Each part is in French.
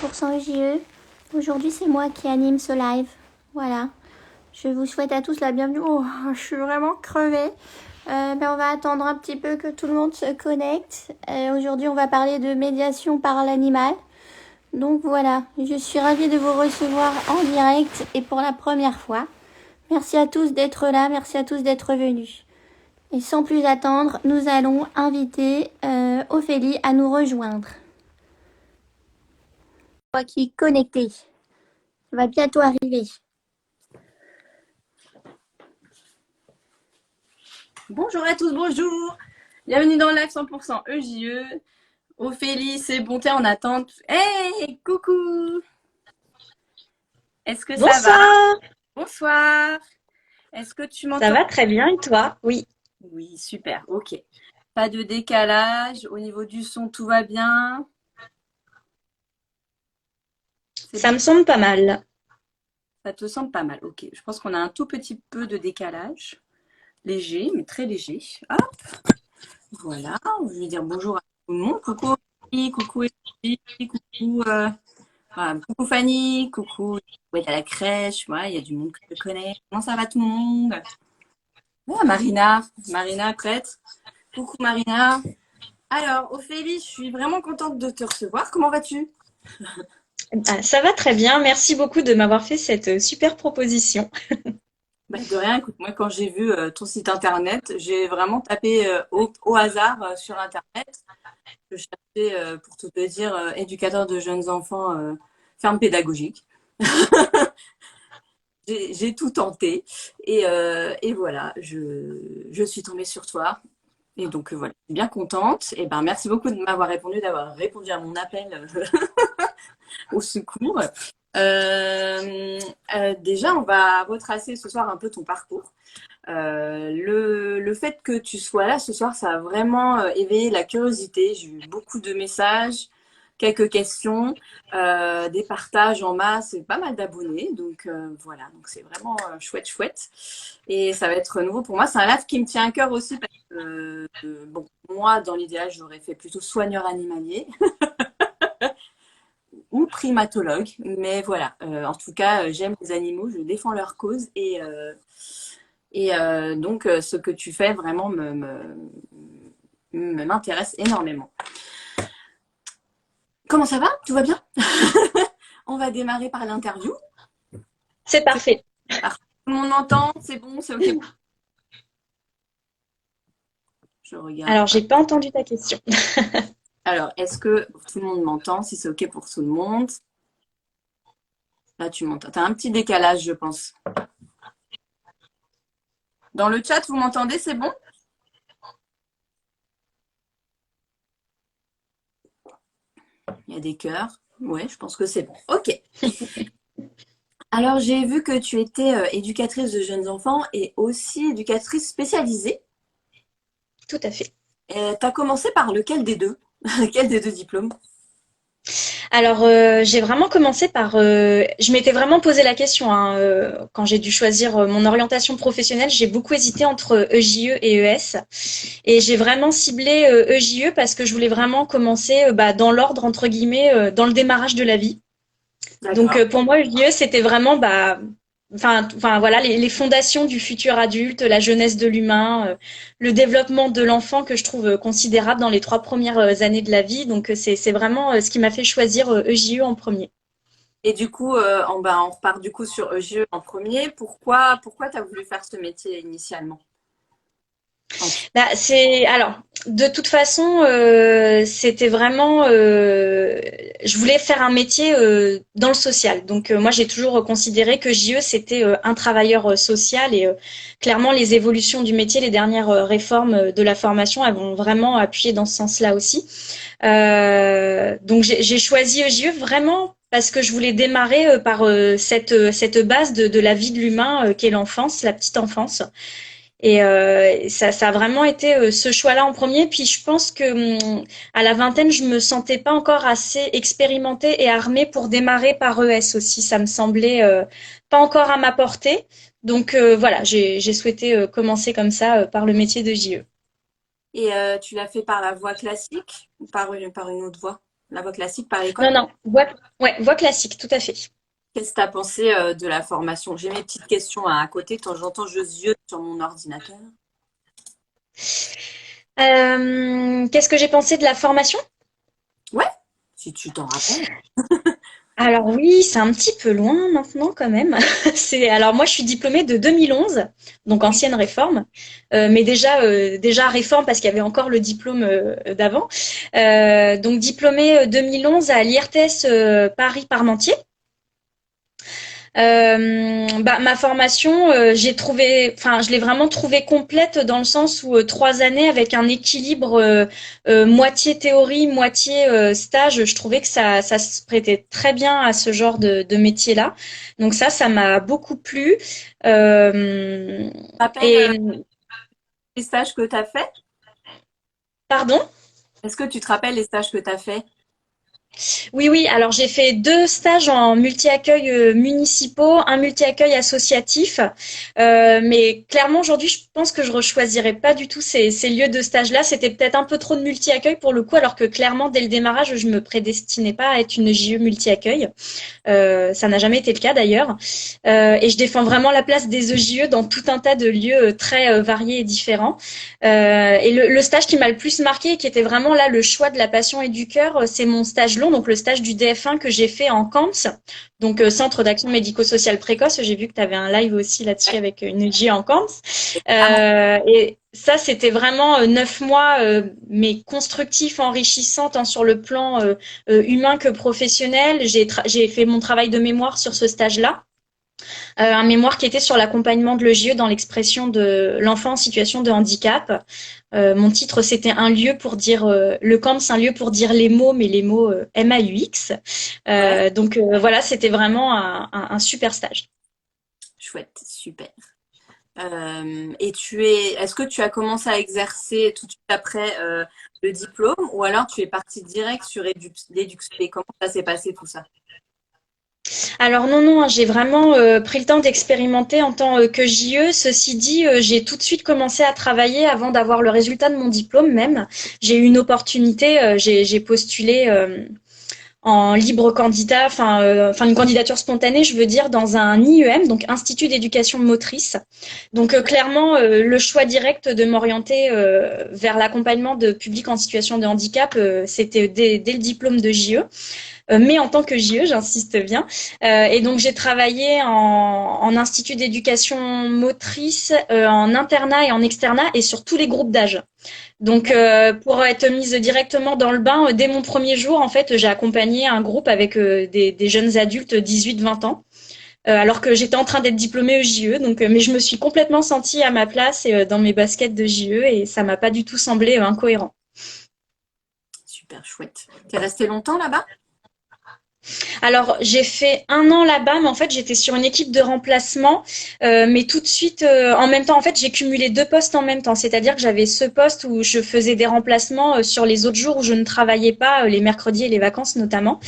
100% EJE. Aujourd'hui, c'est moi qui anime ce live. Voilà. Je vous souhaite à tous la bienvenue. Oh, je suis vraiment crevée. On va attendre un petit peu que tout le monde se connecte. Aujourd'hui, on va parler de médiation par l'animal. Donc voilà, je suis ravie de vous recevoir en direct et pour la première fois. Merci à tous d'être là, merci à tous d'être venus. Et sans plus attendre, nous allons inviter Ophélie à nous rejoindre. Toi qui es connecté, ça va bientôt arriver. Bonjour à tous, bonjour. Bienvenue dans le live 100% EJE. Ophélie, c'est bon, t'es en attente. Hey, coucou. Est-ce que ça va? Bonsoir, Bonsoir. Est-ce que tu ça m'entends? va très bien et toi? Oui, Oui, super, ok. Pas de décalage. Au niveau du son, tout va bien. C'est ça bon. me semble pas mal. Ça te semble pas mal. Ok. Je pense qu'on a un tout petit peu de décalage. Léger, mais très léger. Hop, voilà. Je vais dire bonjour à tout le monde. Coucou Ophélie, coucou Émilie, coucou. Voilà, coucou Fanny, coucou, ouais, à la crèche, ouais, il y a du monde que je connais. Comment ça va tout le monde? Ouais, Marina prête. Coucou Marina. Alors, Ophélie, je suis vraiment contente de te recevoir. Comment vas-tu? Ah, ça va très bien, merci beaucoup de m'avoir fait cette super proposition. Bah, de rien, écoute, moi quand j'ai vu ton site internet, j'ai vraiment tapé au hasard sur internet. Je cherchais, pour tout te dire, éducateur de jeunes enfants, ferme pédagogique. J'ai tout tenté et voilà, je suis tombée sur toi. Et donc voilà, je suis bien contente. Et ben merci beaucoup de m'avoir répondu, d'avoir répondu à mon appel au secours. Déjà, on va retracer ce soir un peu ton parcours. Le fait que tu sois là ce soir, ça a vraiment éveillé la curiosité. J'ai eu beaucoup de messages, quelques questions, des partages en masse et pas mal d'abonnés. Donc voilà, donc c'est vraiment chouette, chouette. Et ça va être nouveau pour moi. C'est un live qui me tient à cœur aussi parce que, bon, moi, dans l'idéal, j'aurais fait plutôt soigneur animalier ou primatologue. Mais voilà, en tout cas, j'aime les animaux, je défends leur cause donc, ce que tu fais vraiment m'intéresse énormément. Comment ça va? Tout va bien? On va démarrer par l'interview. C'est parfait. Parfait. Tout le monde m'entend? C'est bon? C'est OK? Je regarde. Alors, j'ai pas entendu ta question. Alors, est-ce que tout le monde m'entend? Si c'est OK pour tout le monde. Là, tu m'entends. Tu as un petit décalage, je pense. Dans le chat, vous m'entendez? C'est bon? Il y a des cœurs. Ouais, je pense que c'est bon. OK. Alors, j'ai vu que tu étais éducatrice de jeunes enfants et aussi éducatrice spécialisée. Tout à fait. Tu as commencé par lequel des deux? Lequel des deux diplômes? Alors, j'ai vraiment commencé par. Je m'étais vraiment posé la question hein, quand j'ai dû choisir mon orientation professionnelle. J'ai beaucoup hésité entre EJE et ES. Et j'ai vraiment ciblé EJE parce que je voulais vraiment commencer dans l'ordre, entre guillemets, dans le démarrage de la vie. Donc D'accord. pour moi, l'IE, c'était vraiment enfin voilà les fondations du futur adulte, la jeunesse de l'humain, le développement de l'enfant que je trouve considérable dans les 3 premières années de la vie. Donc c'est vraiment ce qui m'a fait choisir EJE en premier. Et du coup, on repart du coup sur EGE en premier. Pourquoi tu as voulu faire ce métier initialement? Bah, c'est alors de toute façon c'était vraiment je voulais faire un métier dans le social. Donc moi j'ai toujours considéré que JE c'était un travailleur social et clairement les évolutions du métier, les dernières réformes de la formation elles vont vraiment appuyer dans ce sens-là aussi. Donc j'ai choisi JE vraiment parce que je voulais démarrer par cette base de la vie de l'humain qu'est l'enfance, la petite enfance. Et ça a vraiment été ce choix-là en premier. Puis je pense que à la vingtaine, je me sentais pas encore assez expérimentée et armée pour démarrer par ES aussi. Ça me semblait pas encore à ma portée. Donc voilà, j'ai souhaité commencer comme ça par le métier de JE. Et tu l'as fait par la voie classique ou par une autre voie? La voie classique par l'école? Non, non, voix classique, tout à fait. Qu'est-ce que tu as pensé de la formation? J'ai mes petites questions à côté. De temps en temps, je ziote sur mon ordinateur. Qu'est-ce que j'ai pensé de la formation? Ouais, si tu t'en rappelles. Alors oui, c'est un petit peu loin maintenant quand même. Alors moi je suis diplômée de 2011, donc Oui. ancienne réforme, mais déjà réforme parce qu'il y avait encore le diplôme d'avant. Donc diplômée 2011 à l'IRTS Paris Parmentier. Ma formation, je l'ai vraiment trouvée complète dans le sens où 3 années avec un équilibre moitié théorie, moitié stage. Je trouvais que ça se prêtait très bien à ce genre de métier-là. Donc ça m'a beaucoup plu. Euh, Tu te rappelles et les stages que tu as fait? pardon? Est-ce que tu te rappelles les stages que tu as fait? Oui, oui. Alors j'ai fait 2 stages en multi-accueil municipaux, un multi-accueil associatif. Mais clairement aujourd'hui, je pense que je rechoisirais pas du tout ces lieux de stage-là. C'était peut-être un peu trop de multi-accueil pour le coup, alors que clairement dès le démarrage, je me prédestinais pas à être une JE multi-accueil. Ça n'a jamais été le cas d'ailleurs. Et je défends vraiment la place des EJE dans tout un tas de lieux très variés et différents. Et le stage qui m'a le plus marqué, et qui était vraiment là le choix de la passion et du cœur, c'est mon stage long, donc le stage du DF1 que j'ai fait en CAMPS, donc Centre d'action médico-sociale précoce. J'ai vu que tu avais un live aussi là-dessus Ouais. avec une EJE en CAMPS. Ah bon. Et ça, c'était vraiment 9 mois, mais constructifs, enrichissants, tant sur le plan humain que professionnel. J'ai fait mon travail de mémoire sur ce stage-là. Un mémoire qui était sur l'accompagnement de l'EJE dans l'expression de l'enfant en situation de handicap. Mon titre, c'était un lieu pour dire le camp, c'est un lieu pour dire les mots, mais les mots MAUX. Ouais, Voilà, c'était vraiment un super stage. chouette, super. Et est-ce que tu as commencé à exercer tout de suite après le diplôme ou alors tu es partie direct sur l'EduxP? Comment ça s'est passé tout ça? Alors non, non, hein, j'ai vraiment pris le temps d'expérimenter en tant que JE. Ceci dit, j'ai tout de suite commencé à travailler avant d'avoir le résultat de mon diplôme même. J'ai eu une opportunité, j'ai postulé en libre candidat, enfin une candidature spontanée, je veux dire, dans un IEM, donc Institut d'éducation motrice. Donc clairement, le choix direct de m'orienter vers l'accompagnement de publics en situation de handicap, c'était dès le diplôme de JE. Mais en tant que JE, j'insiste bien. Et donc j'ai travaillé en institut d'éducation motrice, en internat et en externat, et sur tous les groupes d'âge. Donc pour être mise directement dans le bain, dès mon premier jour, en fait, j'ai accompagné un groupe avec des jeunes adultes 18-20 ans. Alors que j'étais en train d'être diplômée JE, donc mais je me suis complètement sentie à ma place et dans mes baskets de JE, et ça m'a pas du tout semblé incohérent. Super chouette. T'es resté longtemps là-bas? Alors, j'ai fait 1 an là-bas, mais en fait, j'étais sur une équipe de remplacement. Mais tout de suite, en même temps, en fait, j'ai cumulé 2 postes en même temps. C'est-à-dire que j'avais ce poste où je faisais des remplacements sur les autres jours où je ne travaillais pas, les mercredis et les vacances notamment.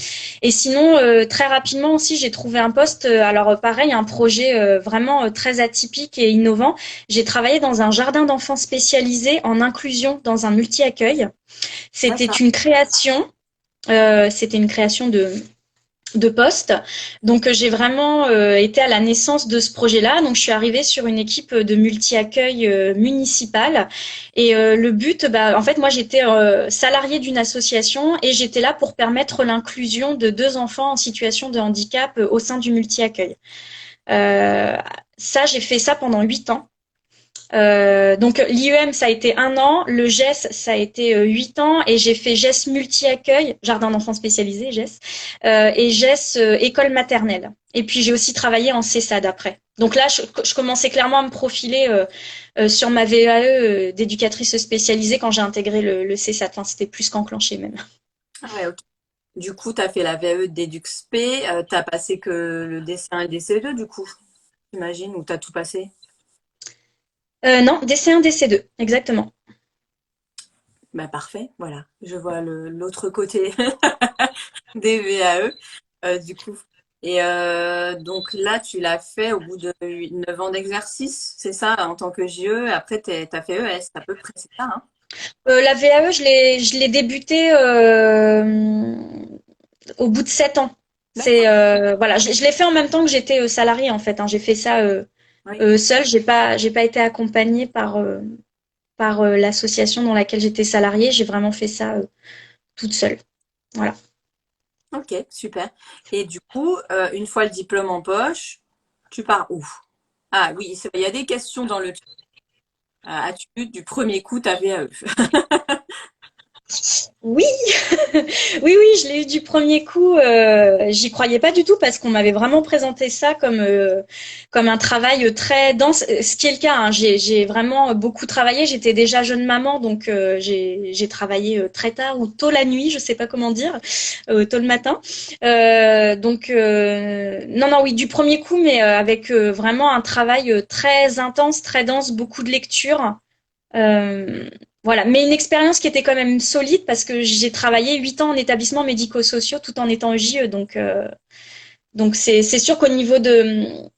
Et sinon, très rapidement aussi, j'ai trouvé un poste. Alors, pareil, un projet vraiment très atypique et innovant. J'ai travaillé dans un jardin d'enfants spécialisé en inclusion dans un multi-accueil. C'était D'accord. une création. C'était une création de poste. Donc j'ai vraiment été à la naissance de ce projet-là. Donc je suis arrivée sur une équipe de multi-accueil municipal, et le but, en fait moi j'étais salariée d'une association et j'étais là pour permettre l'inclusion de 2 enfants en situation de handicap au sein du multi-accueil. Euh, Ça, j'ai fait ça pendant 8 ans. Donc l'IEM, ça a été 1 an, le GES, ça a été 8 ans, et j'ai fait GES multi-accueil, jardin d'enfants spécialisé, GES, et GES école maternelle. Et puis j'ai aussi travaillé en CESAD après. Donc là, je commençais clairement à me profiler sur ma VAE d'éducatrice spécialisée quand j'ai intégré le CESAD. Enfin, c'était plus qu'enclenché même. Ah ouais, ok. Du coup, tu as fait la VAE d'EduxP, tu as passé que le DC1 et le DC2 du coup, j'imagine, ou tu as tout passé? Non, DC1, DC2, exactement. Bah parfait, voilà. Je vois l'autre côté des VAE, du coup. Et donc là, tu l'as fait au bout de 9 ans d'exercice, c'est ça, en tant que JE. Après, tu as fait ES, à peu près, c'est ça, hein? La VAE, je l'ai débuté au bout de 7 ans. D'accord. Voilà, je l'ai fait en même temps que j'étais salariée en fait, hein. J'ai fait ça Oui. seule. J'ai pas été accompagnée par l'association dans laquelle j'étais salariée. J'ai vraiment fait ça toute seule. Voilà. Ok, super. Et du coup, une fois le diplôme en poche, tu pars où? Ah oui, il y a des questions dans le chat. As-tu eu du premier coup ta VAE? Oui, oui, oui, je l'ai eu du premier coup. J'y croyais pas du tout parce qu'on m'avait vraiment présenté ça comme un travail très dense, ce qui est le cas, hein. J'ai vraiment beaucoup travaillé. J'étais déjà jeune maman, donc j'ai travaillé très tard ou tôt la nuit, je sais pas comment dire, tôt le matin. Non, non, oui, du premier coup, mais avec vraiment un travail très intense, très dense, beaucoup de lectures. Euh, voilà, mais une expérience qui était quand même solide parce que j'ai travaillé 8 ans en établissements médico-sociaux tout en étant JE. Donc c'est sûr qu'au niveau de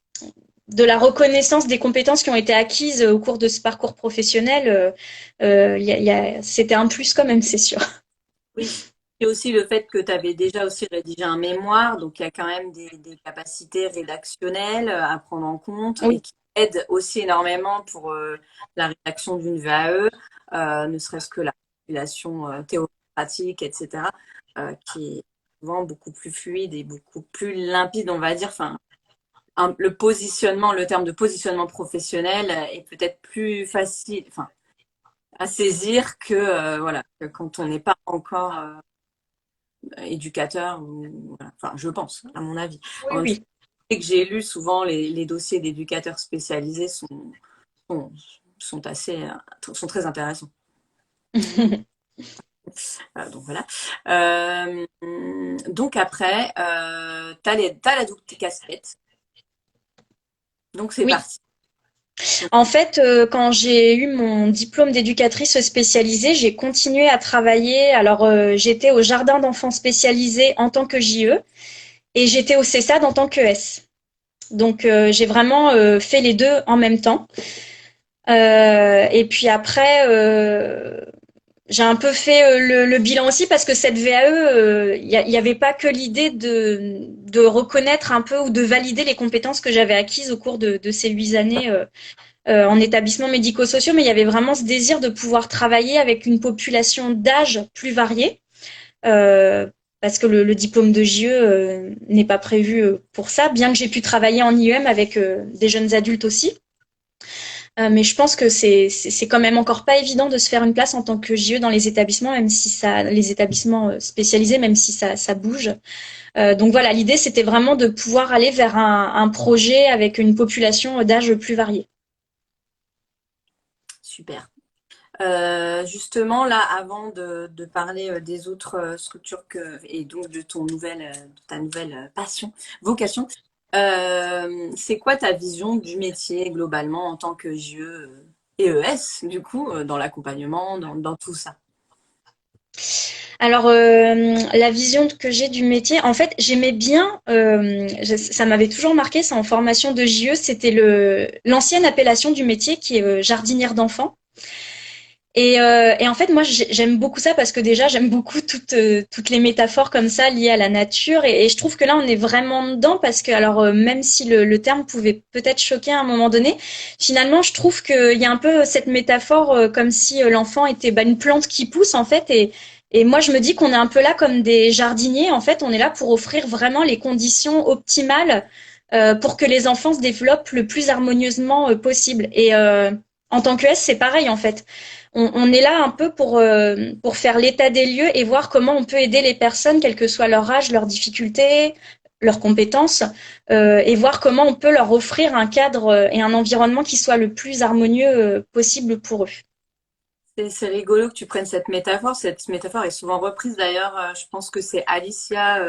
la reconnaissance des compétences qui ont été acquises au cours de ce parcours professionnel, c'était un plus quand même, c'est sûr. Oui. Et aussi le fait que tu avais déjà aussi rédigé un mémoire, donc il y a quand même des capacités rédactionnelles à prendre en compte et Oui, qui aident aussi énormément pour la rédaction d'une VAE, ne serait-ce que la formulation théorique, etc., qui est souvent beaucoup plus fluide et beaucoup plus limpide, on va dire. Enfin, le positionnement, le terme de positionnement professionnel est peut-être plus facile, enfin, à saisir que, voilà, que quand on n'est pas encore éducateur, voilà. Enfin, je pense, à mon avis. oui, En tout oui. cas, que j'ai lu, souvent les dossiers d'éducateurs spécialisés sont, sont très intéressants. Donc voilà. Euh, donc après, t'as la double casquette. Donc c'est Oui. parti. En fait, quand j'ai eu mon diplôme d'éducatrice spécialisée, j'ai continué à travailler. Alors, j'étais au jardin d'enfants spécialisé en tant que JE et j'étais au CESAD en tant que S. Donc j'ai vraiment fait les deux en même temps. Et puis après, j'ai un peu fait le bilan aussi parce que cette VAE, il y avait pas que l'idée de reconnaître un peu ou de valider les compétences que j'avais acquises au cours de ces 8 années en établissements médico-sociaux, mais il y avait vraiment ce désir de pouvoir travailler avec une population d'âge plus variée. Euh, parce que le diplôme de JE n'est pas prévu pour ça, bien que j'ai pu travailler en IEM avec des jeunes adultes aussi. Mais je pense que c'est quand même encore pas évident de se faire une place en tant que JE dans les établissements, même si ça, les établissements spécialisés, même si ça bouge. Donc voilà, l'idée c'était vraiment de pouvoir aller vers un projet avec une population d'âge plus variée. Super. Justement, là, avant de parler des autres structures et donc de de ta nouvelle passion, vocation, c'est quoi ta vision du métier globalement en tant que JE et ES, du coup, dans l'accompagnement, dans tout ça? Alors, la vision que j'ai du métier, en fait, j'aimais bien, ça m'avait toujours marqué, c'est en formation de JE, c'était l'ancienne appellation du métier qui est jardinière d'enfants. Et en fait, moi, j'aime beaucoup ça parce que déjà, j'aime beaucoup toutes les métaphores comme ça liées à la nature. Et je trouve que là, on est vraiment dedans parce que, alors, même si le terme pouvait peut-être choquer à un moment donné, finalement, je trouve qu'il y a un peu cette métaphore comme si l'enfant était une plante qui pousse, en fait. Et moi, je me dis qu'on est un peu là comme des jardiniers. En fait, on est là pour offrir vraiment les conditions optimales pour que les enfants se développent le plus harmonieusement possible. Et en tant que S, c'est pareil, en fait on est là un peu pour faire l'état des lieux et voir comment on peut aider les personnes, quel que soit leur âge, leurs difficultés, leurs compétences, et voir comment on peut leur offrir un cadre et un environnement qui soit le plus harmonieux possible pour eux. C'est rigolo que tu prennes cette métaphore. Cette métaphore est souvent reprise d'ailleurs. Je pense que c'est Alicia,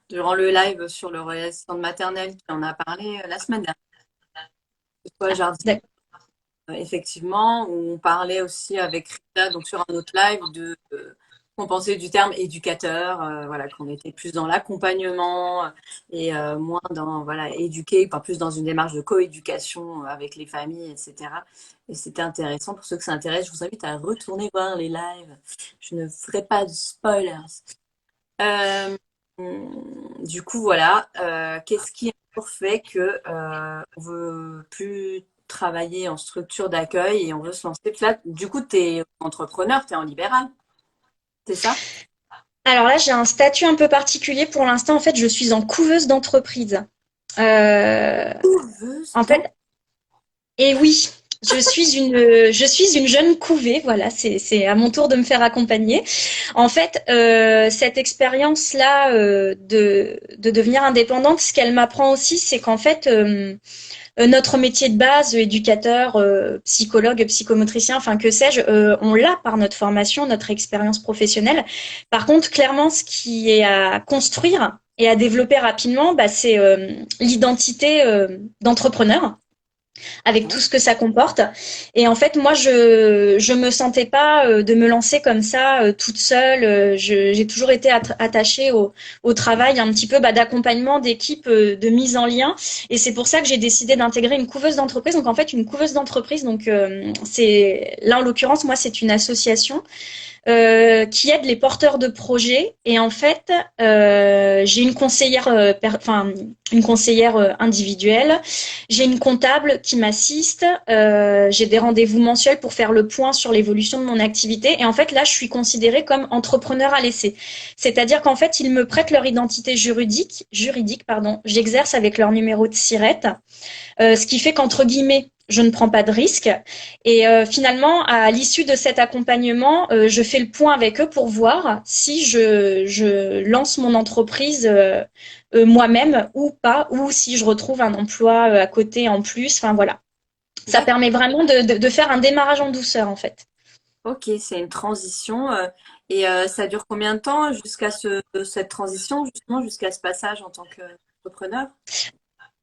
durant le live sur le relais assistant maternelle, qui en a parlé la semaine dernière. Que ce soit jardin, D'accord. effectivement, où on parlait aussi avec Rita, donc sur un autre live, qu'on pensait du terme éducateur, voilà, qu'on était plus dans l'accompagnement et moins dans, voilà, éduquer, enfin, plus dans une démarche de coéducation avec les familles, etc. Et c'était intéressant. Pour ceux que ça intéresse, je vous invite à retourner voir les lives. Je ne ferai pas de spoilers. Euh, du coup, voilà. Qu'est-ce qui a encore fait que on veut plus travailler en structure d'accueil et on veut se lancer? Puis là, du coup, tu es entrepreneur, tu es en libéral, c'est ça? Alors là, j'ai un statut un peu particulier pour l'instant. En fait, je suis en couveuse d'entreprise. Euh, Couveuse en fait, et oui, je suis une jeune couvée. Voilà, c'est à mon tour de me faire accompagner. En fait, cette expérience-là de devenir indépendante, ce qu'elle m'apprend aussi, c'est qu'en fait, notre métier de base, éducateur, psychologue, psychomotricien, enfin que sais-je, on l'a par notre formation, notre expérience professionnelle. Par contre, clairement, ce qui est à construire et à développer rapidement, bah, c'est l'identité d'entrepreneur avec tout ce que ça comporte. Et en fait, moi, je me sentais pas de me lancer comme ça toute seule. J'ai toujours été attachée au travail, un petit peu bah, d'accompagnement, d'équipe, de mise en lien. Et c'est pour ça que j'ai décidé d'intégrer une couveuse d'entreprise. Donc en fait, une couveuse d'entreprise, donc c'est là en l'occurrence, moi, c'est une association qui aide les porteurs de projets. Et en fait, j'ai une conseillère, une conseillère individuelle. J'ai une comptable qui m'assiste. J'ai des rendez-vous mensuels pour faire le point sur l'évolution de mon activité. Et en fait, là, je suis considérée comme entrepreneur à l'essai. C'est-à-dire qu'en fait, ils me prêtent leur identité juridique, pardon. J'exerce avec leur numéro de SIRET. Ce qui fait qu'entre guillemets, je ne prends pas de risque. Et finalement, à l'issue de cet accompagnement, je fais le point avec eux pour voir si je lance mon entreprise moi-même ou pas, ou si je retrouve un emploi à côté en plus. Enfin voilà. Ça D'accord. permet vraiment de faire un démarrage en douceur en fait. Ok, c'est une transition. Et ça dure combien de temps jusqu'à cette transition, justement, jusqu'à ce passage en tant qu'entrepreneur?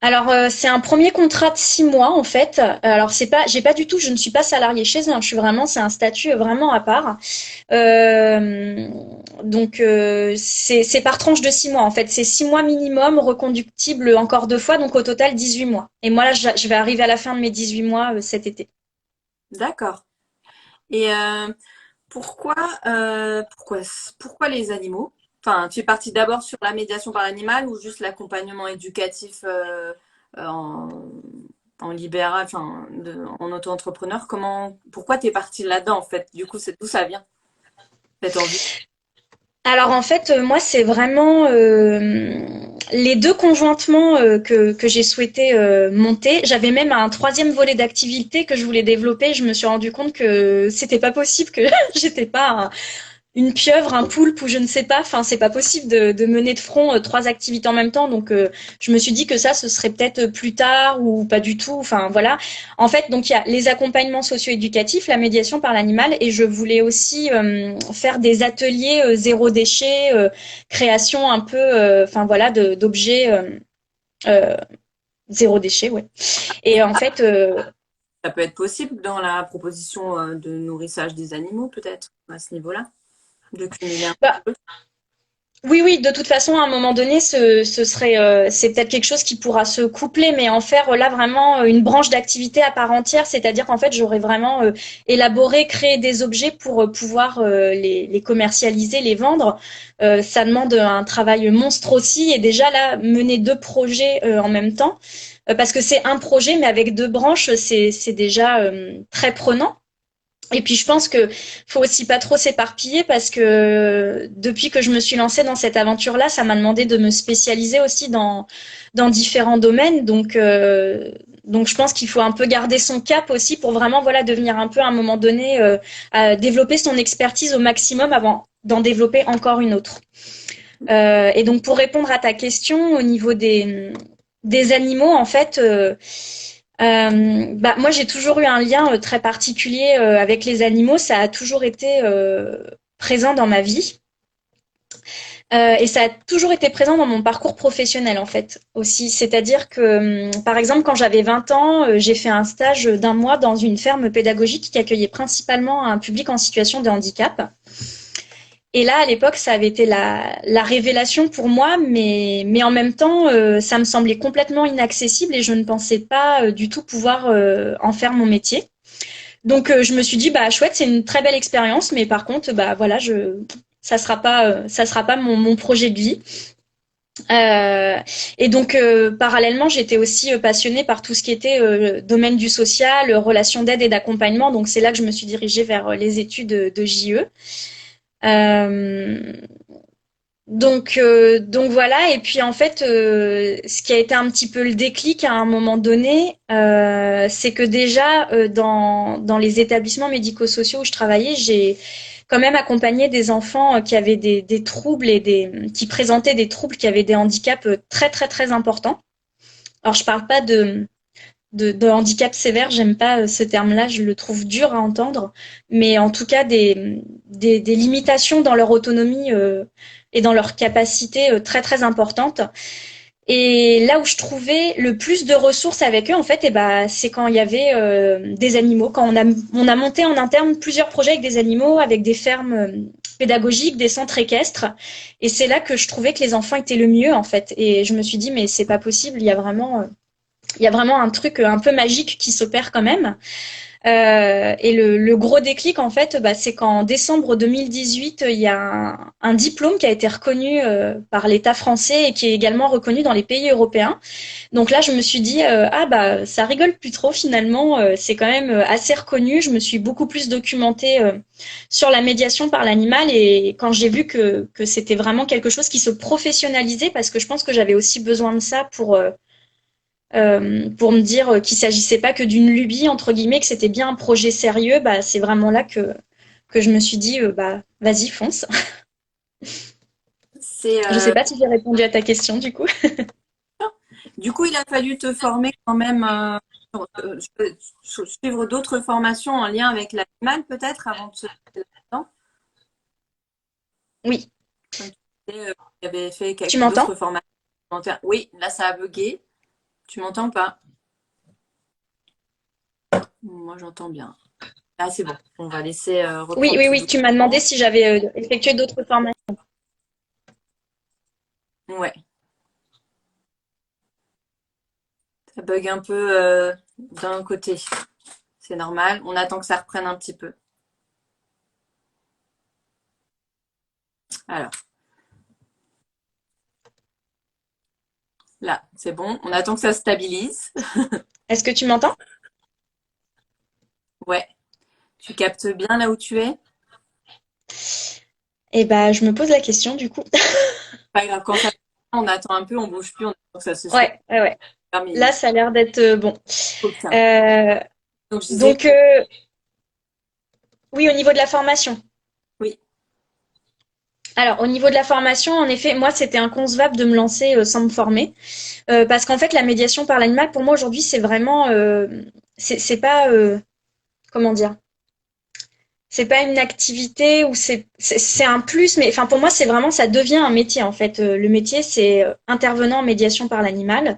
Alors c'est un premier contrat de 6 mois en fait. Alors c'est pas, j'ai pas du tout, je ne suis pas salariée chez eux. Hein. Je suis vraiment, c'est un statut vraiment à part. Euh, donc c'est par tranche de 6 mois en fait. C'est 6 mois minimum, reconductible encore 2 fois, donc au total 18 mois. Et moi là, je vais arriver à la fin de mes 18 mois cet été. D'accord. Et pourquoi, pourquoi les animaux? Enfin, tu es partie d'abord sur la médiation par l'animal ou juste l'accompagnement éducatif en, en libéral, enfin, en auto-entrepreneur? Pourquoi tu es partie là-dedans en fait? Du coup, c'est d'où ça vient, cette envie? Alors en fait, moi, c'est vraiment les deux conjointement que j'ai souhaité monter. J'avais même un troisième volet d'activité que je voulais développer. Je me suis rendu compte que c'était pas possible, que j'étais pas une pieuvre, un poulpe ou je ne sais pas. Enfin, c'est pas possible de mener de front trois activités en même temps. Donc, je me suis dit que ça, ce serait peut-être plus tard ou pas du tout. Enfin, voilà. En fait, donc il y a les accompagnements socio-éducatifs, la médiation par l'animal, et je voulais aussi faire des ateliers zéro déchet, création un peu, enfin voilà, d'objets euh, zéro déchet, ouais. Et en fait, Ça peut être possible dans la proposition de nourrissage des animaux, peut-être, à ce niveau-là, de cumuler un bah, peu. oui, oui, de toute façon, à un moment donné, ce serait, c'est peut-être quelque chose qui pourra se coupler, mais en faire là vraiment une branche d'activité à part entière, c'est-à-dire qu'en fait, j'aurais vraiment élaboré, créé des objets pour pouvoir les commercialiser, les vendre. Ça demande un travail monstre aussi, et déjà là, mener deux projets en même temps, parce que c'est un projet, mais avec deux branches, c'est déjà très prenant. Et puis je pense que faut aussi pas trop s'éparpiller parce que depuis que je me suis lancée dans cette aventure-là, ça m'a demandé de me spécialiser aussi dans différents domaines. Donc je pense qu'il faut un peu garder son cap aussi pour vraiment voilà devenir un peu à un moment donné à développer son expertise au maximum avant d'en développer encore une autre. Et donc pour répondre à ta question au niveau des animaux, en fait. Bah, moi, j'ai toujours eu un lien très particulier avec les animaux. Ça a toujours été présent dans ma vie. Et ça a toujours été présent dans mon parcours professionnel, en fait, aussi. C'est-à-dire que, par exemple, quand j'avais 20 ans, j'ai fait un stage d'1 mois dans une ferme pédagogique qui accueillait principalement un public en situation de handicap. Et là, à l'époque, ça avait été la révélation pour moi, mais en même temps, ça me semblait complètement inaccessible et je ne pensais pas du tout pouvoir en faire mon métier. Donc, je me suis dit, bah chouette, c'est une très belle expérience, mais par contre, bah voilà, ça sera pas mon projet de vie. Et donc, parallèlement, j'étais aussi passionnée par tout ce qui était domaine du social, relations d'aide et d'accompagnement. Donc, c'est là que je me suis dirigée vers les études de JE. Euh, donc voilà. Et puis en fait, ce qui a été un petit peu le déclic à un moment donné, c'est que déjà dans les établissements médico-sociaux où je travaillais, j'ai quand même accompagné des enfants qui avaient des troubles et qui présentaient des troubles, qui avaient des handicaps très très très importants. Alors je parle pas de handicap sévère, j'aime pas ce terme-là, je le trouve dur à entendre, mais en tout cas des limitations dans leur autonomie et dans leur capacité très très importantes. Et là où je trouvais le plus de ressources avec eux, en fait, c'est quand il y avait des animaux, quand on a monté en interne plusieurs projets avec des animaux, avec des fermes pédagogiques, des centres équestres. Et c'est là que je trouvais que les enfants étaient le mieux, en fait. Et je me suis dit, mais c'est pas possible, il y a vraiment un truc un peu magique qui s'opère quand même. Et le gros déclic, en fait, c'est qu'en décembre 2018, il y a un diplôme qui a été reconnu par l'État français et qui est également reconnu dans les pays européens. Donc là, je me suis dit, ça rigole plus trop finalement, c'est quand même assez reconnu. Je me suis beaucoup plus documentée sur la médiation par l'animal et quand j'ai vu que c'était vraiment quelque chose qui se professionnalisait, parce que je pense que j'avais aussi besoin de ça pour me dire qu'il s'agissait pas que d'une lubie entre guillemets, que c'était bien un projet sérieux, c'est vraiment là que je me suis dit vas-y fonce. Je sais pas si j'ai répondu à ta question du coup. Du coup, il a fallu te former quand même, suivre d'autres formations en lien avec l'animal peut-être avant de se lancer là-dedans. Oui. Comme tu disais, tu avais fait Tu m'entends? d'autres formations complémentaires. Oui, là ça a bugué. Tu m'entends pas? Moi j'entends bien. Ah c'est bon, on va laisser reprendre tout Oui, tu m'as demandé si j'avais effectué d'autres formations. Ouais. Ça bug un peu d'un côté. C'est normal. On attend que ça reprenne un petit peu. Alors. Là, c'est bon. On attend que ça stabilise. Est-ce que tu m'entends? Ouais. Tu captes bien là où tu es? Je me pose la question du coup. Pas grave. Quand ça on attend un peu, on bouge plus, on attend que ça se Ouais. Là, ça a l'air d'être bon. Donc, je disais... oui, au niveau de la formation. Oui. Alors, au niveau de la formation, en effet, moi, c'était inconcevable de me lancer sans me former. Parce qu'en fait, la médiation par l'animal, pour moi, aujourd'hui, c'est vraiment... c'est pas... comment dire? C'est pas une activité où c'est un plus, mais enfin pour moi c'est vraiment ça devient un métier en fait. Le métier c'est intervenant en médiation par l'animal.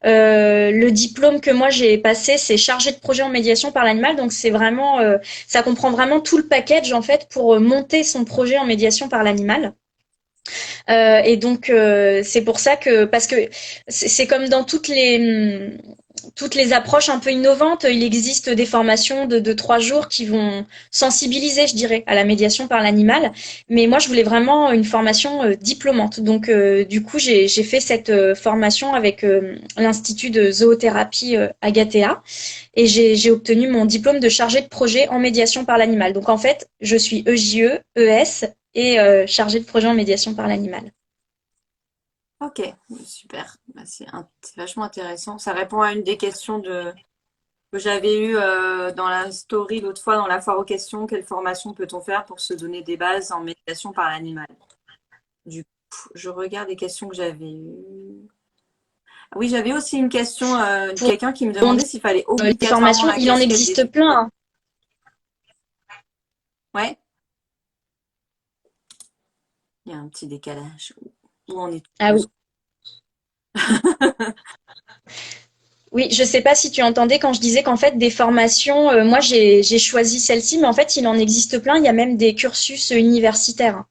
Le diplôme que moi j'ai passé c'est chargé de projet en médiation par l'animal, donc c'est vraiment ça comprend vraiment tout le package en fait pour monter son projet en médiation par l'animal. Et donc c'est pour ça que parce que c'est comme dans toutes les approches un peu innovantes, il existe des formations de 3 jours qui vont sensibiliser, je dirais, à la médiation par l'animal. Mais moi, je voulais vraiment une formation diplômante. Donc, du coup, j'ai fait cette formation avec l'Institut de zoothérapie Agathea et j'ai obtenu mon diplôme de chargé de projet en médiation par l'animal. Donc, en fait, je suis EJE, ES et chargé de projet en médiation par l'animal. Ok, super. C'est vachement intéressant. Ça répond à une des questions que j'avais eues dans la story l'autre fois, dans la foire aux questions. Quelle formation peut-on faire pour se donner des bases en médiation par l'animal? Du coup, je regarde les questions que j'avais eues. Ah oui, j'avais aussi une question, quelqu'un qui me demandait s'il fallait obligatoirement formations, la il en casquette existe des... plein. Hein. Ouais. Il y a un petit décalage. Où on est tous. Ah oui. Oui, je sais pas si tu entendais quand je disais qu'en fait des formations, moi j'ai choisi celle-ci, mais en fait il en existe plein. Il y a même des cursus universitaires.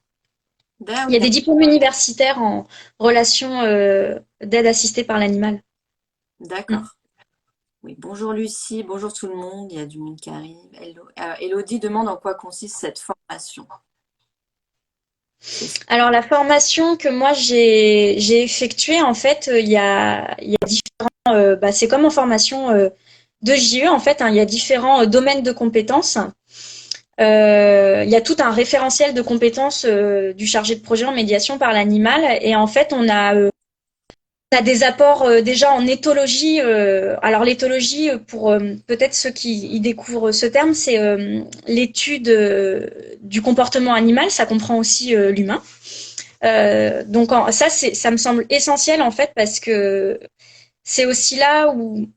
Il y a des diplômes universitaires en relation d'aide assistée par l'animal. D'accord. Oui, bonjour Lucie, bonjour tout le monde, il y a du monde qui arrive. Elodie demande en quoi consiste cette formation. Alors la formation que moi j'ai effectuée, en fait, il y a différents, c'est comme en formation de JE, en fait, hein, il y a différents domaines de compétences. Il y a tout un référentiel de compétences du chargé de projet en médiation par l'animal, et en fait on a des apports déjà en éthologie. Alors l'éthologie, pour peut-être ceux qui y découvrent ce terme, c'est l'étude du comportement animal. Ça comprend aussi l'humain. Donc ça me semble essentiel en fait, parce que c'est aussi là où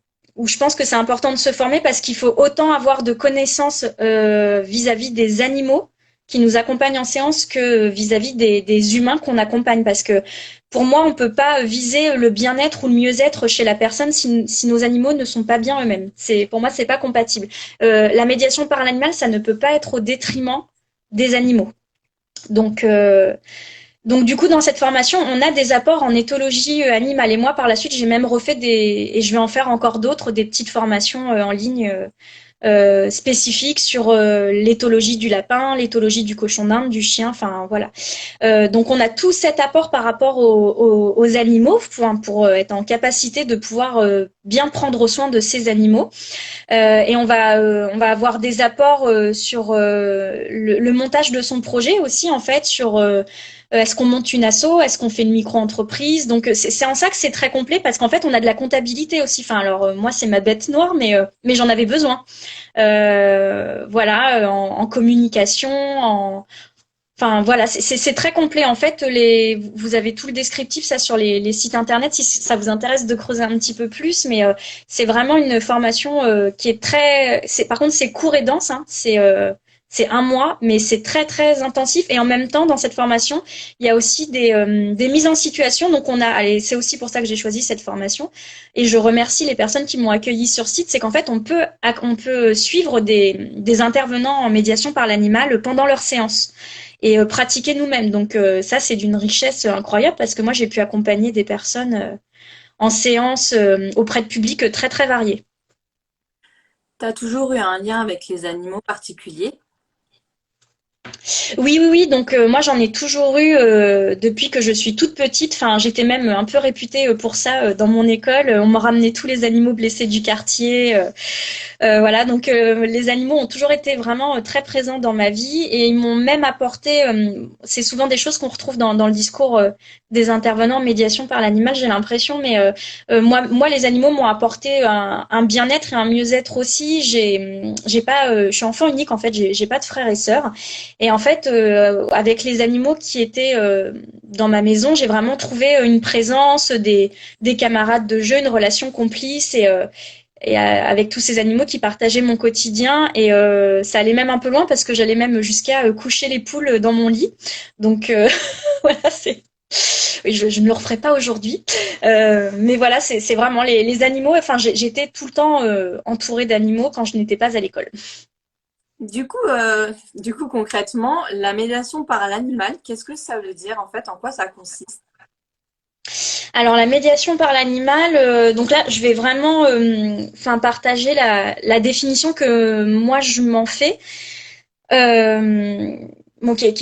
je pense que c'est important de se former, parce qu'il faut autant avoir de connaissances vis-à-vis des animaux qui nous accompagnent en séance que vis-à-vis des humains qu'on accompagne. Parce que pour moi, on peut pas viser le bien-être ou le mieux-être chez la personne si nos animaux ne sont pas bien eux-mêmes. Pour moi, c'est pas compatible. La médiation par l'animal, ça ne peut pas être au détriment des animaux. Donc du coup, dans cette formation, on a des apports en éthologie animale. Et moi, par la suite, j'ai même refait et je vais en faire encore d'autres, des petites formations en ligne spécifiques sur l'éthologie du lapin, l'éthologie du cochon d'Inde, du chien, enfin voilà. Donc on a tout cet apport par rapport aux animaux pour être en capacité de pouvoir bien prendre soin de ces animaux. Et on va avoir des apports sur le montage de son projet aussi, en fait, sur est-ce qu'on monte une asso, est-ce qu'on fait une micro-entreprise. Donc c'est en ça que c'est très complet, parce qu'en fait on a de la comptabilité aussi. Enfin alors moi c'est ma bête noire, mais j'en avais besoin. Voilà, en communication, enfin voilà, c'est très complet en fait. Vous avez tout le descriptif ça sur les sites internet si ça vous intéresse de creuser un petit peu plus. Mais c'est vraiment une formation qui est par contre c'est court et dense. Hein, c'est 1 mois, mais c'est très très intensif. Et en même temps, dans cette formation, il y a aussi des mises en situation. Donc c'est aussi pour ça que j'ai choisi cette formation. Et je remercie les personnes qui m'ont accueilli sur site. C'est qu'en fait, on peut suivre des intervenants en médiation par l'animal pendant leur séance et pratiquer nous-mêmes. Donc ça, c'est d'une richesse incroyable, parce que moi, j'ai pu accompagner des personnes en séance auprès de publics très très variés. Tu as toujours eu un lien avec les animaux particuliers? Oui. Donc moi j'en ai toujours eu depuis que je suis toute petite. Enfin, j'étais même un peu réputée pour ça dans mon école. On m'a ramené tous les animaux blessés du quartier. Voilà, donc les animaux ont toujours été vraiment très présents dans ma vie, et ils m'ont même apporté. C'est souvent des choses qu'on retrouve dans le discours des intervenants en médiation par l'animal, j'ai l'impression. Mais moi, les animaux m'ont apporté un bien-être et un mieux-être aussi. J'ai pas, je suis enfant unique en fait. J'ai pas de frères et sœurs. Et en fait, avec les animaux qui étaient dans ma maison, j'ai vraiment trouvé une présence, des camarades de jeu, une relation complice, et avec tous ces animaux qui partageaient mon quotidien. Et ça allait même un peu loin, parce que j'allais même jusqu'à coucher les poules dans mon lit. Donc voilà, oui, je ne le referai pas aujourd'hui. Mais voilà, c'est vraiment les animaux. Enfin, j'étais tout le temps entourée d'animaux quand je n'étais pas à l'école. Du coup, concrètement, la médiation par l'animal, qu'est-ce que ça veut dire en fait? En quoi ça consiste? Alors la médiation par l'animal, donc là je vais vraiment partager la définition que moi je m'en fais. Bon, qui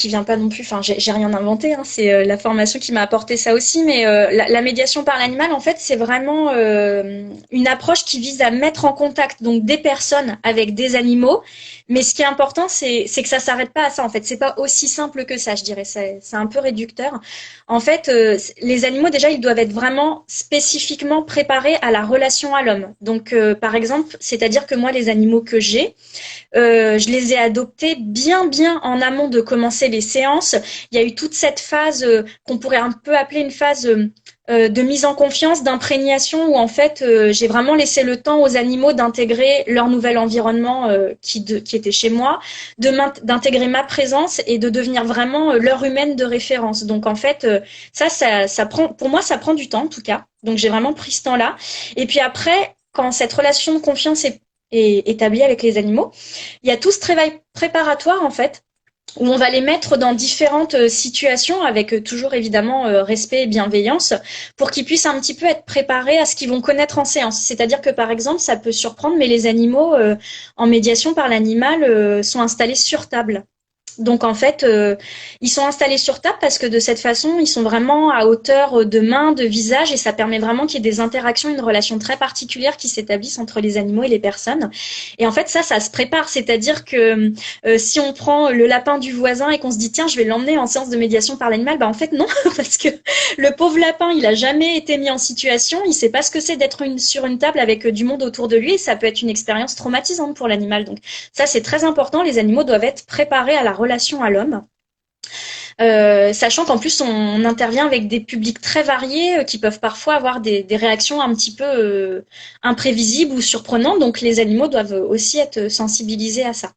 vient pas non plus. Enfin, j'ai rien inventé. Hein, c'est la formation qui m'a apporté ça aussi. Mais la médiation par l'animal, en fait, c'est vraiment une approche qui vise à mettre en contact donc des personnes avec des animaux. Mais ce qui est important, c'est que ça s'arrête pas à ça. En fait, c'est pas aussi simple que ça. Je dirais, c'est un peu réducteur. En fait, les animaux déjà, ils doivent être vraiment spécifiquement préparés à la relation à l'homme. Donc, par exemple, c'est-à-dire que moi, les animaux que j'ai, je les ai adoptés bien en amont de commencer les séances. Il y a eu toute cette phase qu'on pourrait un peu appeler une phase de mise en confiance, d'imprégnation, où en fait j'ai vraiment laissé le temps aux animaux d'intégrer leur nouvel environnement qui était chez moi, d'intégrer ma présence et de devenir vraiment leur humaine de référence. Donc en fait ça prend, pour moi ça prend du temps en tout cas. Donc j'ai vraiment pris ce temps-là. Et puis après, quand cette relation de confiance est établie avec les animaux, il y a tout ce travail préparatoire en fait où on va les mettre dans différentes situations avec toujours évidemment respect et bienveillance pour qu'ils puissent un petit peu être préparés à ce qu'ils vont connaître en séance. C'est-à-dire que par exemple, ça peut surprendre, mais les animaux en médiation par l'animal sont installés sur table. Donc en fait, ils sont installés sur table parce que de cette façon, ils sont vraiment à hauteur de main, de visage, et ça permet vraiment qu'il y ait des interactions, une relation très particulière qui s'établissent entre les animaux et les personnes. Et en fait, ça se prépare, c'est-à-dire que si on prend le lapin du voisin et qu'on se dit tiens, je vais l'emmener en séance de médiation par l'animal, bah en fait non, parce que le pauvre lapin, il a jamais été mis en situation, il sait pas ce que c'est d'être sur une table avec du monde autour de lui, et ça peut être une expérience traumatisante pour l'animal. Donc ça, c'est très important. Les animaux doivent être préparés à la relation à l'homme. Sachant qu'en plus on intervient avec des publics très variés qui peuvent parfois avoir des réactions un petit peu imprévisibles ou surprenantes, donc les animaux doivent aussi être sensibilisés à ça.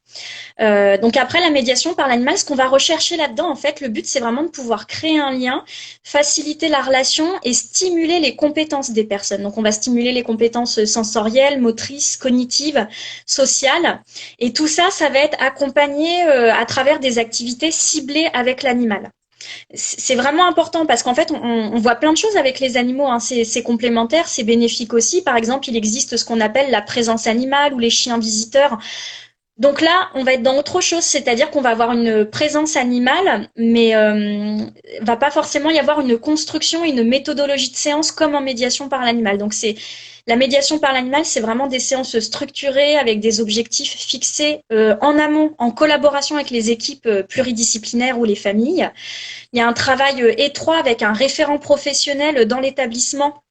Donc après la médiation par l'animal, ce qu'on va rechercher là-dedans, en fait, le but c'est vraiment de pouvoir créer un lien, faciliter la relation et stimuler les compétences des personnes. Donc on va stimuler les compétences sensorielles, motrices, cognitives, sociales, et tout ça, ça va être accompagné à travers des activités ciblées avec l'animal. C'est vraiment important parce qu'en fait, on voit plein de choses avec les animaux, hein. C'est complémentaire, c'est bénéfique aussi. Par exemple, il existe ce qu'on appelle la présence animale ou les chiens visiteurs. Donc là, on va être dans autre chose, c'est-à-dire qu'on va avoir une présence animale, mais va pas forcément y avoir une construction, une méthodologie de séance comme en médiation par l'animal. Donc c'est la médiation par l'animal, c'est vraiment des séances structurées avec des objectifs fixés en amont, en collaboration avec les équipes pluridisciplinaires ou les familles. Il y a un travail étroit avec un référent professionnel dans l'établissement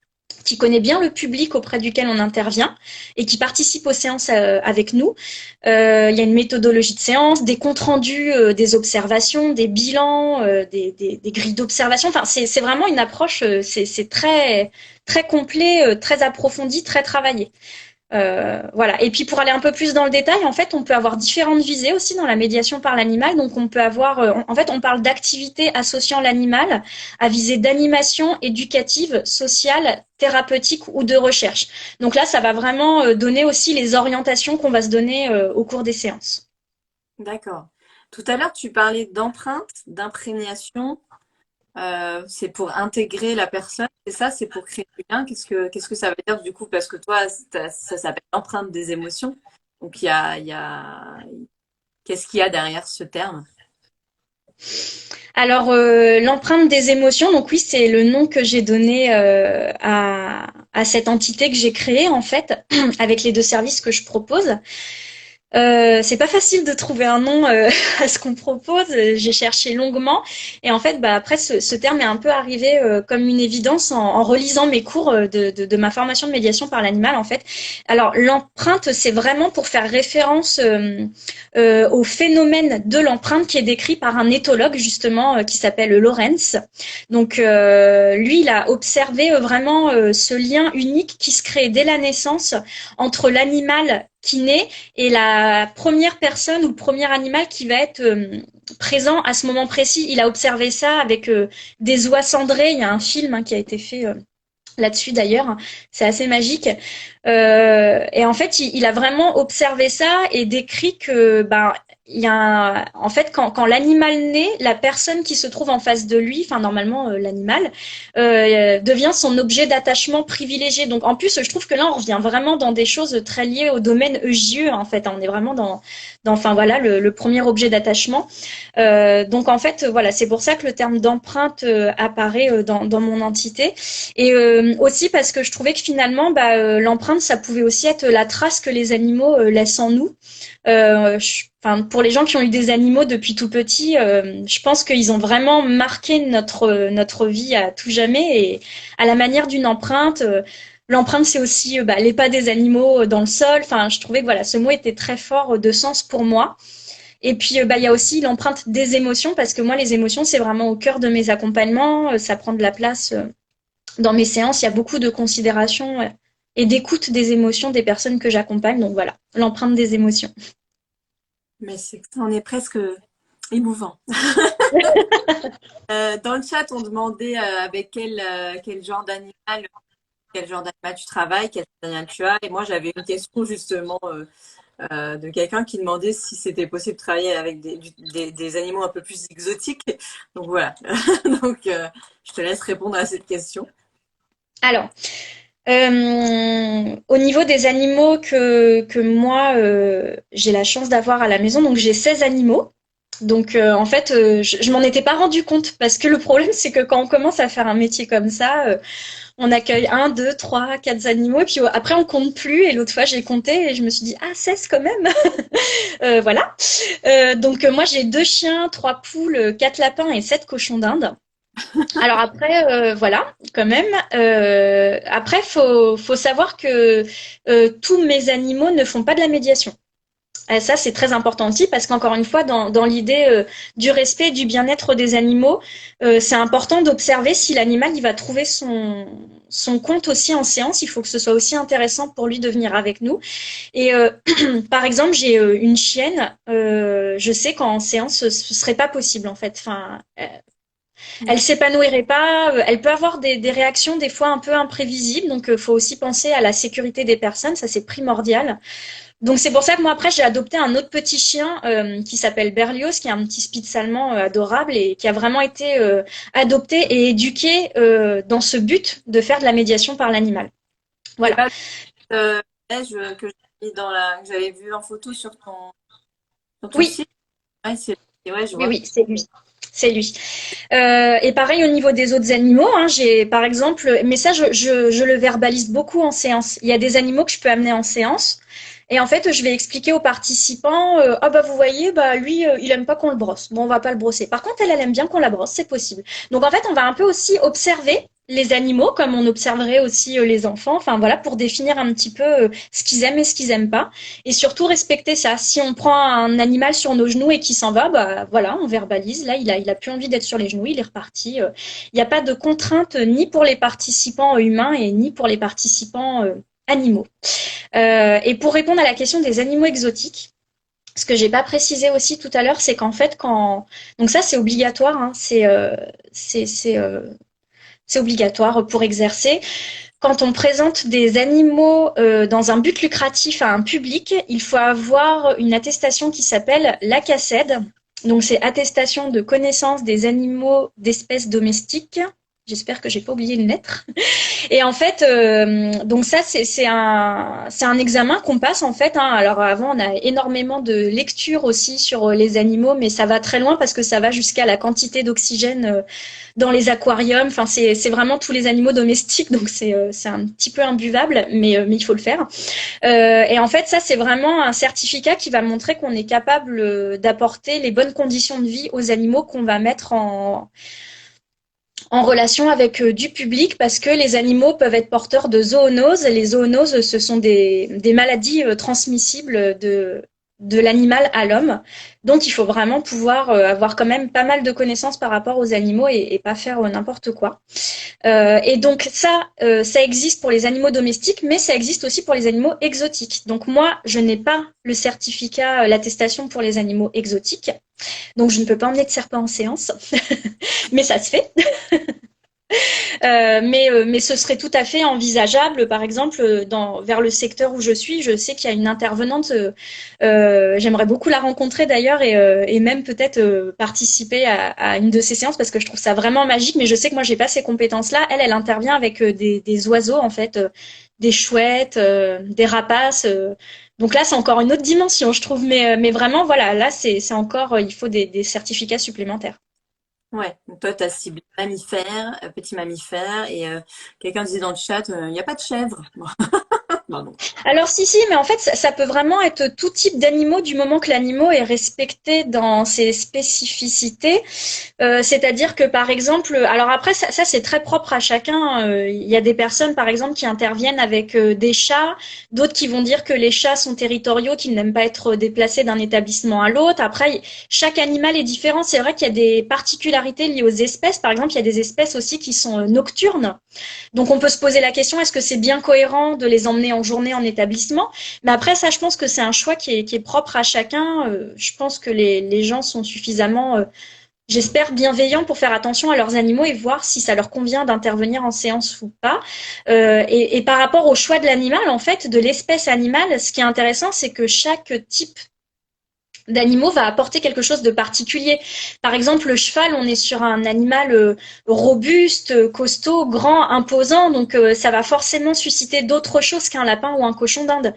qui connaît bien le public auprès duquel on intervient et qui participe aux séances avec nous. Il y a une méthodologie de séance, des comptes rendus, des observations, des bilans, des grilles d'observation. Enfin, c'est vraiment une approche, c'est très très complet, très approfondi, très travaillé. Voilà. Et puis pour aller un peu plus dans le détail, en fait, on peut avoir différentes visées aussi dans la médiation par l'animal. Donc on peut avoir, en fait, on parle d'activités associant l'animal à visée d'animation éducative, sociale, thérapeutique ou de recherche. Donc là, ça va vraiment donner aussi les orientations qu'on va se donner au cours des séances. D'accord. Tout à l'heure, tu parlais d'empreinte, d'imprégnation. C'est pour intégrer la personne, c'est ça, c'est pour créer du lien. Qu'est-ce que ça veut dire du coup? Parce que toi, ça s'appelle l'empreinte des émotions. Donc qu'est-ce qu'il y a derrière ce terme? Alors, l'empreinte des émotions, donc oui, c'est le nom que j'ai donné à cette entité que j'ai créée en fait, avec les deux services que je propose. C'est pas facile de trouver un nom à ce qu'on propose. J'ai cherché longuement et en fait, bah après, ce terme est un peu arrivé comme une évidence en relisant mes cours de ma formation de médiation par l'animal. En fait, alors l'empreinte, c'est vraiment pour faire référence au phénomène de l'empreinte qui est décrit par un éthologue justement qui s'appelle Lorenz. Donc lui, il a observé vraiment ce lien unique qui se crée dès la naissance entre l'animal qui naît et la première personne ou le premier animal qui va être présent à ce moment précis. Il a observé ça avec des oies cendrées. Il y a un film qui a été fait là-dessus d'ailleurs. C'est assez magique. Et en fait, il a vraiment observé ça et décrit que il y a en fait quand l'animal naît, la personne qui se trouve en face de lui, enfin normalement l'animal, devient son objet d'attachement privilégié. Donc en plus, je trouve que là on revient vraiment dans des choses très liées au domaine EJE en fait. On est vraiment dans enfin voilà le premier objet d'attachement. Donc en fait voilà, c'est pour ça que le terme d'empreinte apparaît dans mon entité et aussi parce que je trouvais que finalement l'empreinte ça pouvait aussi être la trace que les animaux laissent en nous. Enfin, pour les gens qui ont eu des animaux depuis tout petit, je pense qu'ils ont vraiment marqué notre vie à tout jamais et à la manière d'une empreinte. L'empreinte, c'est aussi les pas des animaux dans le sol. Enfin, je trouvais que voilà, ce mot était très fort de sens pour moi. Et puis, il y a aussi l'empreinte des émotions parce que moi, les émotions, c'est vraiment au cœur de mes accompagnements. Ça prend de la place dans mes séances. Il y a beaucoup de considération et d'écoute des émotions des personnes que j'accompagne. Donc voilà, l'empreinte des émotions. Mais on est presque émouvant. Dans le chat, on demandait avec quel genre d'animal tu travailles, quel genre d'animal tu as. Et moi, j'avais une question justement de quelqu'un qui demandait si c'était possible de travailler avec des animaux un peu plus exotiques. Donc voilà. Donc je te laisse répondre à cette question. Alors, au niveau des animaux que moi, j'ai la chance d'avoir à la maison, donc j'ai 16 animaux. Donc en fait, je m'en étais pas rendu compte parce que le problème, c'est que quand on commence à faire un métier comme ça, on accueille un, deux, trois, quatre animaux et puis après on compte plus. Et l'autre fois, j'ai compté et je me suis dit, ah, 16 quand même. Voilà. Donc moi, j'ai 2 chiens, 3 poules, 4 lapins et 7 cochons d'Inde. Alors après, voilà, quand même. Après, faut savoir que tous mes animaux ne font pas de la médiation. Ça, c'est très important aussi parce qu'encore une fois, dans l'idée du respect et du bien-être des animaux, c'est important d'observer si l'animal il va trouver son compte aussi en séance. Il faut que ce soit aussi intéressant pour lui de venir avec nous. Et par exemple, j'ai une chienne. Je sais qu'en séance, ce serait pas possible en fait. Enfin, elle s'épanouirait pas. Elle peut avoir des réactions des fois un peu imprévisibles. Donc, faut aussi penser à la sécurité des personnes. Ça, c'est primordial. Donc, c'est pour ça que moi, après, j'ai adopté un autre petit chien qui s'appelle Berlioz, qui est un petit spitz allemand adorable et qui a vraiment été adopté et éduqué dans ce but de faire de la médiation par l'animal. Voilà. Que j'avais vu en photo sur ton Oui. site. Ouais, je vois. Oui, c'est lui. C'est lui. Et pareil au niveau des autres animaux, hein, j'ai par exemple, mais ça je le verbalise beaucoup en séance. Il y a des animaux que je peux amener en séance. Et en fait, je vais expliquer aux participants, ah bah vous voyez, bah lui, il aime pas qu'on le brosse. Bon, on va pas le brosser. Par contre, elle aime bien qu'on la brosse, c'est possible. Donc en fait, on va un peu aussi observer les animaux comme on observerait aussi les enfants. Enfin voilà, pour définir un petit peu ce qu'ils aiment et ce qu'ils aiment pas. Et surtout respecter ça. Si on prend un animal sur nos genoux et qu'il s'en va, bah voilà, on verbalise. Là, il a plus envie d'être sur les genoux, il est reparti. Il n'y a pas de contrainte ni pour les participants humains et ni pour les participants animaux. Et pour répondre à la question des animaux exotiques, ce que j'ai pas précisé aussi tout à l'heure, c'est qu'en fait, donc ça c'est obligatoire, hein, c'est obligatoire pour exercer. Quand on présente des animaux dans un but lucratif à un public, il faut avoir une attestation qui s'appelle l'ACACED. Donc c'est attestation de connaissance des animaux d'espèces domestiques. J'espère que j'ai pas oublié une lettre. Et en fait, donc ça c'est un examen qu'on passe en fait. Hein. Alors avant, on a énormément de lectures aussi sur les animaux, mais ça va très loin parce que ça va jusqu'à la quantité d'oxygène dans les aquariums. Enfin, c'est vraiment tous les animaux domestiques, donc c'est un petit peu imbuvable, mais il faut le faire. Et en fait, ça c'est vraiment un certificat qui va montrer qu'on est capable d'apporter les bonnes conditions de vie aux animaux qu'on va mettre en relation avec du public parce que les animaux peuvent être porteurs de zoonoses. Les zoonoses, ce sont des maladies transmissibles de l'animal à l'homme. Donc, il faut vraiment pouvoir avoir quand même pas mal de connaissances par rapport aux animaux et pas faire n'importe quoi. Et donc, ça existe pour les animaux domestiques, mais ça existe aussi pour les animaux exotiques. Donc, moi, je n'ai pas le certificat, l'attestation pour les animaux exotiques. Donc, je ne peux pas emmener de serpent en séance, mais ça se fait. Mais ce serait tout à fait envisageable, par exemple, vers le secteur où je suis, je sais qu'il y a une intervenante, j'aimerais beaucoup la rencontrer d'ailleurs et même peut-être participer à une de ces séances parce que je trouve ça vraiment magique, mais je sais que moi j'ai pas ces compétences-là. Elle intervient avec des oiseaux en fait, des chouettes, des rapaces. Donc là, c'est encore une autre dimension, je trouve. Mais vraiment, voilà, là, c'est encore, il faut des certificats supplémentaires. Ouais, donc toi, tu as ciblé mammifères, petits mammifères, et quelqu'un disait dans le chat, il n'y a pas de chèvre. Pardon. Alors si, mais en fait, ça peut vraiment être tout type d'animaux du moment que l'animal est respecté dans ses spécificités. C'est-à-dire que, par exemple, alors après, ça c'est très propre à chacun. Il y a des personnes, par exemple, qui interviennent avec des chats, d'autres qui vont dire que les chats sont territoriaux, qu'ils n'aiment pas être déplacés d'un établissement à l'autre. Après, chaque animal est différent. C'est vrai qu'il y a des particularités liées aux espèces. Par exemple, il y a des espèces aussi qui sont nocturnes. Donc, on peut se poser la question, est-ce que c'est bien cohérent de les emmener en journée en établissement? Mais après, ça, je pense que c'est un choix qui est propre à chacun. Je pense que les gens sont suffisamment j'espère, bienveillants pour faire attention à leurs animaux et voir si ça leur convient d'intervenir en séance ou pas. Et par rapport au choix de l'animal, en fait, de l'espèce animale, ce qui est intéressant, c'est que chaque type d'animaux va apporter quelque chose de particulier. Par exemple, le cheval, on est sur un animal robuste, costaud, grand, imposant, donc ça va forcément susciter d'autres choses qu'un lapin ou un cochon d'Inde.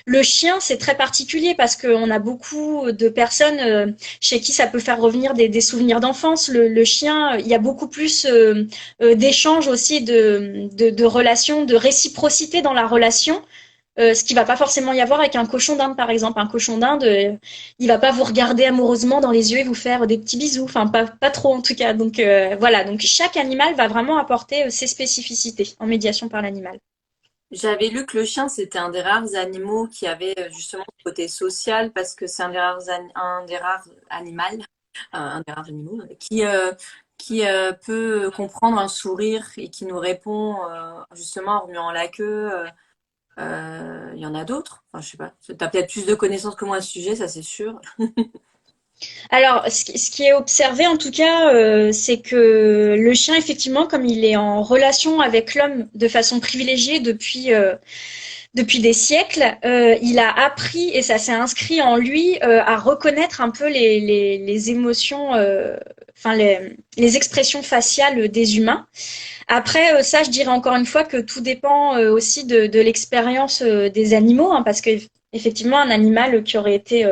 Le chien, c'est très particulier parce qu'on a beaucoup de personnes chez qui ça peut faire revenir des souvenirs d'enfance. Le chien, il y a beaucoup plus d'échanges aussi, de relations, de réciprocité dans la relation. Ce qui va pas forcément y avoir avec un cochon d'Inde, par exemple. Un cochon d'Inde, il va pas vous regarder amoureusement dans les yeux et vous faire des petits bisous. Enfin, pas trop en tout cas. Donc voilà. Donc chaque animal va vraiment apporter ses spécificités en médiation par l'animal. J'avais lu que le chien, c'était un des rares animaux qui avait justement ce côté social parce que c'est un des rares animaux, un des rares animaux qui peut comprendre un sourire et qui nous répond justement en remuant la queue. Il y en a d'autres. Enfin, je sais pas. Tu as peut-être plus de connaissances que moi à ce sujet, ça c'est sûr. Alors, ce qui est observé en tout cas, c'est que le chien, effectivement, comme il est en relation avec l'homme de façon privilégiée depuis des siècles, il a appris et ça s'est inscrit en lui à reconnaître un peu les émotions, enfin les expressions faciales des humains. Après, ça, je dirais encore une fois que tout dépend aussi de l'expérience des animaux, hein, parce que effectivement, un animal qui aurait été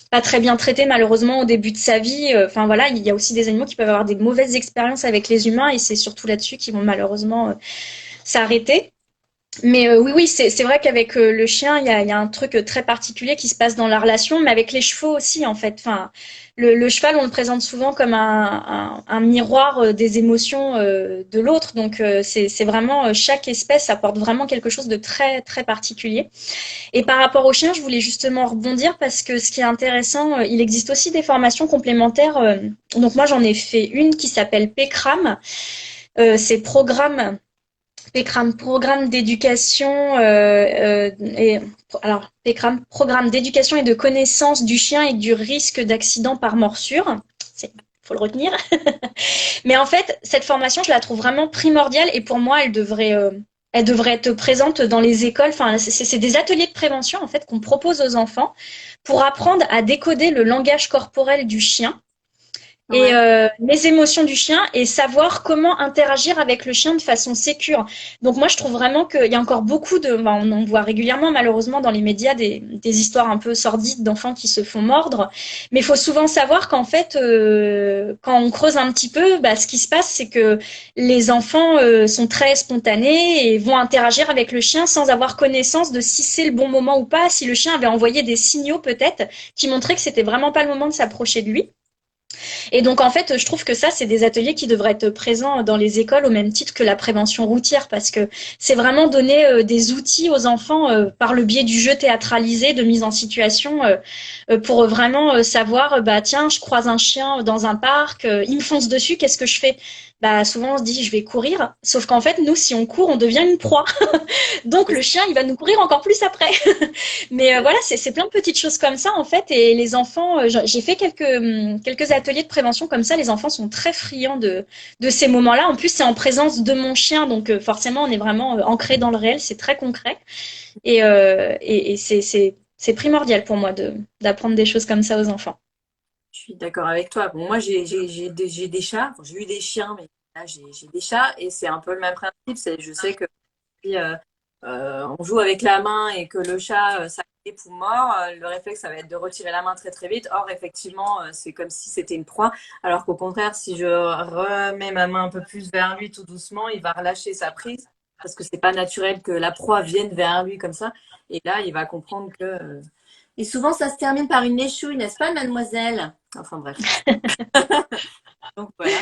pas très bien traité malheureusement au début de sa vie, enfin voilà, il y a aussi des animaux qui peuvent avoir des mauvaises expériences avec les humains et c'est surtout là-dessus qu'ils vont malheureusement s'arrêter. Mais oui, oui, c'est vrai qu'avec le chien, il y a un truc très particulier qui se passe dans la relation, mais avec les chevaux aussi, en fait. Enfin, le cheval, on le présente souvent comme un miroir des émotions de l'autre. Donc, c'est vraiment, chaque espèce apporte vraiment quelque chose de très, très particulier. Et par rapport au chien, je voulais justement rebondir parce que ce qui est intéressant, il existe aussi des formations complémentaires. Donc, moi, j'en ai fait une qui s'appelle PECRAM. C'est programme d'éducation alors PECRAM, programme d'éducation et de connaissance du chien et du risque d'accident par morsure. C'est faut le retenir. Mais en fait, cette formation, je la trouve vraiment primordiale et pour moi, elle devrait être présente dans les écoles. Enfin, c'est des ateliers de prévention en fait qu'on propose aux enfants pour apprendre à décoder le langage corporel du chien et Ouais. les émotions du chien et savoir comment interagir avec le chien de façon sécure. Donc moi, je trouve vraiment qu'il y a encore beaucoup de... Ben, on voit régulièrement, malheureusement, dans les médias, des histoires un peu sordides d'enfants qui se font mordre. Mais il faut souvent savoir qu'en fait, quand on creuse un petit peu, bah, ce qui se passe, c'est que les enfants sont très spontanés et vont interagir avec le chien sans avoir connaissance de si c'est le bon moment ou pas, si le chien avait envoyé des signaux peut-être qui montraient que c'était vraiment pas le moment de s'approcher de lui. Et donc, en fait, je trouve que ça, c'est des ateliers qui devraient être présents dans les écoles au même titre que la prévention routière, parce que c'est vraiment donner des outils aux enfants par le biais du jeu théâtralisé, de mise en situation, pour vraiment savoir, bah tiens, je croise un chien dans un parc, il me fonce dessus, qu'est-ce que je fais? Bah souvent on se dit je vais courir, sauf qu'en fait nous si on court on devient une proie. Donc le chien il va nous courir encore plus après. Mais voilà, c'est plein de petites choses comme ça en fait. Et les enfants, j'ai fait quelques ateliers de prévention comme ça. Les enfants sont très friands de ces moments-là. En plus, c'est en présence de mon chien, donc forcément, on est vraiment ancré dans le réel. C'est très concret et c'est primordial pour moi d'apprendre des choses comme ça aux enfants. Je suis d'accord avec toi. Bon, moi, j'ai des chats. Bon, j'ai eu des chiens, mais là, j'ai des chats et c'est un peu le même principe. Je sais que si on joue avec la main et que le chat s'agrippe ou mord, le réflexe, ça va être de retirer la main très très vite. Or, effectivement, c'est comme si c'était une proie. Alors qu'au contraire, si je remets ma main un peu plus vers lui tout doucement, il va relâcher sa prise parce que c'est pas naturel que la proie vienne vers lui comme ça. Et là, il va comprendre que. Et souvent, ça se termine par une échouille, n'est-ce pas, mademoiselle? Enfin bref. Donc voilà.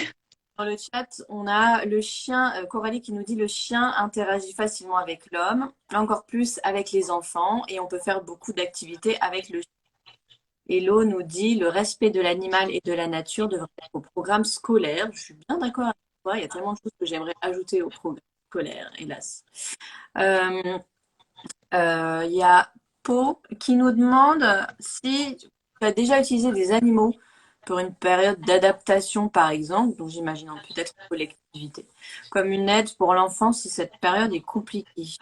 Dans le chat, on a le chien, Coralie qui nous dit le chien interagit facilement avec l'homme, encore plus avec les enfants, et on peut faire beaucoup d'activités avec le chien. Hello nous dit le respect de l'animal et de la nature devrait être au programme scolaire. Je suis bien d'accord avec toi, il y a tellement de choses que j'aimerais ajouter au programme scolaire, hélas. Euh, il y a Po qui nous demande si tu as déjà utilisé des animaux pour une période d'adaptation, par exemple, donc j'imaginons peut-être une collectivité, comme une aide pour l'enfant si cette période est compliquée.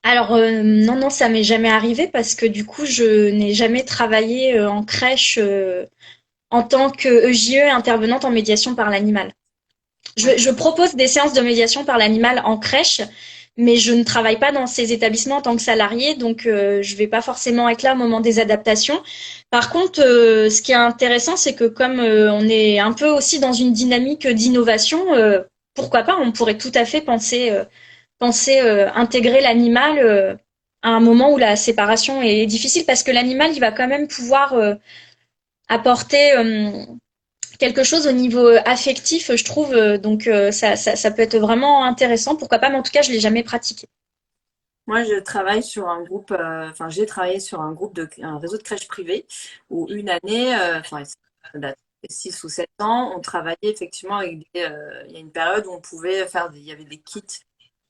Alors non, non, ça m'est jamais arrivé parce que du coup, je n'ai jamais travaillé en crèche en tant que EJE intervenante en médiation par l'animal. Je propose des séances de médiation par l'animal en crèche, mais je ne travaille pas dans ces établissements en tant que salarié, donc je vais pas forcément être là au moment des adaptations. Par contre, ce qui est intéressant, c'est que comme on est un peu aussi dans une dynamique d'innovation, pourquoi pas, on pourrait tout à fait penser intégrer l'animal à un moment où la séparation est difficile, parce que l'animal, il va quand même pouvoir apporter quelque chose au niveau affectif, je trouve. Donc ça peut être vraiment intéressant. Pourquoi pas, mais en tout cas, je l'ai jamais pratiqué. Moi, je travaille sur un groupe, enfin, j'ai travaillé sur un réseau de crèches privées où une année, enfin, ça date de 6 ou 7 ans, on travaillait effectivement avec il y a une période où on pouvait il y avait des kits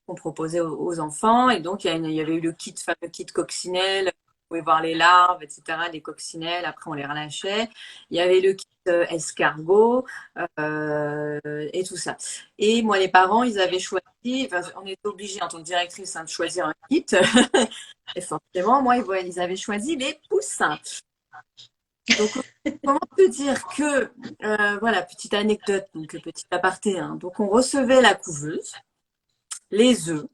qu'on proposait aux enfants. Et donc, il y avait eu le fameux kit coccinelle. Vous pouvez voir les larves, etc., les coccinelles. Après, on les relâchait. Il y avait le kit escargot et tout ça. Et moi, les parents, ils avaient choisi, enfin, on était obligés en tant que directrice de choisir un kit. Et forcément, moi, ils avaient choisi les poussins. Donc, comment te dire que, voilà, petite anecdote, donc petit aparté, hein. Donc, on recevait la couveuse, les œufs,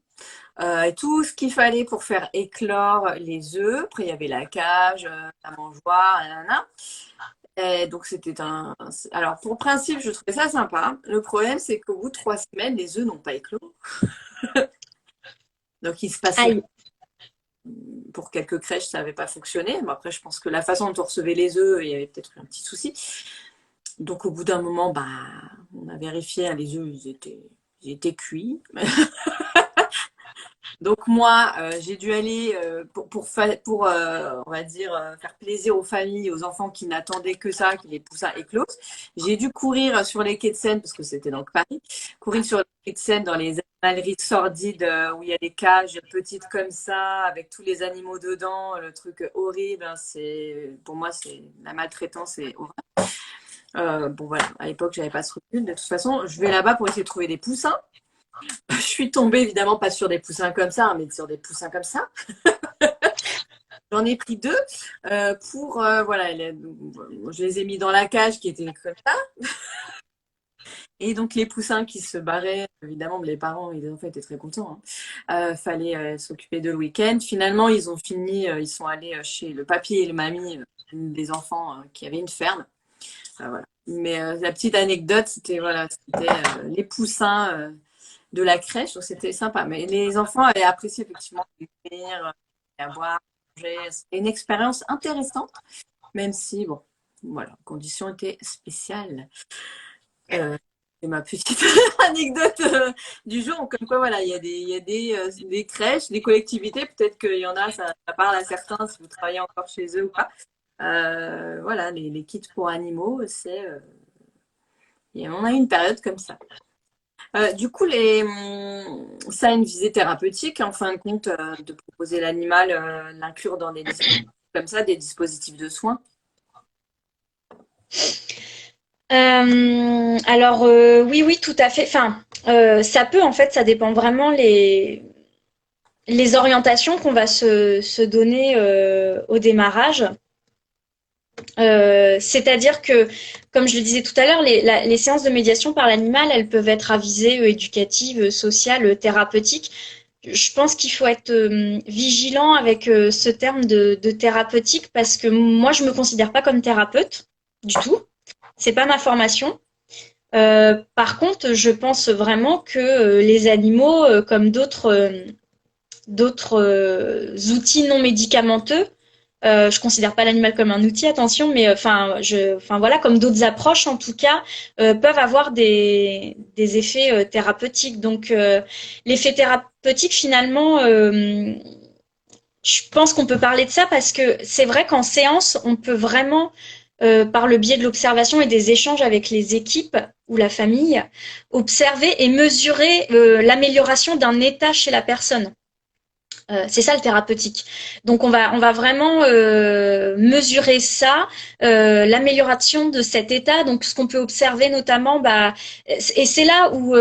et tout ce qu'il fallait pour faire éclore les œufs. Après, il y avait la cage, la mangeoire, nanana. Et donc, Alors, pour le principe, je trouvais ça sympa. Le problème, c'est qu'au bout de 3 semaines, les œufs n'ont pas éclos. Donc, il se passait. Aïe. Pour quelques crèches, ça n'avait pas fonctionné. Bon, après, je pense que la façon dont on recevait les œufs, il y avait peut-être eu un petit souci. Donc, au bout d'un moment, bah, on a vérifié, hein, les œufs, ils étaient cuits. Donc moi, j'ai dû aller on va dire, faire plaisir aux familles, aux enfants qui n'attendaient que ça, que les poussins éclosent. J'ai dû courir sur les quais de Seine, parce que c'était donc Paris, courir sur les quais de Seine dans les animaleries sordides où il y a des cages petites comme ça, avec tous les animaux dedans, le truc horrible. Hein, pour moi, c'est la maltraitance, c'est horrible. Bon voilà, à l'époque, j'avais pas ce recul. De toute façon, je vais là-bas pour essayer de trouver des poussins. Je suis tombée évidemment pas sur des poussins comme ça, mais sur des poussins comme ça. J'en ai pris 2 voilà, je les ai mis dans la cage qui était comme ça. Et donc les poussins qui se barraient, évidemment, les parents et les enfants étaient très contents. Hein. Fallait s'occuper de le week-end. Finalement, ils ont fini, ils sont allés chez le papy et le mamie des enfants qui avaient une ferme. Voilà. Mais la petite anecdote, c'était les poussins de la crèche, donc c'était sympa. Mais les enfants avaient apprécié effectivement venir, à boire, manger. C'était une expérience intéressante, même si, bon, voilà, conditions étaient spéciales. C'est ma petite anecdote du jour. Comme quoi, voilà, il y a des crèches, des collectivités, peut-être qu'il y en a, ça parle à certains si vous travaillez encore chez eux ou pas. Voilà, les kits pour animaux, on a eu une période comme ça. Du coup, ça a une visée thérapeutique, en fin de compte, de proposer l'animal, l'inclure dans des dispositifs comme ça, des dispositifs de soins. Alors oui, tout à fait. Enfin, ça peut en fait, ça dépend vraiment les orientations qu'on va se donner au démarrage. C'est-à-dire que, comme je le disais tout à l'heure, les séances de médiation par l'animal, elles peuvent être à visée éducative, sociale, thérapeutique. Je pense qu'il faut être vigilant avec ce terme de thérapeutique parce que moi, je me considère pas comme thérapeute du tout. C'est pas ma formation. Par contre, je pense vraiment que les animaux, comme d'autres outils non médicamenteux, je considère pas l'animal comme un outil, attention, mais voilà, comme d'autres approches en tout cas, peuvent avoir des effets thérapeutiques. Donc l'effet thérapeutique finalement, je pense qu'on peut parler de ça parce que c'est vrai qu'en séance, on peut vraiment par le biais de l'observation et des échanges avec les équipes ou la famille, observer et mesurer l'amélioration d'un état chez la personne. C'est ça le thérapeutique. Donc on va vraiment mesurer ça, l'amélioration de cet état. Donc ce qu'on peut observer notamment, et c'est là où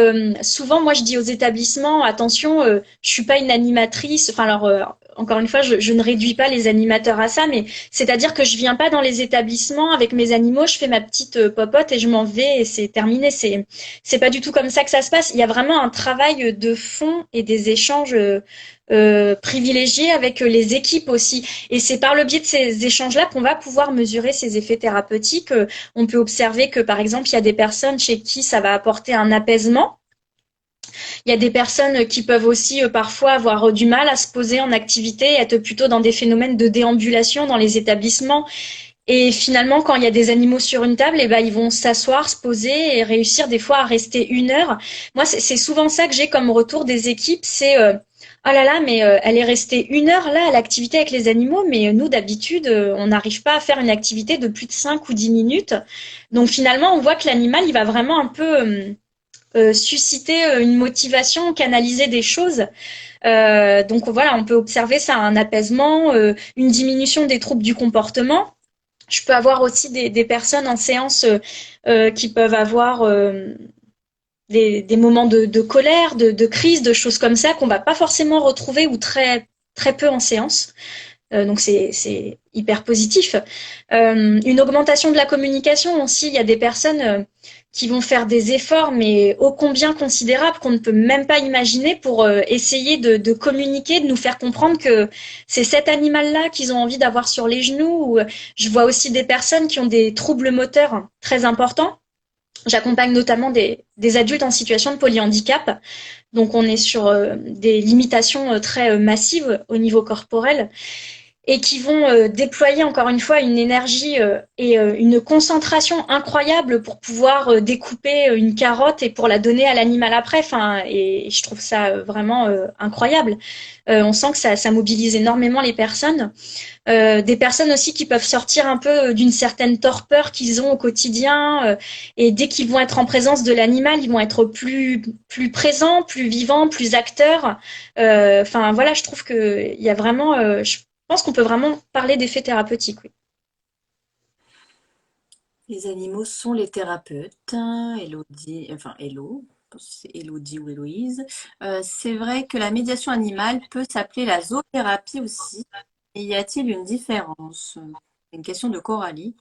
souvent moi je dis aux établissements, attention, je suis pas une animatrice. Enfin alors encore une fois, je ne réduis pas les animateurs à ça, mais c'est-à-dire que je viens pas dans les établissements avec mes animaux, je fais ma petite popote et je m'en vais et c'est terminé. C'est pas du tout comme ça que ça se passe. Il y a vraiment un travail de fond et des échanges privilégiés avec les équipes aussi. Et c'est par le biais de ces échanges-là qu'on va pouvoir mesurer ces effets thérapeutiques. On peut observer que, par exemple, il y a des personnes chez qui ça va apporter un apaisement. Il y a des personnes qui peuvent aussi parfois avoir du mal à se poser en activité, être plutôt dans des phénomènes de déambulation dans les établissements. Et finalement, quand il y a des animaux sur une table, ils vont s'asseoir, se poser et réussir des fois à rester 1 heure. Moi, c'est souvent ça que j'ai comme retour des équipes, c'est oh là là, mais elle est restée 1 heure là à l'activité avec les animaux, mais nous d'habitude, on n'arrive pas à faire une activité de plus de 5 ou 10 minutes. Donc finalement, on voit que l'animal, il va vraiment un peu susciter une motivation, canaliser des choses. Donc voilà, on peut observer ça, un apaisement, une diminution des troubles du comportement. Je peux avoir aussi des personnes en séance qui peuvent avoir des moments de colère, de crise, de choses comme ça qu'on va pas forcément retrouver ou très très peu en séance. Donc c'est hyper positif. Une augmentation de la communication aussi. Il y a des personnes qui vont faire des efforts, mais ô combien considérables qu'on ne peut même pas imaginer pour essayer de communiquer, de nous faire comprendre que c'est cet animal-là qu'ils ont envie d'avoir sur les genoux. Je vois aussi des personnes qui ont des troubles moteurs très importants. J'accompagne notamment des adultes en situation de polyhandicap. Donc on est sur des limitations très massives au niveau corporel et qui vont déployer encore une fois une énergie et une concentration incroyable pour pouvoir découper une carotte et pour la donner à l'animal après. Enfin, et je trouve ça vraiment incroyable. On sent que ça mobilise énormément les personnes. Des personnes aussi qui peuvent sortir un peu d'une certaine torpeur qu'ils ont au quotidien et dès qu'ils vont être en présence de l'animal, ils vont être plus présents, plus vivants, plus acteurs. Enfin voilà, je trouve que il y a vraiment je pense qu'on peut vraiment parler d'effets thérapeutiques, oui. Les animaux sont les thérapeutes. Elodie, enfin Hello, je pense que c'est Elodie ou Héloïse. C'est vrai que la médiation animale peut s'appeler la zoothérapie aussi. Et y a-t-il une différence? C'est une question de Coralie.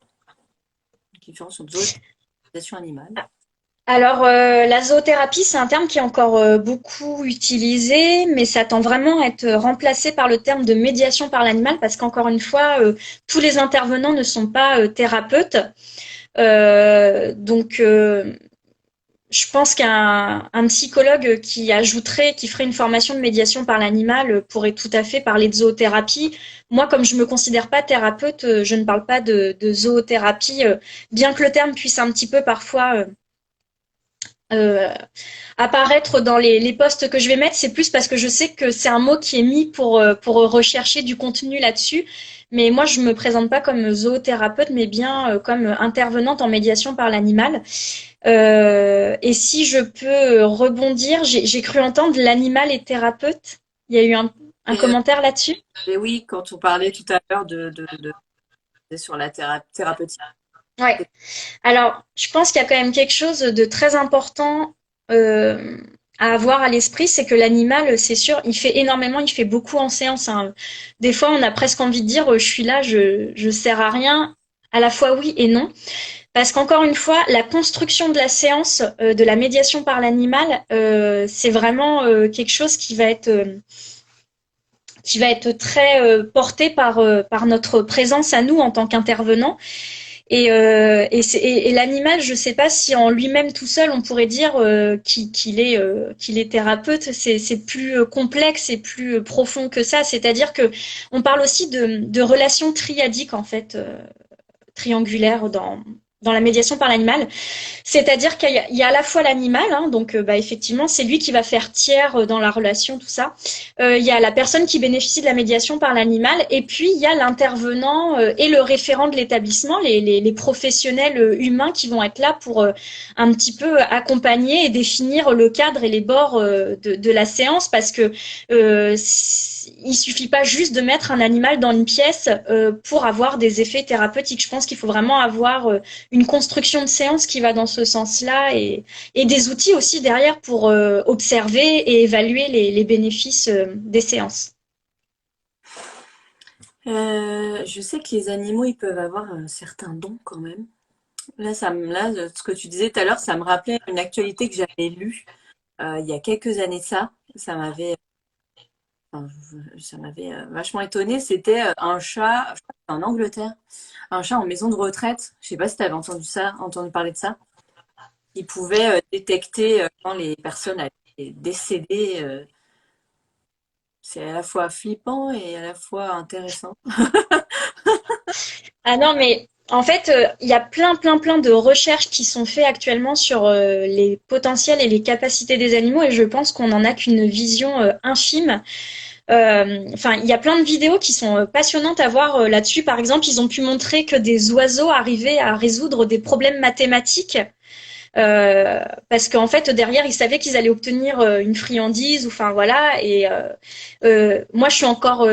Une différence entre zoothérapie et médiation animale. Alors, la zoothérapie, c'est un terme qui est encore beaucoup utilisé, mais ça tend vraiment à être remplacé par le terme de médiation par l'animal, parce qu'encore une fois, tous les intervenants ne sont pas thérapeutes. Donc, je pense qu'un psychologue qui ferait une formation de médiation par l'animal pourrait tout à fait parler de zoothérapie. Moi, comme je me considère pas thérapeute, je ne parle pas de zoothérapie, bien que le terme puisse un petit peu parfois apparaître dans les posts que je vais mettre, c'est plus parce que je sais que c'est un mot qui est mis pour rechercher du contenu là-dessus. Mais moi, je me présente pas comme zoothérapeute, mais bien comme intervenante en médiation par l'animal. Et si je peux rebondir, j'ai cru entendre l'animal est thérapeute. Il y a eu un commentaire là-dessus. Et oui, quand on parlait tout à l'heure sur la thérapeutique. Ouais. Alors, je pense qu'il y a quand même quelque chose de très important à avoir à l'esprit, c'est que l'animal, c'est sûr, il fait beaucoup en séance, hein. Des fois, on a presque envie de dire, je suis là, je sers à rien. À la fois oui et non. Parce qu'encore une fois, la construction de la séance, de la médiation par l'animal, c'est vraiment quelque chose qui va être très porté par notre présence à nous en tant qu'intervenant. Et l'animal, je ne sais pas si en lui-même tout seul, on pourrait dire qu'il est thérapeute. C'est plus complexe et plus profond que ça. C'est-à-dire que on parle aussi de relations triadiques en fait, triangulaires dans la médiation par l'animal. C'est-à-dire qu'il y a à la fois l'animal, hein, donc effectivement, c'est lui qui va faire tiers dans la relation, tout ça. Il y a la personne qui bénéficie de la médiation par l'animal, et puis il y a l'intervenant et le référent de l'établissement, les professionnels humains qui vont être là pour un petit peu accompagner et définir le cadre et les bords de la séance, parce que il suffit pas juste de mettre un animal dans une pièce pour avoir des effets thérapeutiques. Je pense qu'il faut vraiment avoir une construction de séance qui va dans ce sens-là et des outils aussi derrière pour observer et évaluer les bénéfices des séances. Je sais que les animaux, ils peuvent avoir certains dons quand même. Là, ce que tu disais tout à l'heure, ça me rappelait une actualité que j'avais lue il y a quelques années de ça. Ça m'avait vachement étonnée. C'était un chat, je crois que c'était en Angleterre, un chat en maison de retraite. Je sais pas si tu avais entendu parler de ça. Il pouvait détecter quand les personnes allaient décéder. C'est à la fois flippant et à la fois intéressant. Ah non, mais en fait, il y a plein de recherches qui sont faites actuellement sur les potentiels et les capacités des animaux et je pense qu'on n'en a qu'une vision infime. Enfin, il y a plein de vidéos qui sont passionnantes à voir là-dessus. Par exemple, ils ont pu montrer que des oiseaux arrivaient à résoudre des problèmes mathématiques parce qu'en fait derrière ils savaient qu'ils allaient obtenir une friandise ou enfin voilà et moi je suis encore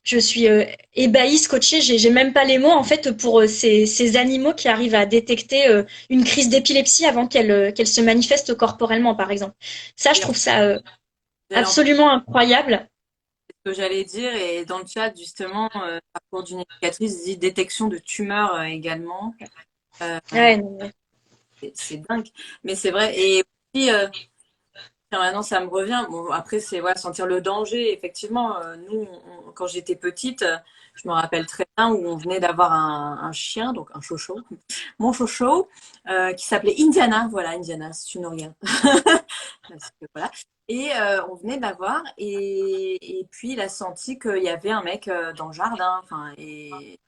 je suis ébahie, scotchée, j'ai même pas les mots en fait pour ces animaux qui arrivent à détecter une crise d'épilepsie avant qu'elle se manifeste corporellement par exemple. Ça je Et en trouve ça J'allais en parler absolument incroyable. de ce que j'allais dire et dans le chat justement, parcours d'une éducatrice dit détection de tumeurs également. Euh, Ouais, non, c'est dingue, mais c'est vrai. Et aussi, tiens, maintenant ça me revient. Bon, après c'est voilà, sentir le danger. Effectivement, nous, quand j'étais petite, je me rappelle très bien où on venait d'avoir un chien, donc un chocho, mon chocho, qui s'appelait Indiana. Voilà, Indiana, si tu nous regardes. Parce que, voilà. Et on venait d'avoir et puis il a senti qu'il y avait un mec dans le jardin. Enfin, et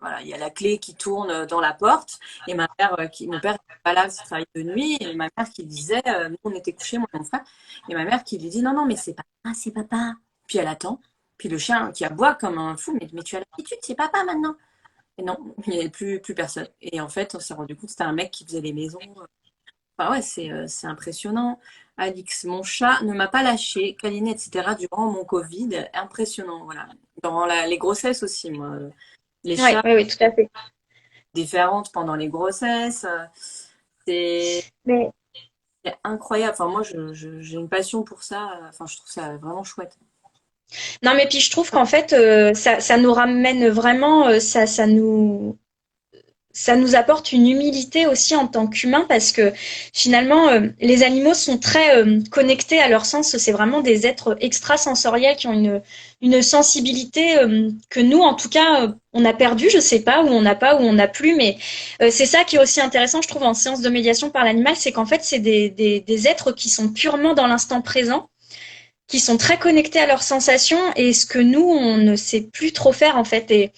voilà, il y a la clé qui tourne dans la porte et ma mère, mon père n'était pas là, il travaillait de nuit et ma mère qui disait, nous on était couchés, moi et mon frère, et ma mère qui lui dit non, non, mais c'est papa, c'est papa. Puis elle attend, puis le chien qui aboie comme un fou, mais tu as l'habitude, c'est papa maintenant. Et non, il n'y avait plus personne. Et en fait, on s'est rendu compte que c'était un mec qui faisait les maisons. Enfin, ouais, c'est impressionnant. Alix, mon chat ne m'a pas lâché, câliné, etc. durant mon Covid. Impressionnant, voilà. Dans les grossesses aussi, moi. Les ouais, chats ouais, ouais, tout à fait. différentes pendant les grossesses. C'est Mais c'est incroyable. Enfin, moi, j'ai une passion pour ça. Enfin, je trouve ça vraiment chouette. non, mais puis je trouve qu'en fait, ça nous ramène vraiment, ça nous apporte une humilité aussi en tant qu'humains parce que finalement, les animaux sont très connectés à leur sens. C'est vraiment des êtres extrasensoriels qui ont une sensibilité que nous, en tout cas, on a perdu, je sais pas, ou on n'a pas, ou on n'a plus. Mais c'est ça qui est aussi intéressant, je trouve, en séance de médiation par l'animal, c'est qu'en fait, c'est des êtres qui sont purement dans l'instant présent qui sont très connectés à leurs sensations et ce que nous, on ne sait plus trop faire en fait.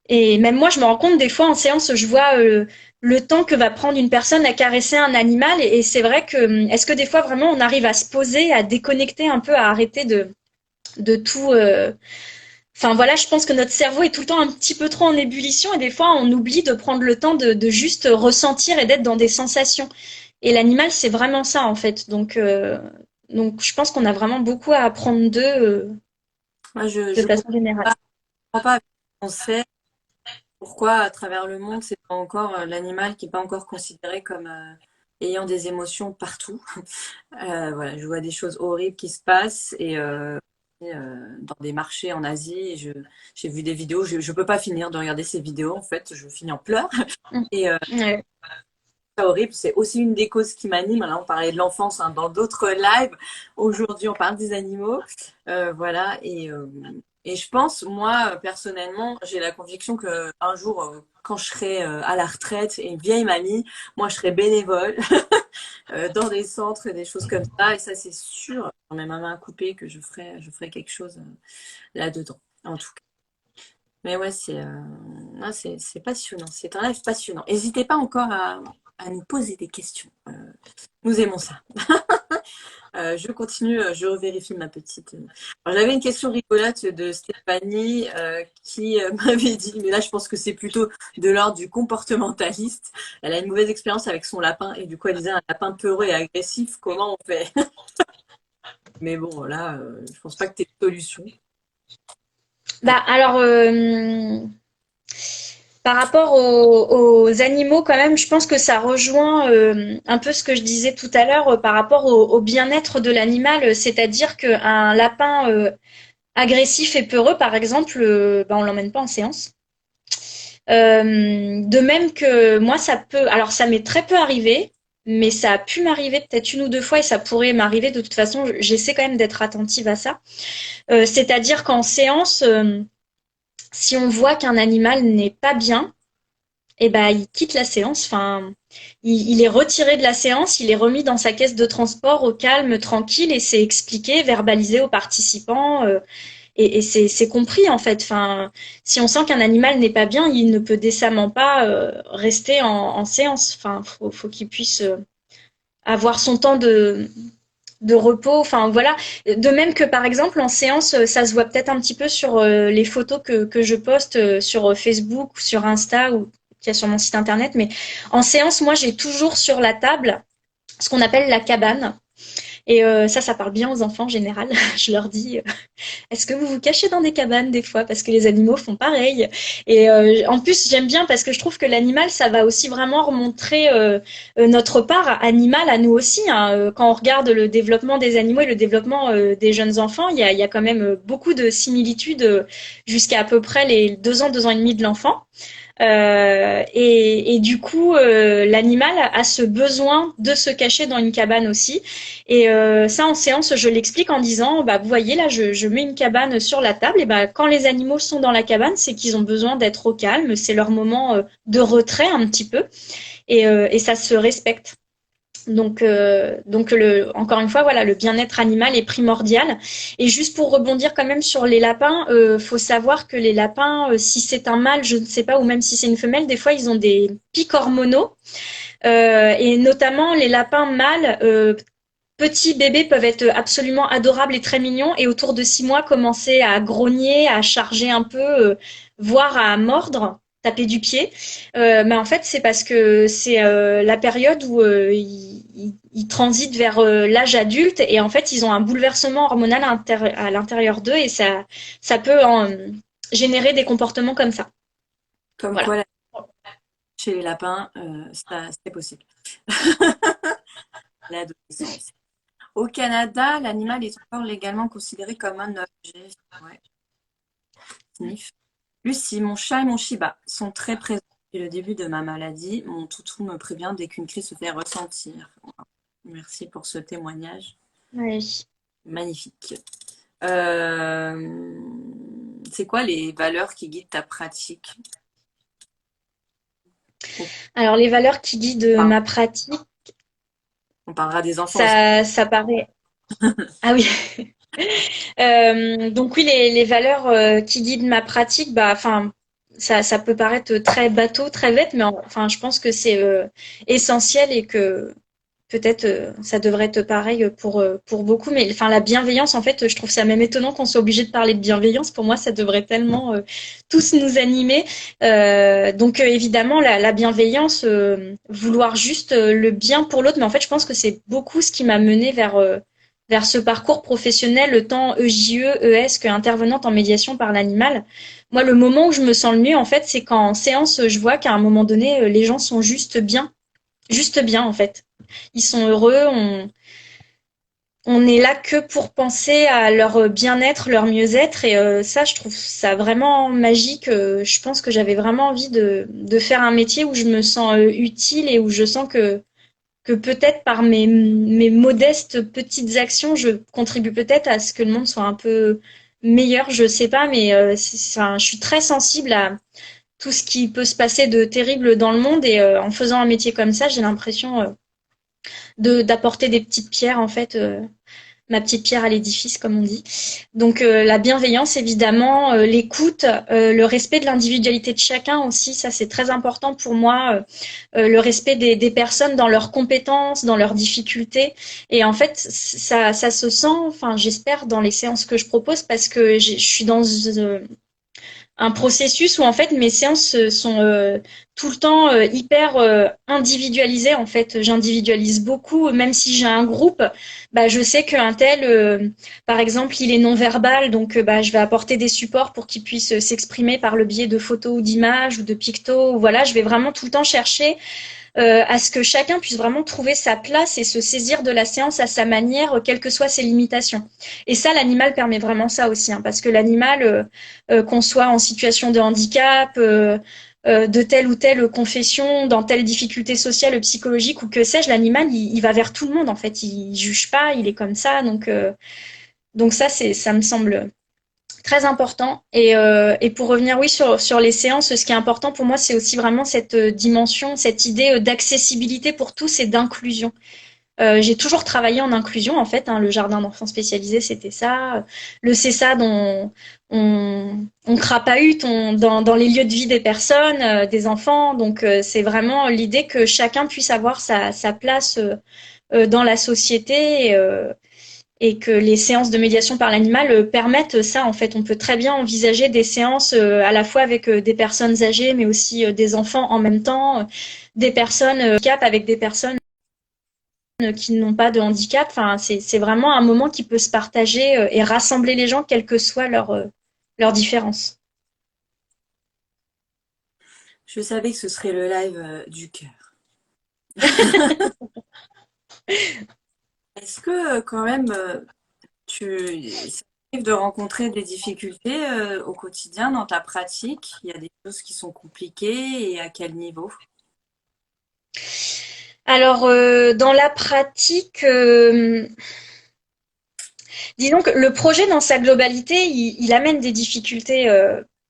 Et même moi, je me rends compte des fois en séance, je vois le temps que va prendre une personne à caresser un animal et c'est vrai que est-ce que des fois vraiment on arrive à se poser, à déconnecter un peu, à arrêter de tout. Enfin voilà, je pense que notre cerveau est tout le temps un petit peu trop en ébullition et des fois on oublie de prendre le temps de juste ressentir et d'être dans des sensations. Et l'animal, c'est vraiment ça en fait. Donc je pense qu'on a vraiment beaucoup à apprendre d'eux Moi, de je façon générale. comprends pas. On sait pourquoi, à travers le monde, c'est pas encore l'animal qui n'est pas encore considéré comme ayant des émotions partout. Voilà, je vois des choses horribles qui se passent et dans des marchés en Asie, j'ai vu des vidéos. Je peux pas finir de regarder ces vidéos. En fait, je finis en pleurs. Mm. Et Ouais. c'est horrible. C'est aussi une des causes qui m'anime. Là, on parlait de l'enfance hein, dans d'autres lives. Aujourd'hui, on parle des animaux. Voilà. Et je pense, moi, personnellement, j'ai la conviction que un jour, quand je serai à la retraite et une vieille mamie, moi, je serai bénévole dans des centres et des choses comme ça. Et ça, c'est sûr, dans mes mains à couper, que je ferai quelque chose là-dedans. En tout cas. Mais ouais, c'est passionnant. C'est un live passionnant. N'hésitez pas encore à nous poser des questions. Nous aimons ça. Je continue, je revérifie ma petite. Alors, j'avais une question rigolote de Stéphanie qui m'avait dit, mais là je pense que c'est plutôt de l'ordre du comportementaliste. Elle a une mauvaise expérience avec son lapin et du coup elle disait un lapin peureux et agressif, comment on fait? Mais bon, là, je pense pas que tu aies de solution. Bah alors, par rapport aux animaux, quand même, je pense que ça rejoint un peu ce que je disais tout à l'heure par rapport au bien-être de l'animal, c'est-à-dire qu'un lapin agressif et peureux, par exemple, bah, on l'emmène pas en séance. De même que moi, ça peut, alors ça m'est très peu arrivé, mais ça a pu m'arriver peut-être une ou deux fois et ça pourrait m'arriver de toute façon. J'essaie quand même d'être attentive à ça. C'est-à-dire qu'en séance, si on voit qu'un animal n'est pas bien, eh ben, il quitte la séance. Enfin, il est retiré de la séance, il est remis dans sa caisse de transport au calme, tranquille, et c'est expliqué, verbalisé aux participants. Et c'est compris en fait. Enfin, si on sent qu'un animal n'est pas bien, il ne peut décemment pas rester en séance. Enfin, faut qu'il puisse avoir son temps de repos. Enfin, voilà. De même que par exemple en séance, ça se voit peut-être un petit peu sur les photos que je poste sur Facebook ou sur Insta ou qu'il y a sur mon site internet. Mais en séance, moi, j'ai toujours sur la table ce qu'on appelle la cabane. Et ça parle bien aux enfants en général. Je leur dis, est-ce que vous vous cachez dans des cabanes des fois? Parce que les animaux font pareil. Et en plus, j'aime bien parce que je trouve que l'animal, ça va aussi vraiment remontrer notre part animale à nous aussi, hein. Quand on regarde le développement des animaux et le développement des jeunes enfants, il y a quand même beaucoup de similitudes jusqu'à à peu près les 2 ans et demi de l'enfant. Et du coup, l'animal a ce besoin de se cacher dans une cabane aussi. Et ça, en séance, je l'explique en disant, bah, vous voyez, là, je mets une cabane sur la table. Et bah, quand les animaux sont dans la cabane, c'est qu'ils ont besoin d'être au calme. C'est leur moment de retrait un petit peu. Et ça se respecte. Donc encore une fois, voilà, le bien-être animal est primordial. Et juste pour rebondir quand même sur les lapins, faut savoir que les lapins, si c'est un mâle, je ne sais pas, ou même si c'est une femelle, des fois ils ont des pics hormonaux. Et notamment les lapins mâles, petits bébés peuvent être absolument adorables et très mignons, et autour de 6 mois commencer à grogner, à charger un peu, voire à mordre, taper du pied. Mais en fait, c'est parce que c'est la période où ils transitent vers l'âge adulte, et en fait, ils ont un bouleversement hormonal à l'intérieur d'eux, et ça peut générer des comportements comme ça. Comme Voilà. quoi, chez les lapins, c'est possible. L'adolescence. Au Canada, l'animal est encore légalement considéré comme un objet. Ouais. Sniff. Lucie, mon chat et mon Shiba sont très présents depuis le début de ma maladie. Mon toutou me prévient dès qu'une crise se fait ressentir. Merci pour ce témoignage. Oui. Magnifique. C'est quoi les valeurs qui guident ta pratique? Alors, les valeurs qui guident ma pratique, on parlera des enfants ça paraît. Ah oui. Donc oui, les valeurs qui guident ma pratique, bah, enfin, ça peut paraître très bateau, très bête, mais enfin, je pense que c'est essentiel et que peut-être ça devrait être pareil pour beaucoup. Mais enfin, la bienveillance, en fait, je trouve ça même étonnant qu'on soit obligé de parler de bienveillance. Pour moi, ça devrait tellement tous nous animer. Donc évidemment, la bienveillance, vouloir juste le bien pour l'autre. Mais en fait, je pense que c'est beaucoup ce qui m'a mené vers ce parcours professionnel, tant EJE, ES qu'intervenante en médiation par l'animal. Moi, le moment où je me sens le mieux, en fait, c'est quand en séance, je vois qu'à un moment donné, les gens sont juste bien, en fait. Ils sont heureux, on est là que pour penser à leur bien-être, leur mieux-être, et ça, je trouve ça vraiment magique. Je pense que j'avais vraiment envie de faire un métier où je me sens utile et où je sens que peut-être par mes modestes petites actions, je contribue peut-être à ce que le monde soit un peu meilleur, je sais pas, mais je suis très sensible à tout ce qui peut se passer de terrible dans le monde, et en faisant un métier comme ça, j'ai l'impression d'apporter des petites pierres en fait. ma petite pierre à l'édifice, comme on dit. Donc la bienveillance, évidemment, l'écoute, le respect de l'individualité de chacun aussi, ça c'est très important pour moi. Le respect des personnes dans leurs compétences, dans leurs difficultés. Et en fait, ça se sent, enfin j'espère, dans les séances que je propose, parce que je suis dans un processus où en fait mes séances sont tout le temps hyper individualisées. En fait, j'individualise beaucoup, même si j'ai un groupe, bah je sais qu'un tel, par exemple, il est non verbal, donc bah je vais apporter des supports pour qu'il puisse s'exprimer par le biais de photos ou d'images ou de pictos. Voilà, je vais vraiment tout le temps chercher à ce que chacun puisse vraiment trouver sa place et se saisir de la séance à sa manière, quelles que soient ses limitations. Et ça, l'animal permet vraiment ça aussi, hein, parce que l'animal, qu'on soit en situation de handicap, de telle ou telle confession, dans telle difficulté sociale, psychologique ou que sais-je, l'animal, il va vers tout le monde en fait. Il juge pas, il est comme ça. Donc ça, ça me semble très important. Et pour revenir, oui, sur les séances, ce qui est important pour moi, c'est aussi vraiment cette dimension, cette idée d'accessibilité pour tous et d'inclusion. J'ai toujours travaillé en inclusion, en fait. Hein, le jardin d'enfants spécialisé, c'était ça. Le CESAD, on crapahute dans les lieux de vie des personnes, des enfants. Donc, c'est vraiment l'idée que chacun puisse avoir sa place dans la société. Et que les séances de médiation par l'animal permettent ça. En fait, on peut très bien envisager des séances à la fois avec des personnes âgées, mais aussi des enfants en même temps, des personnes handicap avec des personnes qui n'ont pas de handicap. Enfin, c'est vraiment un moment qui peut se partager et rassembler les gens, quelles que soient leurs différences. Je savais que ce serait le live du cœur. Est-ce que quand même ça t'arrive de rencontrer des difficultés au quotidien dans ta pratique? Il y a des choses qui sont compliquées et à quel niveau? Alors, dans la pratique, disons que le projet dans sa globalité, il amène des difficultés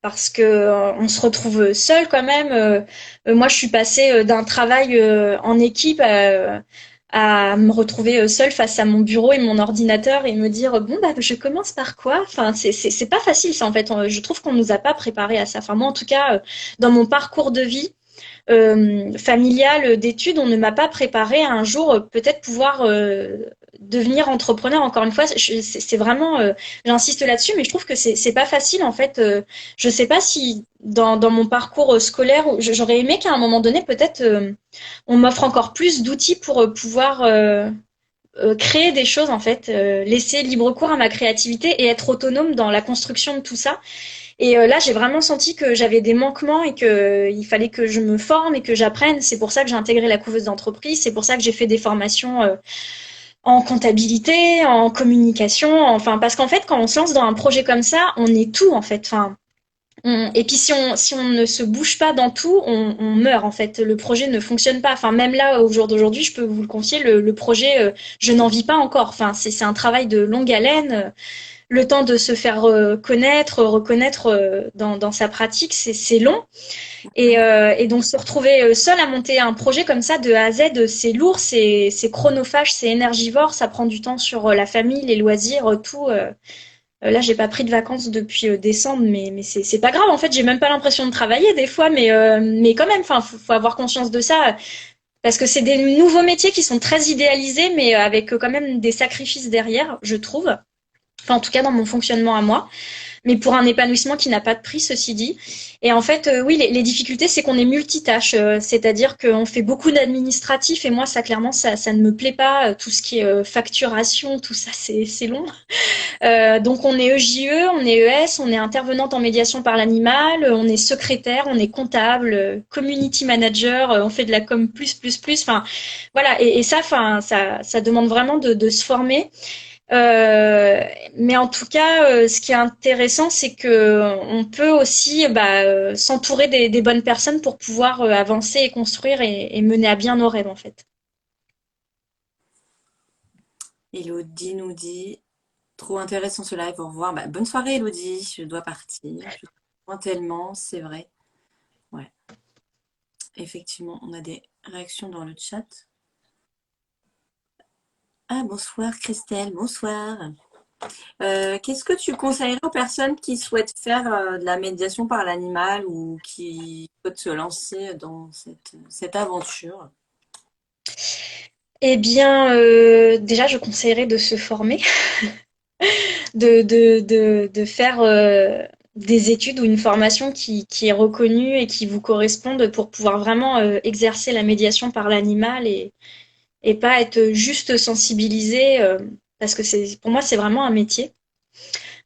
parce que on se retrouve seul quand même. Moi, je suis passée d'un travail en équipe à me retrouver seule face à mon bureau et mon ordinateur et me dire bon bah je commence par quoi? Enfin, c'est pas facile ça en fait. Je trouve qu'on nous a pas préparé à ça. Enfin moi en tout cas dans mon parcours de vie familiale d'études, on ne m'a pas préparé à un jour peut-être pouvoir devenir entrepreneur. Encore une fois, c'est vraiment, j'insiste là-dessus, mais je trouve que c'est pas facile en fait. Je sais pas si dans mon parcours scolaire, j'aurais aimé qu'à un moment donné, peut-être, on m'offre encore plus d'outils pour pouvoir créer des choses en fait, laisser libre cours à ma créativité et être autonome dans la construction de tout ça. Et là, j'ai vraiment senti que j'avais des manquements et que il fallait que je me forme et que j'apprenne. C'est pour ça que j'ai intégré la couveuse d'entreprise. C'est pour ça que j'ai fait des formations en comptabilité, en communication. Enfin, parce qu'en fait, quand on se lance dans un projet comme ça, on est tout en fait. Enfin, et puis si on ne se bouge pas dans tout, on meurt en fait. Le projet ne fonctionne pas. Enfin, même là, au jour d'aujourd'hui, je peux vous le confier, le projet, je n'en vis pas encore. Enfin, c'est un travail de longue haleine. Le temps de se faire connaître, reconnaître dans sa pratique, c'est long. Et donc se retrouver seul à monter un projet comme ça de A à Z, c'est lourd, c'est chronophage, c'est énergivore, ça prend du temps sur la famille, les loisirs, tout. Là, j'ai pas pris de vacances depuis décembre, mais c'est pas grave. En fait, j'ai même pas l'impression de travailler des fois, mais quand même, enfin, faut avoir conscience de ça. Parce que c'est des nouveaux métiers qui sont très idéalisés, mais avec quand même des sacrifices derrière, je trouve. Enfin, en tout cas, dans mon fonctionnement à moi. Mais pour un épanouissement qui n'a pas de prix, ceci dit. Et en fait, oui, les difficultés, c'est qu'on est multitâche, c'est-à-dire qu'on fait beaucoup d'administratifs et moi, ça, clairement, ça ne me plaît pas. Tout ce qui est facturation, tout ça, c'est long. Donc, on est EJE, on est ES, on est intervenante en médiation par l'animal, on est secrétaire, on est comptable, community manager, on fait de la com plus. Enfin, voilà. Et ça, enfin, ça demande vraiment de se former. Mais en tout cas, ce qui est intéressant, c'est que on peut aussi s'entourer des bonnes personnes pour pouvoir avancer et construire et mener à bien nos rêves, en fait. Elodie nous dit, trop intéressant ce live, au revoir. Bah, bonne soirée Elodie, je dois partir. Je te remercie tellement, c'est vrai. Ouais, effectivement, on a des réactions dans le chat. Ah, bonsoir Christelle, bonsoir. Qu'est-ce que tu conseillerais aux personnes qui souhaitent faire de la médiation par l'animal ou qui souhaitent se lancer dans cette aventure? Eh bien, déjà, je conseillerais de se former, de faire des études ou une formation qui est reconnue et qui vous corresponde pour pouvoir vraiment exercer la médiation par l'animal et pas être juste sensibilisé, parce que pour moi, c'est vraiment un métier.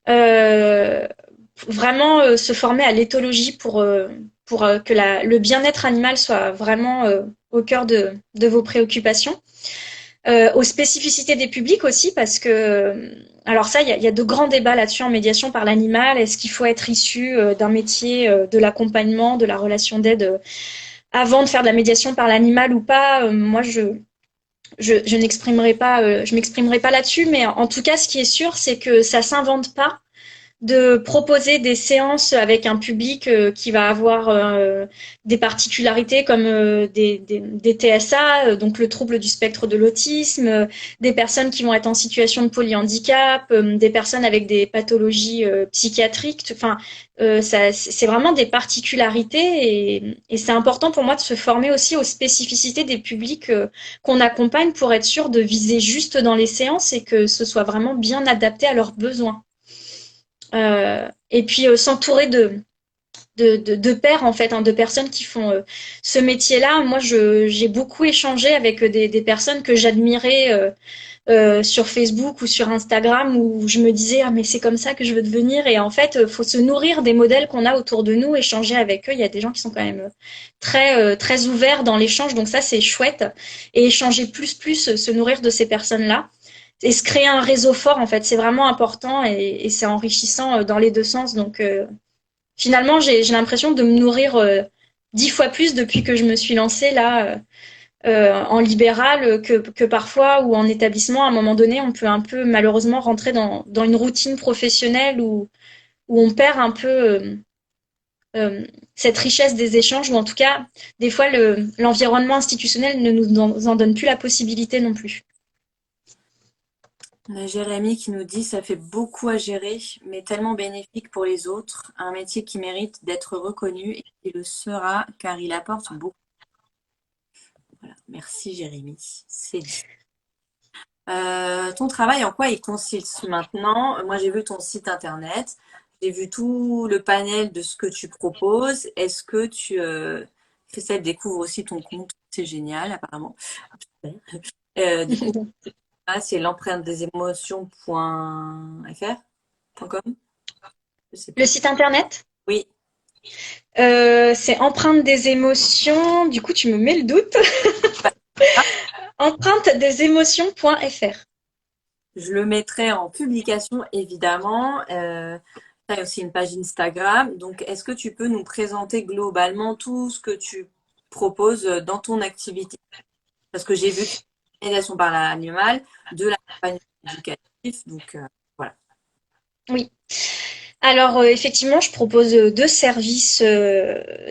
Euh, Vraiment se former à l'éthologie pour que le bien-être animal soit vraiment au cœur de vos préoccupations. Aux spécificités des publics aussi, parce que, alors ça, il y a de grands débats là-dessus en médiation par l'animal. Est-ce qu'il faut être issu d'un métier de l'accompagnement, de la relation d'aide avant de faire de la médiation par l'animal ou pas? Moi, je n'exprimerai pas, je m'exprimerai pas là-dessus, mais en tout cas, ce qui est sûr, c'est que ça s'invente pas de proposer des séances avec un public qui va avoir des particularités comme des TSA, donc le trouble du spectre de l'autisme, des personnes qui vont être en situation de polyhandicap, des personnes avec des pathologies psychiatriques. Enfin, c'est vraiment des particularités et c'est important pour moi de se former aussi aux spécificités des publics qu'on accompagne pour être sûr de viser juste dans les séances et que ce soit vraiment bien adapté à leurs besoins. Et puis s'entourer de pairs en fait, hein, de personnes qui font ce métier-là. Moi, j'ai beaucoup échangé avec des personnes que j'admirais sur Facebook ou sur Instagram où je me disais ah mais c'est comme ça que je veux devenir. Et en fait, faut se nourrir des modèles qu'on a autour de nous, échanger avec eux. Il y a des gens qui sont quand même très ouverts dans l'échange, donc ça c'est chouette. Et échanger plus, se nourrir de ces personnes-là et se créer un réseau fort en fait, c'est vraiment important et c'est enrichissant dans les deux sens. Donc finalement, j'ai l'impression de me nourrir 10 fois plus depuis que je me suis lancée là en libéral que parfois ou en établissement. À un moment donné, on peut un peu malheureusement rentrer dans une routine professionnelle où on perd un peu cette richesse des échanges ou en tout cas, des fois, l'environnement institutionnel ne nous en donne plus la possibilité non plus. On a Jérémy qui nous dit ça fait beaucoup à gérer, mais tellement bénéfique pour les autres. Un métier qui mérite d'être reconnu et qui le sera car il apporte beaucoup. Voilà, merci Jérémy. C'est dit. Ton travail, en quoi il consiste maintenant? Moi, j'ai vu ton site internet, j'ai vu tout le panel de ce que tu proposes. Est-ce que Christelle découvre aussi ton compte? C'est génial, apparemment. Du coup, c'est l'empreinte des émotions.fr.com. Je sais Le plus. site internet? Oui, C'est empreinte des émotions. Du coup, tu me mets le doute. Empreinte des émotions.fr. je le mettrai en publication, évidemment. Tu as aussi une page Instagram. Donc, est-ce que tu peux nous présenter globalement tout ce que tu proposes dans ton activité? Parce que j'ai vu que tu fais médiation par l'animal, de l'accompagnement éducatif. Donc, voilà. Oui. Alors, effectivement, je propose deux services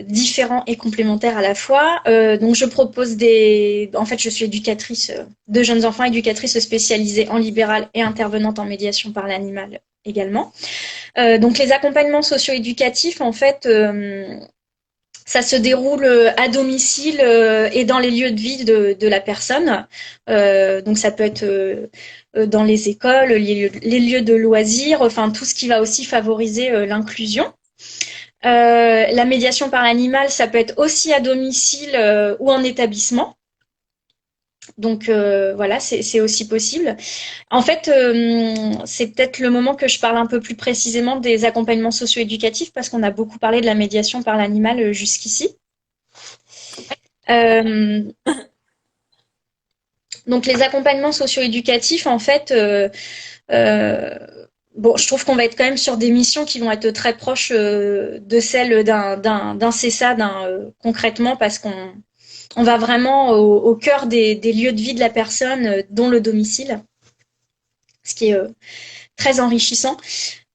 différents et complémentaires à la fois. Donc, je propose En fait, je suis éducatrice de jeunes enfants, éducatrice spécialisée en libéral et intervenante en médiation par l'animal également. Donc, les accompagnements socio-éducatifs, en fait, ça se déroule à domicile et dans les lieux de vie de la personne. Donc ça peut être dans les écoles, les lieux de loisirs, enfin tout ce qui va aussi favoriser l'inclusion. La médiation par l'animal, ça peut être aussi à domicile ou en établissement. Donc voilà, c'est aussi possible. En fait, c'est peut-être le moment que je parle un peu plus précisément des accompagnements socio-éducatifs parce qu'on a beaucoup parlé de la médiation par l'animal jusqu'ici. Euh, donc les accompagnements socio-éducatifs, en fait, bon, je trouve qu'on va être quand même sur des missions qui vont être très proches de celles d'un CESAD concrètement parce qu'on va vraiment au cœur des lieux de vie de la personne, dont le domicile, ce qui est très enrichissant.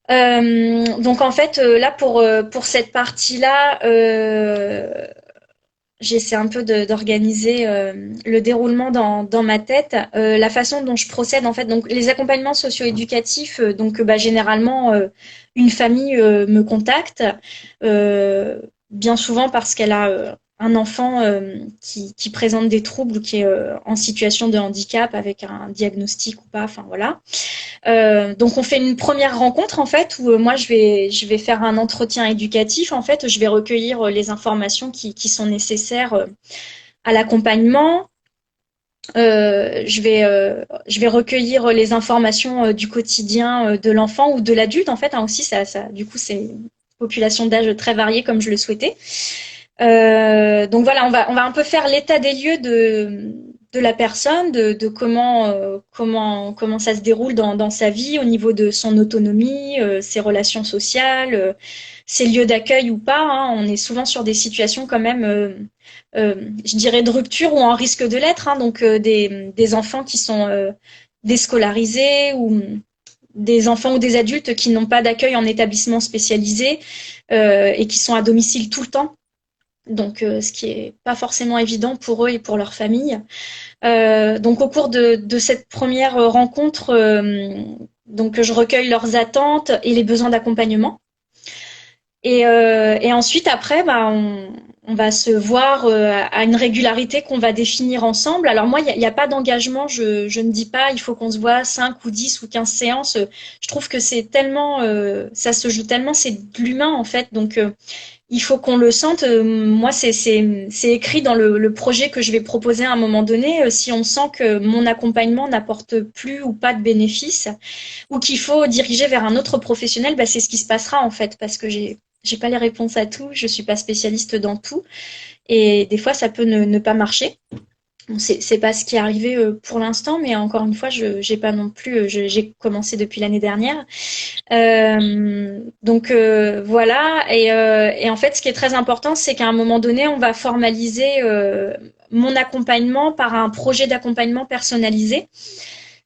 Donc en fait, là pour cette partie-là, j'essaie un peu d'organiser le déroulement dans ma tête. La façon dont je procède, en fait, donc les accompagnements socio-éducatifs, généralement, une famille me contacte, bien souvent parce qu'elle a un enfant qui présente des troubles ou qui est en situation de handicap avec un diagnostic ou pas, enfin voilà. Donc on fait une première rencontre en fait où moi je vais faire un entretien éducatif. En fait, je vais recueillir les informations qui sont nécessaires à l'accompagnement. Je vais recueillir les informations du quotidien de l'enfant ou de l'adulte en fait, hein, aussi ça du coup c'est une population d'âge très variée comme je le souhaitais. Donc voilà, on va un peu faire l'état des lieux de la personne, de comment ça se déroule dans sa vie au niveau de son autonomie, ses relations sociales, ses lieux d'accueil ou pas, hein. On est souvent sur des situations quand même, je dirais de rupture ou en risque de l'être, hein. Donc des enfants qui sont déscolarisés ou des enfants ou des adultes qui n'ont pas d'accueil en établissement spécialisé et qui sont à domicile tout le temps. Donc, ce qui est pas forcément évident pour eux et pour leur famille. Donc, au cours de cette première rencontre, donc je recueille leurs attentes et les besoins d'accompagnement. Et ensuite, après, on va se voir à une régularité qu'on va définir ensemble. Alors moi, il y a pas d'engagement. Je ne dis pas, il faut qu'on se voit 5 ou 10 ou 15 séances. Je trouve que c'est tellement, ça se joue tellement, c'est de l'humain en fait. Donc, il faut qu'on le sente. Moi, c'est écrit dans le projet que je vais proposer à un moment donné. Si on sent que mon accompagnement n'apporte plus ou pas de bénéfices, ou qu'il faut diriger vers un autre professionnel, c'est ce qui se passera en fait, parce que j'ai pas les réponses à tout, je suis pas spécialiste dans tout, et des fois ça peut ne pas marcher. Bon, c'est pas ce qui est arrivé pour l'instant, mais encore une fois, j'ai pas non plus. J'ai commencé depuis l'année dernière. Donc voilà, et en fait, ce qui est très important, c'est qu'à un moment donné, on va formaliser mon accompagnement par un projet d'accompagnement personnalisé.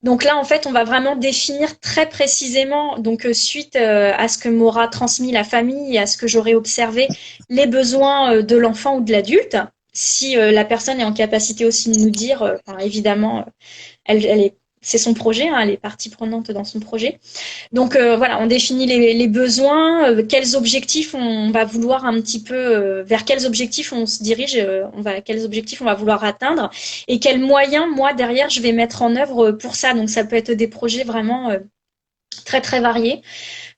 Donc là, en fait, on va vraiment définir très précisément, donc suite à ce que m'aura transmis la famille et à ce que j'aurai observé, les besoins de l'enfant ou de l'adulte. Si la personne est en capacité aussi de nous dire, évidemment, elle est, c'est son projet, hein, elle est partie prenante dans son projet. Donc voilà, on définit les besoins, quels objectifs on va vouloir un petit peu, vers quels objectifs on se dirige, quels objectifs on va vouloir atteindre, et quels moyens moi derrière je vais mettre en œuvre pour ça. Donc ça peut être des projets vraiment très très variés.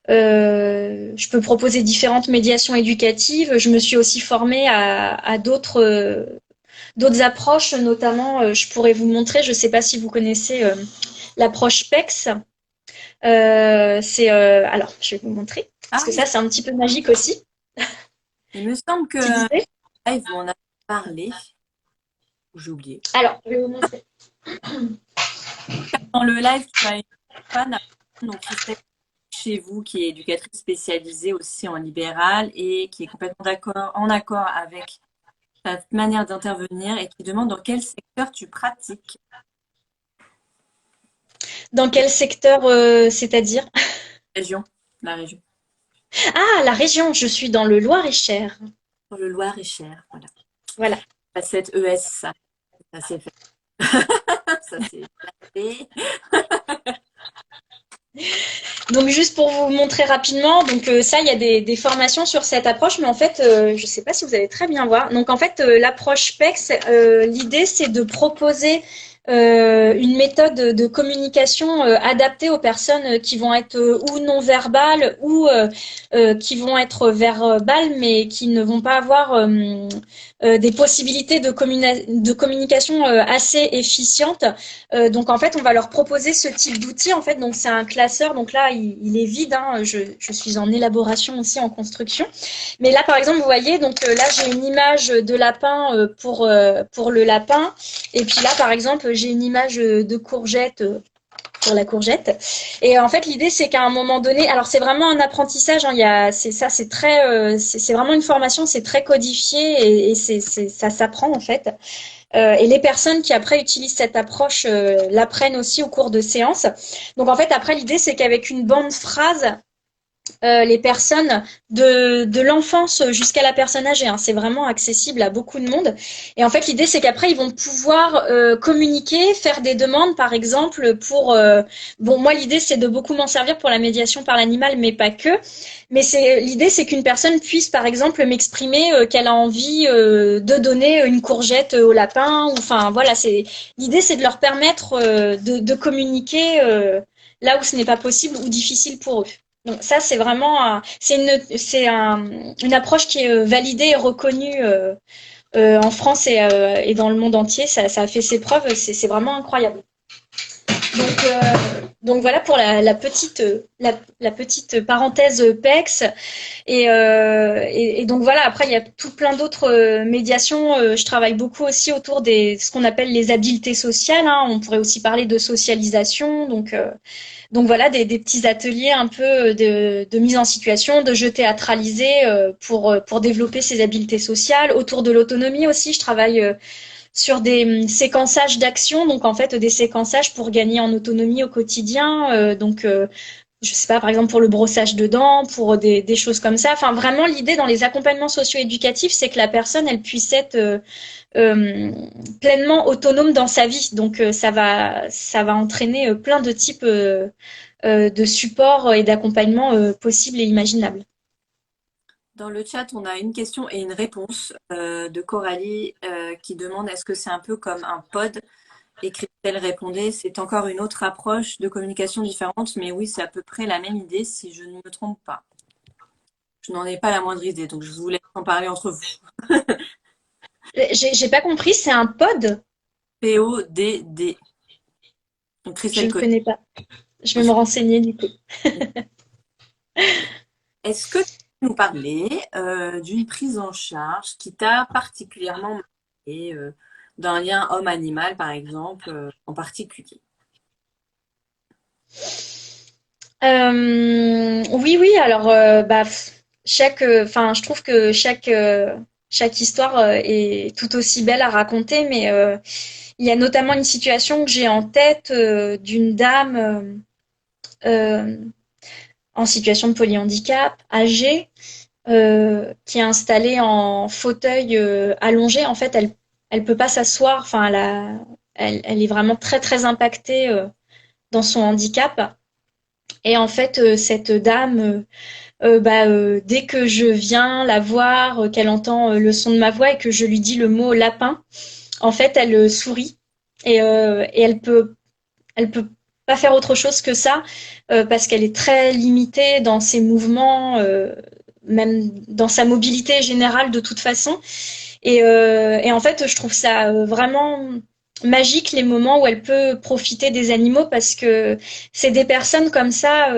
Je peux proposer différentes médiations éducatives. Je me suis aussi formée à d'autres approches, notamment, je pourrais vous montrer, je ne sais pas si vous connaissez l'approche PEX. Alors, je vais vous montrer, parce que ça, c'est un petit peu magique aussi. Il me semble que live, on a parlé. J'ai oublié. Alors, je vais vous montrer. Dans le live, tu as une fan, donc chez vous, qui est éducatrice spécialisée aussi en libéral et qui est complètement en accord avec ta manière d'intervenir et qui demande dans quel secteur tu pratiques. Dans quel secteur, c'est-à-dire? La région. Ah, la région, je suis dans le Loir-et-Cher. Dans le Loir-et-Cher, voilà. Voilà. Cette ES, ça s'est fait. Ça s'est fait. Donc juste pour vous montrer rapidement, donc ça il y a des formations sur cette approche, mais en fait je ne sais pas si vous allez très bien voir. Donc en fait l'approche PEX, l'idée c'est de proposer une méthode de communication adaptée aux personnes qui vont être ou non verbales ou qui vont être verbales mais qui ne vont pas avoir des possibilités de communication assez efficientes. Donc en fait, on va leur proposer ce type d'outil. En fait, donc c'est un classeur. Donc là, il est vide. Hein. Je suis en élaboration aussi en construction. Mais là, par exemple, vous voyez, donc là, j'ai une image de lapin pour le lapin. Et puis là, par exemple, j'ai une image de courgette pour la courgette. Et en fait, l'idée, c'est qu'à un moment donné, alors c'est vraiment un apprentissage. Hein, c'est très, c'est vraiment une formation, c'est très codifié et ça s'apprend en fait. Et les personnes qui après utilisent cette approche l'apprennent aussi au cours de séances. Donc en fait, après, l'idée, c'est qu'avec une bande phrase, les personnes de l'enfance jusqu'à la personne âgée, hein. C'est vraiment accessible à beaucoup de monde. Et en fait, l'idée, c'est qu'après, ils vont pouvoir communiquer, faire des demandes, par exemple, pour... bon, moi, l'idée, c'est de beaucoup m'en servir pour la médiation par l'animal, mais pas que. Mais l'idée, c'est qu'une personne puisse, par exemple, m'exprimer qu'elle a envie de donner une courgette au lapin. Ou, enfin, voilà, l'idée, c'est de leur permettre de communiquer là où ce n'est pas possible ou difficile pour eux. Donc ça, c'est vraiment une approche qui est validée et reconnue en France et dans le monde entier. Ça a fait ses preuves. C'est vraiment incroyable. Donc voilà pour la petite parenthèse PEX. Et donc voilà, après, il y a tout plein d'autres médiations. Je travaille beaucoup aussi autour ce qu'on appelle les habiletés sociales, hein. On pourrait aussi parler de socialisation. Donc voilà, des petits ateliers un peu de mise en situation, de jeux théâtralisés pour développer ces habiletés sociales. Autour de l'autonomie aussi, je travaille sur des séquençages d'actions, donc en fait des séquençages pour gagner en autonomie au quotidien. Je sais pas, par exemple pour le brossage de dents, pour des choses comme ça. Enfin, vraiment, l'idée dans les accompagnements socio-éducatifs, c'est que la personne, elle puisse être pleinement autonome dans sa vie. Donc, ça va entraîner plein de types de supports et d'accompagnement possibles et imaginables. Dans le chat, on a une question et une réponse de Coralie qui demande est-ce que c'est un peu comme un pod? Et Christelle répondait c'est encore une autre approche de communication différente, mais oui, c'est à peu près la même idée si je ne me trompe pas. Je n'en ai pas la moindre idée, donc je vous laisse en parler entre vous. J'ai pas compris, c'est un pod? PODD. Donc Je Christelle ne connaît. connais pas. Je vais me renseigner du coup. Est-ce que tu peux nous parler d'une prise en charge qui t'a particulièrement marqué, d'un lien homme-animal, par exemple, en particulier? Oui, oui. Alors, enfin, je trouve que chaque histoire est tout aussi belle à raconter, mais il y a notamment une situation que j'ai en tête d'une dame euh, en situation de polyhandicap, âgée, qui est installée en fauteuil allongé. En fait, elle peut pas s'asseoir. Enfin, elle est vraiment très très impactée dans son handicap. Et en fait, cette dame, dès que je viens la voir, qu'elle entend le son de ma voix et que je lui dis le mot lapin, en fait, elle sourit et elle peut pas faire autre chose que ça parce qu'elle est très limitée dans ses mouvements, même dans sa mobilité générale de toute façon. Et en fait, je trouve ça vraiment magique les moments où elle peut profiter des animaux parce que c'est des personnes comme ça,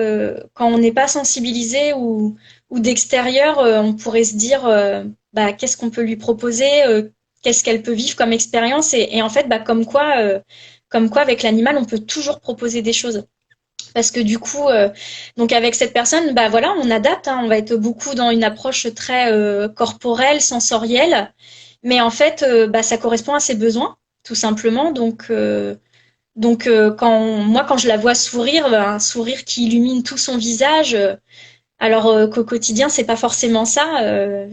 quand on n'est pas sensibilisé ou d'extérieur, on pourrait se dire qu'est-ce qu'on peut lui proposer, qu'est-ce qu'elle peut vivre comme expérience et en fait, comme quoi avec l'animal, on peut toujours proposer des choses. Parce que du coup, donc avec cette personne, bah voilà, on adapte, hein, on va être beaucoup dans une approche très corporelle, sensorielle, mais en fait, ça correspond à ses besoins, tout simplement. Donc, quand je la vois sourire, un sourire qui illumine tout son visage, alors qu'au quotidien, c'est pas forcément ça.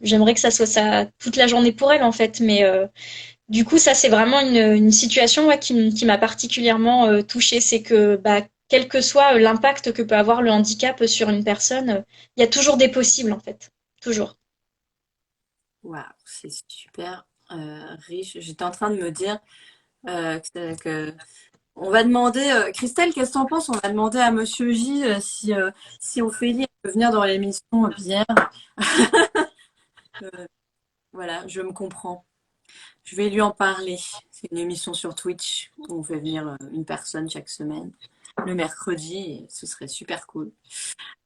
J'aimerais que ça soit ça toute la journée pour elle, en fait, mais du coup, ça, c'est vraiment une situation ouais, qui m'a particulièrement touchée. C'est que, quel que soit l'impact que peut avoir le handicap sur une personne, il y a toujours des possibles, en fait. Toujours. Waouh, c'est super riche. J'étais en train de me dire que on va demander, Christelle, qu'est-ce que t'en penses? On va demander à Monsieur J si Ophélie peut venir dans l'émission bière. Voilà, je me comprends. Je vais lui en parler. C'est une émission sur Twitch où on fait venir une personne chaque semaine, le mercredi, et ce serait super cool.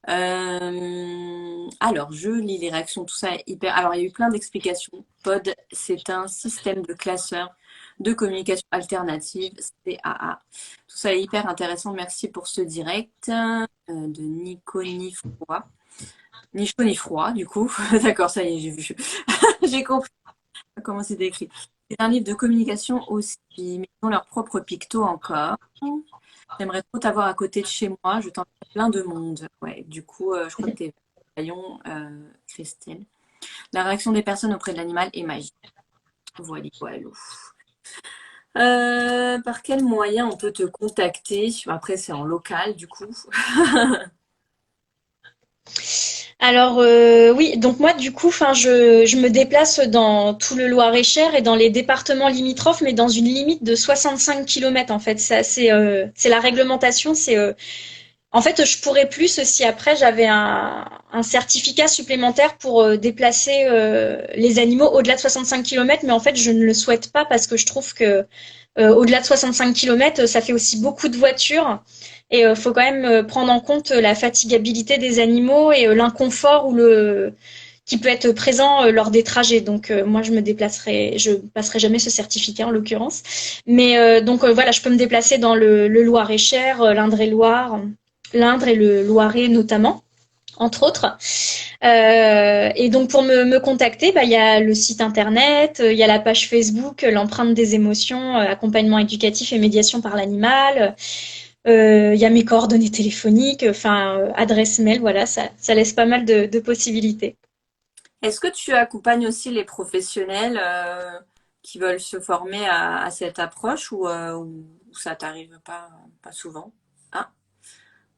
Alors, je lis les réactions, tout ça est hyper. Alors, il y a eu plein d'explications. POD, c'est un système de classeur de communication alternative, CAA. Tout ça est hyper intéressant. Merci pour ce direct de Nico Nifroy. Nicho Nifroy, du coup. D'accord, ça y est, j'ai vu. J'ai compris comment c'est écrit. C'est un livre de communication aussi, mais ils ont leur propre picto encore. J'aimerais trop t'avoir à côté de chez moi. Je t'entends plein de monde. Ouais, du coup, je crois que t'es Lyon, Christelle. La réaction des personnes auprès de l'animal est magique. Voilà, voilà. Par quel moyen on peut te contacter? Après, c'est en local, du coup. Alors oui, donc moi du coup, enfin je me déplace dans tout le Loir-et-Cher et dans les départements limitrophes, mais dans une limite de 65 kilomètres en fait. C'est la réglementation, en fait, je pourrais plus si après j'avais un certificat supplémentaire pour déplacer les animaux au-delà de 65 kilomètres, mais en fait, je ne le souhaite pas parce que je trouve que au-delà de 65 kilomètres, ça fait aussi beaucoup de voitures et faut quand même prendre en compte la fatigabilité des animaux et l'inconfort ou le qui peut être présent lors des trajets. Donc moi, je passerai jamais ce certificat en l'occurrence. Mais voilà, je peux me déplacer dans le Loir-et-Cher, l'Indre-et-Loire. L'Indre et le Loiret notamment, entre autres. Et donc pour me contacter, il y a le site internet, il y a la page Facebook, l'empreinte des émotions, accompagnement éducatif et médiation par l'animal. Il y a mes coordonnées téléphoniques, adresse mail, voilà, ça laisse pas mal de possibilités. Est-ce que tu accompagnes aussi les professionnels qui veulent se former à cette approche ou ça t'arrive pas souvent? Ah,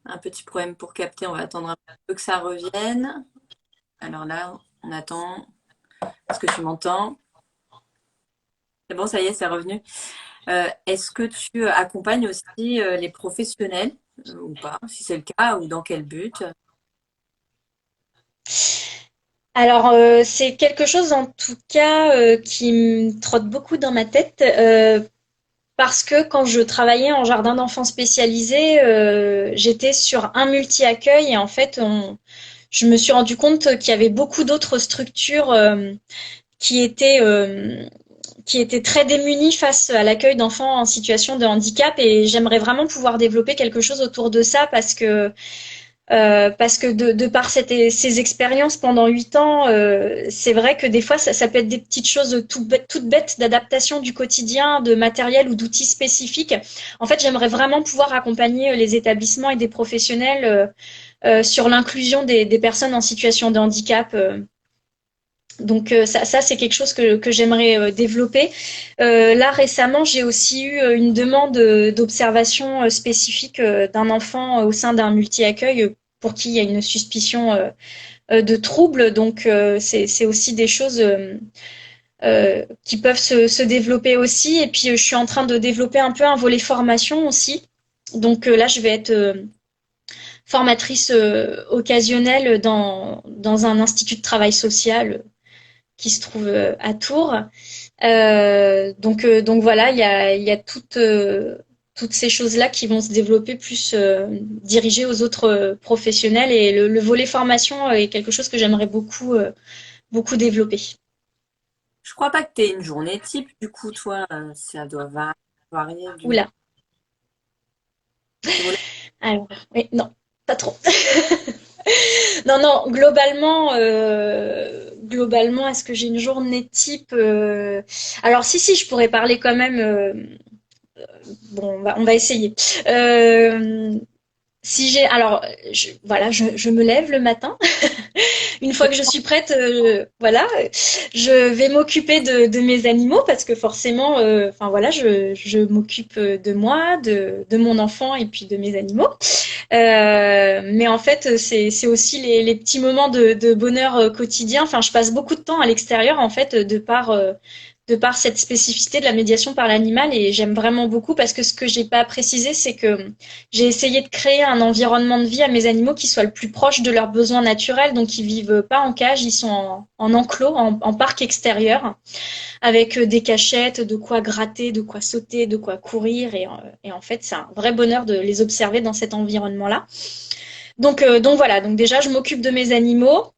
un petit problème pour capter. On va attendre un peu que ça revienne. Alors là, on attend. Est-ce que tu m'entends? C'est bon, ça y est, c'est revenu. Est-ce que tu accompagnes aussi les professionnels ou pas? Si c'est le cas, ou dans quel but? Alors, c'est quelque chose en tout cas qui me trotte beaucoup dans ma tête. Parce que quand je travaillais en jardin d'enfants spécialisé, j'étais sur un multi-accueil et en fait, je me suis rendu compte qu'il y avait beaucoup d'autres structures qui étaient euh, qui étaient très démunies face à l'accueil d'enfants en situation de handicap et j'aimerais vraiment pouvoir développer quelque chose autour de ça parce que de par ces expériences pendant 8 ans, c'est vrai que des fois, ça peut être des petites choses toutes bêtes d'adaptation du quotidien, de matériel ou d'outils spécifiques. En fait, j'aimerais vraiment pouvoir accompagner les établissements et des professionnels sur l'inclusion des personnes en situation de handicap. Donc ça c'est quelque chose que j'aimerais développer. Là récemment, j'ai aussi eu une demande d'observation spécifique d'un enfant au sein d'un multi-accueil pour qui il y a une suspicion de trouble. Donc c'est aussi des choses qui peuvent se développer aussi. Et puis je suis en train de développer un peu un volet formation aussi. Donc là, je vais être formatrice occasionnelle dans un institut de travail social qui se trouve à Tours. Donc voilà, il y a toutes ces choses-là qui vont se développer plus dirigées aux autres professionnels et le volet formation est quelque chose que j'aimerais beaucoup développer. Je crois pas que tu aies une journée type, du coup, toi, ça doit varier du. Oula. Alors, oui, non, pas trop. Non, globalement, est-ce que j'ai une journée type Alors, si, je pourrais parler quand même. Bon, on va essayer. Si j'ai, alors, voilà, je me lève le matin. Une fois que je suis prête, voilà, je vais m'occuper de mes animaux parce que forcément, voilà, je m'occupe de moi, de mon enfant et puis de mes animaux. Mais en fait, c'est aussi les petits moments de bonheur quotidien. Enfin, je passe beaucoup de temps à l'extérieur en fait, de par cette spécificité de la médiation par l'animal et j'aime vraiment beaucoup parce que ce que j'ai pas précisé, c'est que j'ai essayé de créer un environnement de vie à mes animaux qui soit le plus proche de leurs besoins naturels, donc ils vivent pas en cage, ils sont en enclos, en parc extérieur, avec des cachettes, de quoi gratter, de quoi sauter, de quoi courir et en fait c'est un vrai bonheur de les observer dans cet environnement-là. Donc voilà, donc déjà je m'occupe de mes animaux.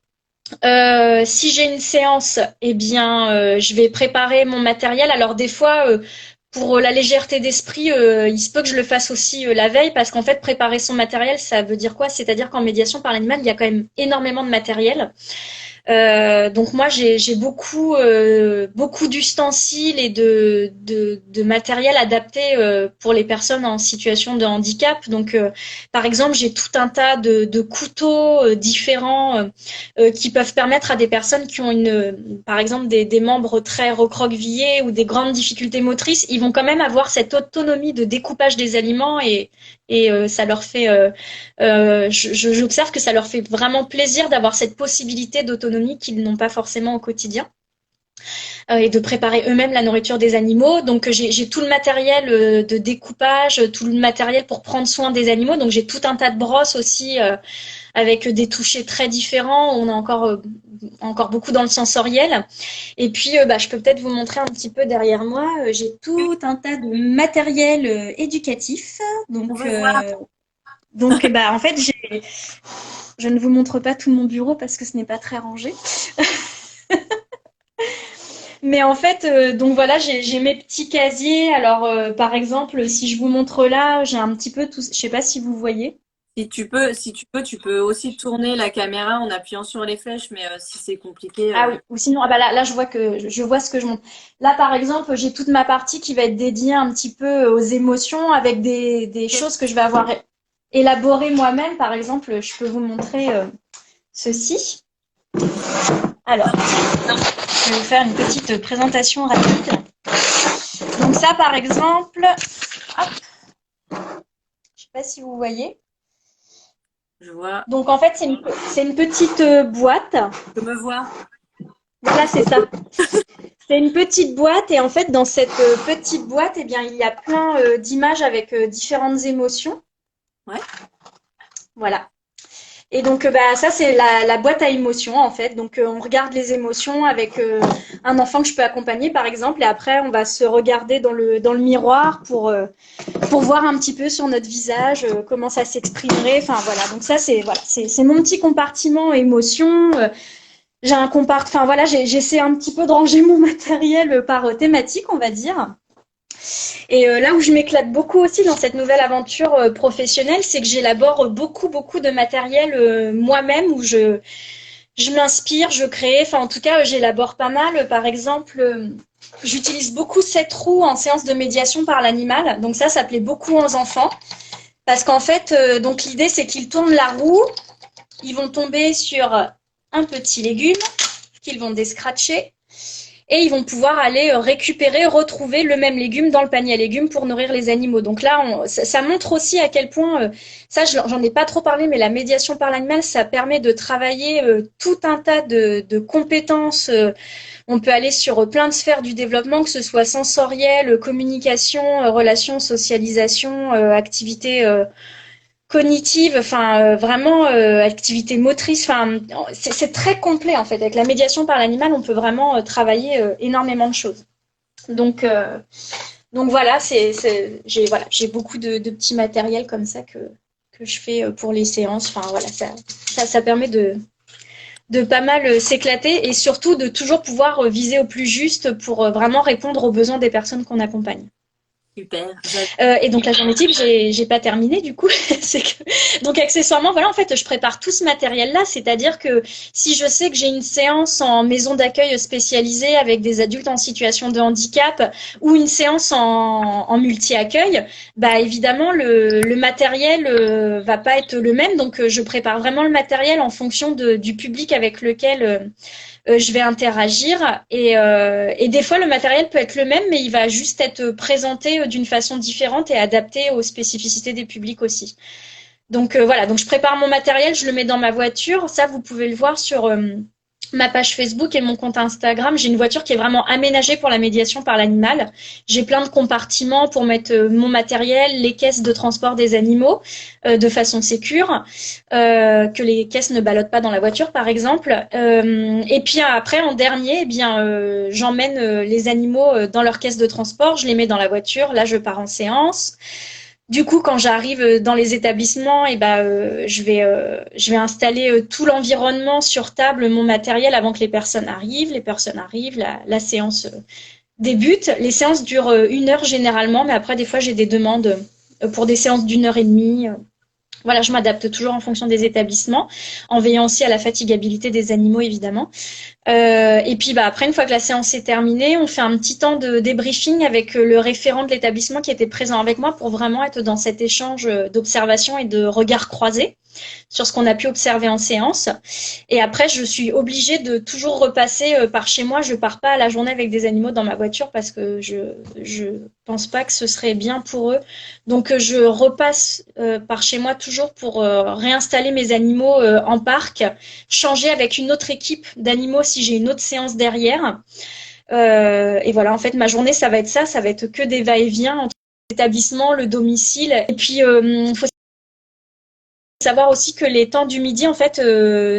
Si j'ai une séance, eh bien, je vais préparer mon matériel. Alors des fois, pour la légèreté d'esprit, il se peut que je le fasse aussi la veille, parce qu'en fait, préparer son matériel, ça veut dire quoi? C'est-à-dire qu'en médiation par l'animal, il y a quand même énormément de matériel. Donc moi j'ai beaucoup d'ustensiles et de matériel adapté pour les personnes en situation de handicap. Donc par exemple j'ai tout un tas de couteaux différents qui peuvent permettre à des personnes qui ont par exemple des membres très recroquevillés ou des grandes difficultés motrices, ils vont quand même avoir cette autonomie de découpage des aliments et ça leur fait j'observe que ça leur fait vraiment plaisir d'avoir cette possibilité d'autonomie qu'ils n'ont pas forcément au quotidien et de préparer eux-mêmes la nourriture des animaux. Donc j'ai tout le matériel de découpage, tout le matériel pour prendre soin des animaux. Donc j'ai tout un tas de brosses aussi avec des touchés très différents. On a encore beaucoup dans le sensoriel. Et puis je peux peut-être vous montrer un petit peu derrière moi. J'ai tout un tas de matériel éducatif. Donc, en fait, je ne vous montre pas tout mon bureau parce que ce n'est pas très rangé. Mais en fait, donc voilà, j'ai mes petits casiers. Alors, par exemple, si je vous montre là, j'ai un petit peu tout. Je sais pas si vous voyez. Si tu peux, tu peux aussi tourner la caméra en appuyant sur les flèches, mais si c'est compliqué. Ah oui. Ou sinon, là, je vois je vois ce que je montre. Là, par exemple, j'ai toute ma partie qui va être dédiée un petit peu aux émotions avec des choses que je vais avoir élaborées moi-même. Par exemple, je peux vous montrer ceci. Alors, je vais vous faire une petite présentation rapide. Donc ça, par exemple, hop, je sais pas si vous voyez. Je vois. Donc en fait, c'est une petite boîte. Je me vois. Voilà, c'est ça. C'est une petite boîte et en fait, dans cette petite boîte, eh bien, il y a plein d'images avec différentes émotions. Ouais. Voilà. Et donc, ça, c'est la boîte à émotions, en fait. Donc, on regarde les émotions avec un enfant que je peux accompagner, par exemple. Et après, on va se regarder dans le miroir pour voir un petit peu sur notre visage comment ça s'exprimerait. Enfin, voilà. Donc, ça, c'est mon petit compartiment émotions. J'ai un enfin, voilà, j'essaie un petit peu de ranger mon matériel par thématique, on va dire. Et là où je m'éclate beaucoup aussi dans cette nouvelle aventure professionnelle, c'est que j'élabore beaucoup de matériel moi-même où je m'inspire, je crée. Enfin, en tout cas, j'élabore pas mal. Par exemple, j'utilise beaucoup cette roue en séance de médiation par l'animal. Donc ça plaît beaucoup aux enfants. Parce qu'en fait, donc l'idée, c'est qu'ils tournent la roue, ils vont tomber sur un petit légume qu'ils vont descratcher. Et ils vont pouvoir aller retrouver le même légume dans le panier à légumes pour nourrir les animaux. Donc là, ça montre aussi à quel point, ça j'en ai pas trop parlé, mais la médiation par l'animal, ça permet de travailler tout un tas de compétences. On peut aller sur plein de sphères du développement, que ce soit sensoriel, communication, relations, socialisation, activité cognitive, enfin vraiment activité motrice, enfin c'est très complet en fait. Avec la médiation par l'animal, on peut vraiment travailler énormément de choses. Donc voilà, j'ai beaucoup de petits matériels comme ça que je fais pour les séances. Enfin voilà, ça permet de pas mal s'éclater et surtout de toujours pouvoir viser au plus juste pour vraiment répondre aux besoins des personnes qu'on accompagne. Super. Et donc la journée type, j'ai pas terminé du coup. Donc accessoirement, voilà, en fait, je prépare tout ce matériel-là, c'est-à-dire que si je sais que j'ai une séance en maison d'accueil spécialisée avec des adultes en situation de handicap ou une séance en multi-accueil, bah évidemment le matériel va pas être le même. Donc je prépare vraiment le matériel en fonction du public avec lequel je vais interagir et des fois le matériel peut être le même mais il va juste être présenté d'une façon différente et adapté aux spécificités des publics aussi. Donc voilà, donc je prépare mon matériel, je le mets dans ma voiture. Ça, vous pouvez le voir sur ma page Facebook et mon compte Instagram. J'ai une voiture qui est vraiment aménagée pour la médiation par l'animal. J'ai plein de compartiments pour mettre mon matériel, les caisses de transport des animaux de façon sécure, que les caisses ne ballottent pas dans la voiture par exemple. Et puis après, en dernier, eh bien, j'emmène les animaux dans leur caisse de transport, je les mets dans la voiture. Là, je pars en séance. Du coup, quand j'arrive dans les établissements, je vais installer tout l'environnement sur table, mon matériel avant que les personnes arrivent. Les personnes arrivent, la séance débute. Les séances durent 1 heure généralement, mais après, des fois, j'ai des demandes pour des séances d'1 heure et demie. Voilà, je m'adapte toujours en fonction des établissements, en veillant aussi à la fatigabilité des animaux, évidemment. Et puis après, une fois que la séance est terminée, on fait un petit temps de débriefing avec le référent de l'établissement qui était présent avec moi pour vraiment être dans cet échange d'observation et de regards croisés sur ce qu'on a pu observer en séance. Et après, je suis obligée de toujours repasser par chez moi. Je pars pas à la journée avec des animaux dans ma voiture parce que je pense pas que ce serait bien pour eux. Donc, je repasse par chez moi toujours pour réinstaller mes animaux en parc, changer avec une autre équipe d'animaux si j'ai une autre séance derrière. Et voilà, en fait, ma journée, ça va être ça. Ça va être que des va-et-vient entre l'établissement, le domicile. Et puis, faut savoir aussi que les temps du midi, en fait,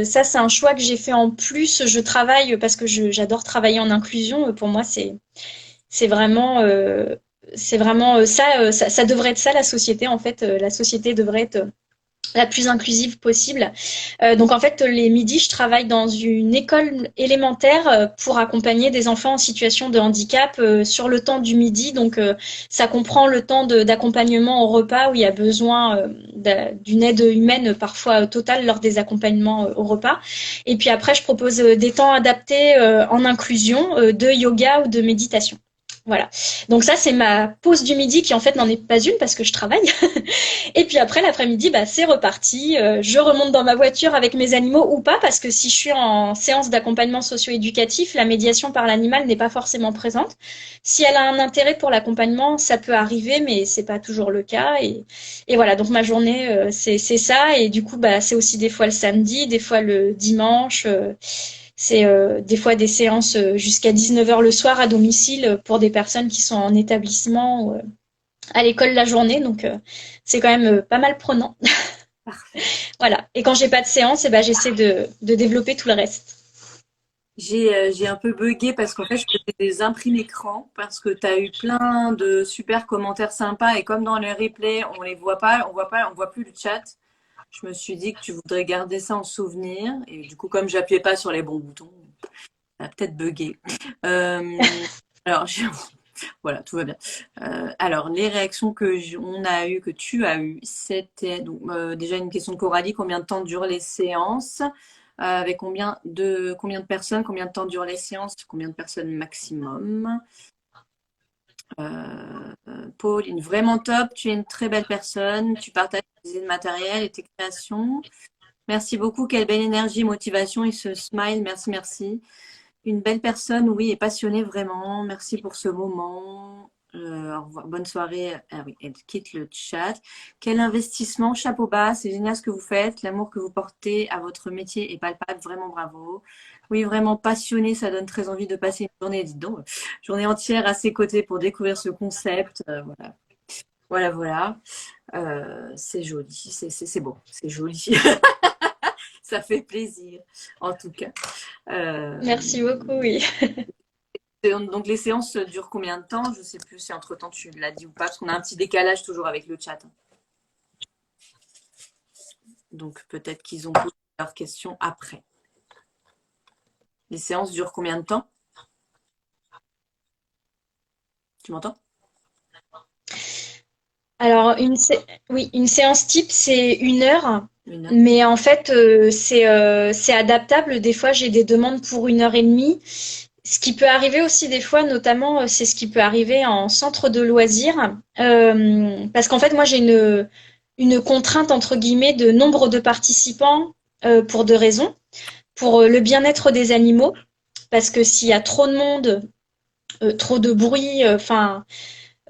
ça, c'est un choix que j'ai fait en plus. Je travaille parce que j'adore travailler en inclusion. Pour moi, c'est vraiment, ça, ça devrait être ça, la société. En fait, la société devrait être la plus inclusive possible. Donc en fait, les midis, je travaille dans une école élémentaire pour accompagner des enfants en situation de handicap sur le temps du midi. Donc ça comprend le temps d'accompagnement au repas où il y a besoin d'une aide humaine parfois totale lors des accompagnements au repas. Et puis après, je propose des temps adaptés en inclusion de yoga ou de méditation. Voilà. Donc ça, c'est ma pause du midi qui en fait n'en est pas une parce que je travaille. Et puis après, l'après-midi, bah, c'est reparti. Je remonte dans ma voiture avec mes animaux ou pas parce que si je suis en séance d'accompagnement socio-éducatif, la médiation par l'animal n'est pas forcément présente. Si elle a un intérêt pour l'accompagnement, ça peut arriver, mais c'est pas toujours le cas. Et voilà, donc ma journée, c'est ça. Et du coup, bah, c'est aussi des fois le samedi, des fois le dimanche. C'est des fois des séances jusqu'à 19h le soir à domicile pour des personnes qui sont en établissement ou à l'école la journée. Donc, c'est quand même pas mal prenant. Parfait. Voilà. Et quand j'ai pas de séance, eh ben, j'essaie de développer tout le reste. J'ai un peu bugué parce qu'en fait, je faisais des imprimes écran parce que tu as eu plein de super commentaires sympas et comme dans les replays, on les voit pas, on voit plus le chat. Je me suis dit que tu voudrais garder ça en souvenir. Et du coup, comme j'appuyais pas sur les bons boutons, ça a peut-être bugué. Alors, voilà, tout va bien. Alors, les réactions on a eues, que tu as eues, c'était donc déjà une question de Coralie. Combien de temps durent les séances? Avec combien de personnes? Combien de temps durent les séances? Combien de personnes maximum? Pauline, vraiment top. Tu es une très belle personne. Tu partages tes idées de matériel et tes créations. Merci beaucoup. Quelle belle énergie, motivation et ce smile. Merci, merci. Une belle personne, oui, et passionnée vraiment. Merci pour ce moment. Au revoir. Bonne soirée. Ah oui, elle quitte le chat. Quel investissement, chapeau bas. C'est génial ce que vous faites. L'amour que vous portez à votre métier est palpable. Vraiment bravo. Oui, vraiment passionné. Ça donne très envie de passer une journée, dites donc, journée entière à ses côtés pour découvrir ce concept. Voilà. Voilà, voilà. C'est joli. C'est beau. C'est joli. Ça fait plaisir, en tout cas. Merci beaucoup, oui. Donc, les séances durent combien de temps? Je ne sais plus si entre-temps tu l'as dit ou pas, parce qu'on a un petit décalage toujours avec le chat. Donc, peut-être qu'ils ont posé leurs questions après. Les séances durent combien de temps? Tu m'entends? Alors, une séance type, c'est 1 heure. Une heure. Mais en fait, c'est adaptable. Des fois, j'ai des demandes pour 1 heure et demie. Ce qui peut arriver aussi des fois, notamment, c'est ce qui peut arriver en centre de loisirs. Parce qu'en fait, moi, j'ai une contrainte, entre guillemets, de nombre de participants pour 2 raisons. Pour le bien-être des animaux, parce que s'il y a trop de monde, trop de bruit,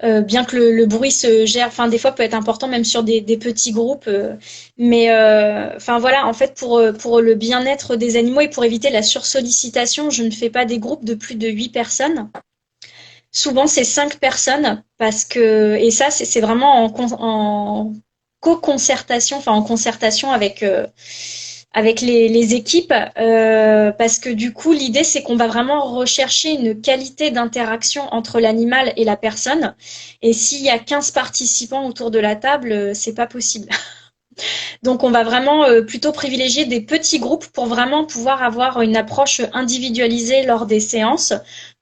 bien que le bruit se gère, des fois peut être important même sur des petits groupes, mais voilà, en fait pour le bien-être des animaux et pour éviter la sursollicitation, je ne fais pas des groupes de plus de 8 personnes. Souvent c'est 5 personnes parce que, et ça c'est vraiment en co-concertation, en concertation avec les équipes, parce que du coup, l'idée, c'est qu'on va vraiment rechercher une qualité d'interaction entre l'animal et la personne. Et s'il y a 15 participants autour de la table, c'est pas possible. Donc, on va vraiment plutôt privilégier des petits groupes pour vraiment pouvoir avoir une approche individualisée lors des séances.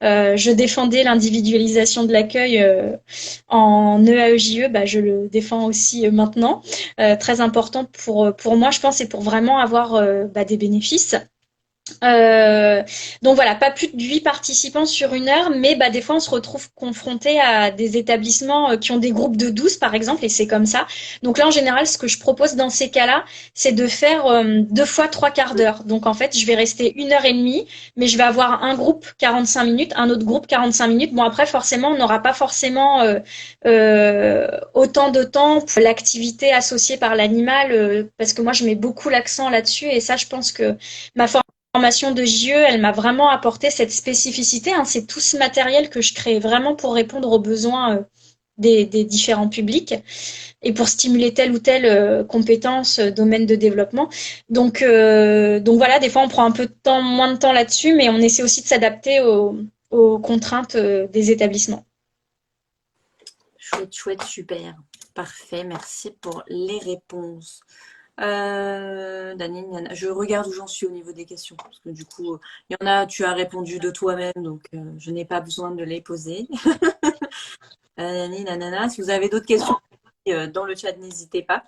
Je défendais l'individualisation de l'accueil en EAEJE, bah, je le défends aussi maintenant. Très important pour moi, je pense, et pour vraiment avoir bah, des bénéfices. Euh, donc voilà, pas plus de 8 participants sur une heure, mais bah, des fois on se retrouve confronté à des établissements qui ont des groupes de 12 par exemple, et c'est comme ça. Donc là en général, ce que je propose dans ces cas-là, c'est de faire 2 fois 3/4 d'heure. Donc en fait, je vais rester 1 heure et demie, mais je vais avoir un groupe 45 minutes, un autre groupe 45 minutes. Bon après, forcément, on n'aura pas forcément autant de temps pour l'activité associée par l'animal, parce que moi je mets beaucoup l'accent là-dessus, et ça je pense que ma formation de JE, elle m'a vraiment apporté cette spécificité, hein. C'est tout ce matériel que je crée vraiment pour répondre aux besoins des différents publics et pour stimuler telle ou telle compétence, domaine de développement. Donc voilà, des fois on prend un peu de temps, moins de temps là-dessus, mais on essaie aussi de s'adapter aux contraintes des établissements. Chouette, chouette, super. Parfait, merci pour les réponses. Dani, je regarde où j'en suis au niveau des questions. Parce que du coup, il y en a, tu as répondu de toi-même, donc je n'ai pas besoin de les poser. Nani, nanana. Si vous avez d'autres questions dans le chat, n'hésitez pas.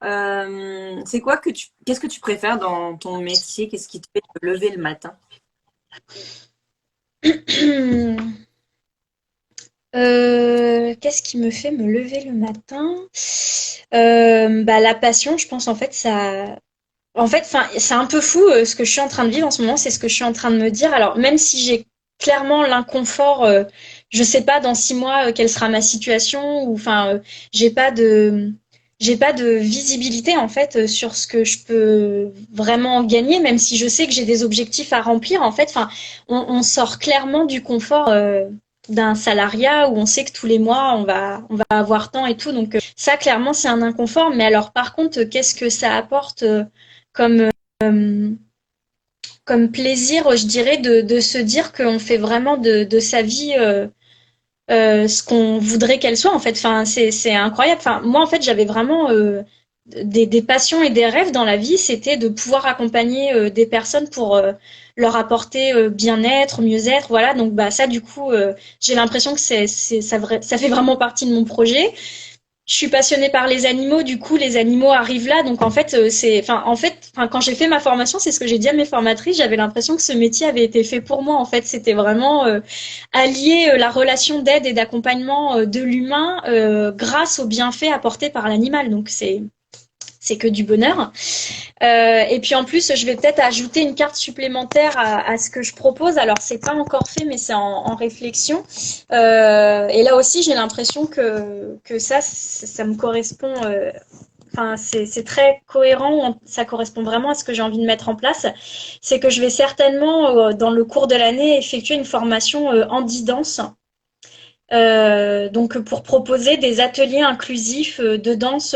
Qu'est-ce que tu préfères dans ton métier? Qu'est-ce qui te fait te lever le matin? Qu'est-ce qui me fait me lever le matin? Bah, la passion, je pense en fait ça. En fait, enfin, c'est un peu fou ce que je suis en train de vivre en ce moment, c'est ce que je suis en train de me dire. Alors, même si j'ai clairement l'inconfort, je sais pas dans 6 mois quelle sera ma situation, ou enfin, j'ai pas de, j'ai pas de visibilité en fait sur ce que je peux vraiment gagner, même si je sais que j'ai des objectifs à remplir. En fait, enfin, on sort clairement du confort. D'un salariat où on sait que tous les mois on va avoir tant et tout, donc ça clairement c'est un inconfort. Mais alors par contre, qu'est-ce que ça apporte comme, euh, comme plaisir, je dirais, de se dire qu'on fait vraiment de sa vie ce qu'on voudrait qu'elle soit, en fait. Enfin, c'est incroyable. Enfin, moi, en fait, j'avais vraiment des passions et des rêves dans la vie. C'était de pouvoir accompagner des personnes pour leur apporter bien-être, mieux-être. Voilà. Donc, bah, ça, du coup, j'ai l'impression que ça fait vraiment partie de mon projet. Je suis passionnée par les animaux, du coup, les animaux arrivent là. Donc, en fait, quand j'ai fait ma formation, c'est ce que j'ai dit à mes formatrices, j'avais l'impression que ce métier avait été fait pour moi. En fait, c'était vraiment allier la relation d'aide et d'accompagnement de l'humain grâce aux bienfaits apportés par l'animal. Donc, c'est que du bonheur. Et puis en plus, je vais peut-être ajouter une carte supplémentaire à ce que je propose. Alors, c'est pas encore fait, mais c'est en réflexion. Et là aussi, j'ai l'impression que ça me correspond. Enfin, c'est très cohérent. Ça correspond vraiment à ce que j'ai envie de mettre en place. C'est que je vais certainement, dans le cours de l'année, effectuer une formation handi-danse. Donc, pour proposer des ateliers inclusifs de danse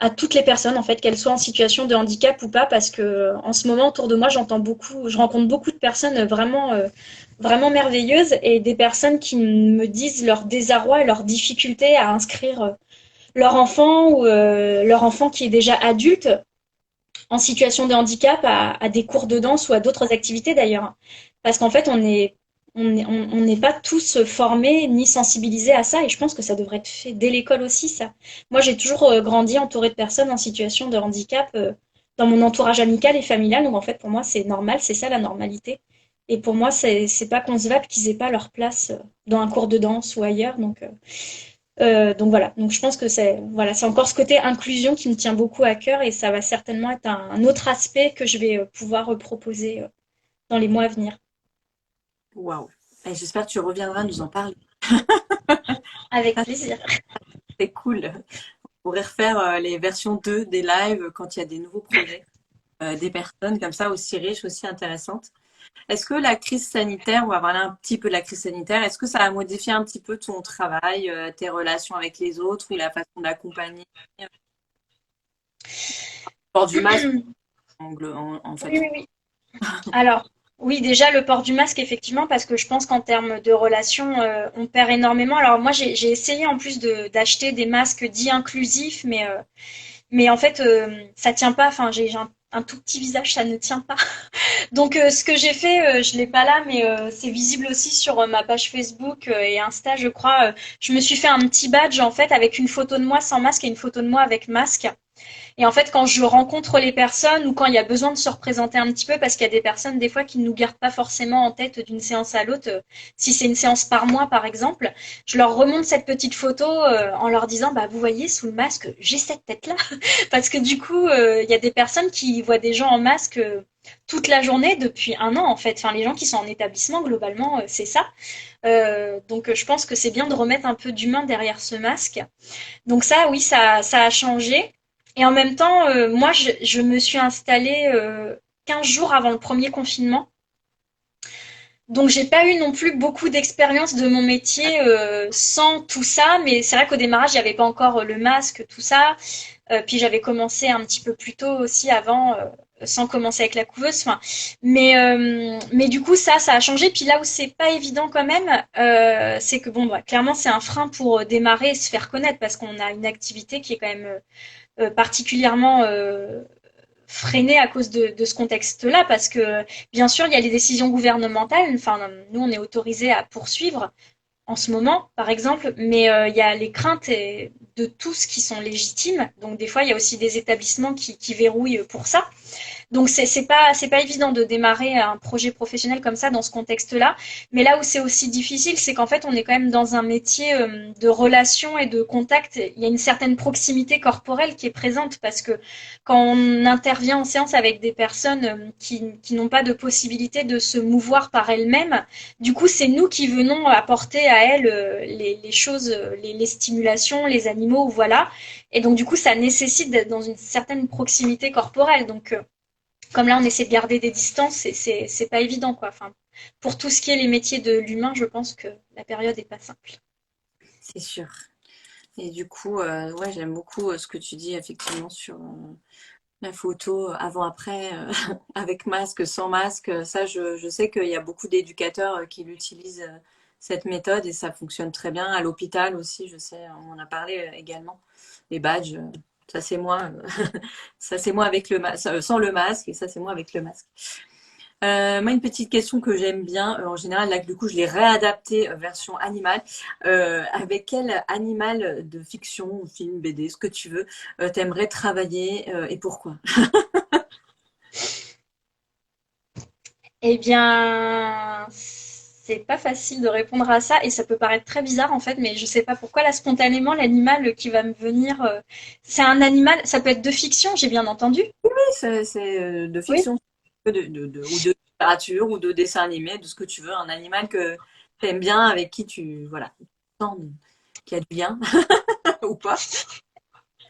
à toutes les personnes, en fait, qu'elles soient en situation de handicap ou pas, parce que en ce moment, autour de moi, je rencontre beaucoup de personnes vraiment merveilleuses et des personnes qui me disent leur désarroi et leur difficulté à inscrire leur enfant ou leur enfant qui est déjà adulte en situation de handicap à des cours de danse ou à d'autres activités d'ailleurs. Parce qu'en fait, on n'est pas tous formés ni sensibilisés à ça, et je pense que ça devrait être fait dès l'école aussi, ça. Moi, j'ai toujours grandi entourée de personnes en situation de handicap dans mon entourage amical et familial, donc en fait, pour moi, c'est normal, c'est ça la normalité. Et pour moi, c'est pas concevable qu'ils aient pas leur place dans un cours de danse ou ailleurs, donc voilà, donc je pense que c'est encore ce côté inclusion qui me tient beaucoup à cœur, et ça va certainement être un autre aspect que je vais pouvoir proposer dans les mois à venir. Waouh! Et j'espère que tu reviendras nous en parler. Avec plaisir. C'est cool. On pourrait refaire les versions 2 des lives quand il y a des nouveaux projets, des personnes comme ça aussi riches, aussi intéressantes. Est-ce que la crise sanitaire, on va parler un petit peu de la crise sanitaire, est-ce que ça a modifié un petit peu ton travail, tes relations avec les autres ou la façon d'accompagner? Port du masque, en fait. Oui. Alors, oui, déjà le port du masque, effectivement, parce que je pense qu'en termes de relations, on perd énormément. Alors moi, j'ai essayé en plus d'acheter des masques dits inclusifs, mais mais en fait, ça tient pas. Enfin, j'ai un tout petit visage, ça ne tient pas. Donc, ce que j'ai fait, je l'ai pas là, mais c'est visible aussi sur ma page Facebook et Insta, je crois. Je me suis fait un petit badge en fait avec une photo de moi sans masque et une photo de moi avec masque. Et en fait, quand je rencontre les personnes ou quand il y a besoin de se représenter un petit peu, parce qu'il y a des personnes des fois qui ne nous gardent pas forcément en tête d'une séance à l'autre, si c'est une séance par mois par exemple, je leur remonte cette petite photo en leur disant, bah vous voyez, sous le masque, j'ai cette tête-là. Parce que du coup, il y a des personnes qui voient des gens en masque toute la journée depuis un an en fait. Enfin, les gens qui sont en établissement, globalement, c'est ça. Donc je pense que c'est bien de remettre un peu d'humain derrière ce masque. Donc ça, oui, ça a changé. Et en même temps, moi, je me suis installée 15 jours avant le premier confinement. Donc j'ai pas eu non plus beaucoup d'expérience de mon métier sans tout ça, mais c'est vrai qu'au démarrage, il n'y avait pas encore le masque, tout ça. Puis j'avais commencé un petit peu plus tôt aussi avant, sans commencer avec la couveuse. Enfin, mais du coup ça a changé. Puis là où c'est pas évident quand même, c'est que bon, bah, clairement c'est un frein pour démarrer et se faire connaître parce qu'on a une activité qui est quand même particulièrement freinée à cause de ce contexte-là, parce que bien sûr, il y a les décisions gouvernementales. Enfin, nous, on est autorisé à poursuivre en ce moment, par exemple, mais il y a les craintes de tous qui sont légitimes. Donc, des fois, il y a aussi des établissements qui verrouillent pour ça. Donc c'est pas évident de démarrer un projet professionnel comme ça dans ce contexte-là. Mais là où c'est aussi difficile, c'est qu'en fait on est quand même dans un métier de relation et de contact. Il y a une certaine proximité corporelle qui est présente parce que quand on intervient en séance avec des personnes qui n'ont pas de possibilité de se mouvoir par elles-mêmes, du coup c'est nous qui venons apporter à elles les choses, les stimulations, les animaux, voilà. Et donc du coup ça nécessite d'être dans une certaine proximité corporelle. Donc comme là, on essaie de garder des distances, et c'est pas évident, quoi. Enfin, pour tout ce qui est les métiers de l'humain, je pense que la période est pas simple. C'est sûr. Et du coup, ouais, j'aime beaucoup ce que tu dis effectivement sur la photo avant-après, avec masque, sans masque. Ça, je sais qu'il y a beaucoup d'éducateurs qui l'utilisent, cette méthode, et ça fonctionne très bien. À l'hôpital aussi, je sais, on en a parlé également. Les badges, ça c'est moi. Ça c'est moi avec le masque, sans le masque, et ça c'est moi avec le masque. Moi, une petite question que j'aime bien, en général, là, du coup, je l'ai réadaptée version animale. Avec quel animal de fiction, film, BD, ce que tu veux, t'aimerais travailler et pourquoi? Eh bien, c'est pas facile de répondre à ça et ça peut paraître très bizarre en fait, mais je sais pas pourquoi là spontanément l'animal qui va me venir, c'est un animal, ça peut être de fiction, j'ai bien entendu. Oui, c'est de Oui. fiction, ou de littérature, ou de dessin animé, de ce que tu veux, un animal que t'aimes bien, avec qui tu, voilà, sens qu'il y a du lien, ou pas.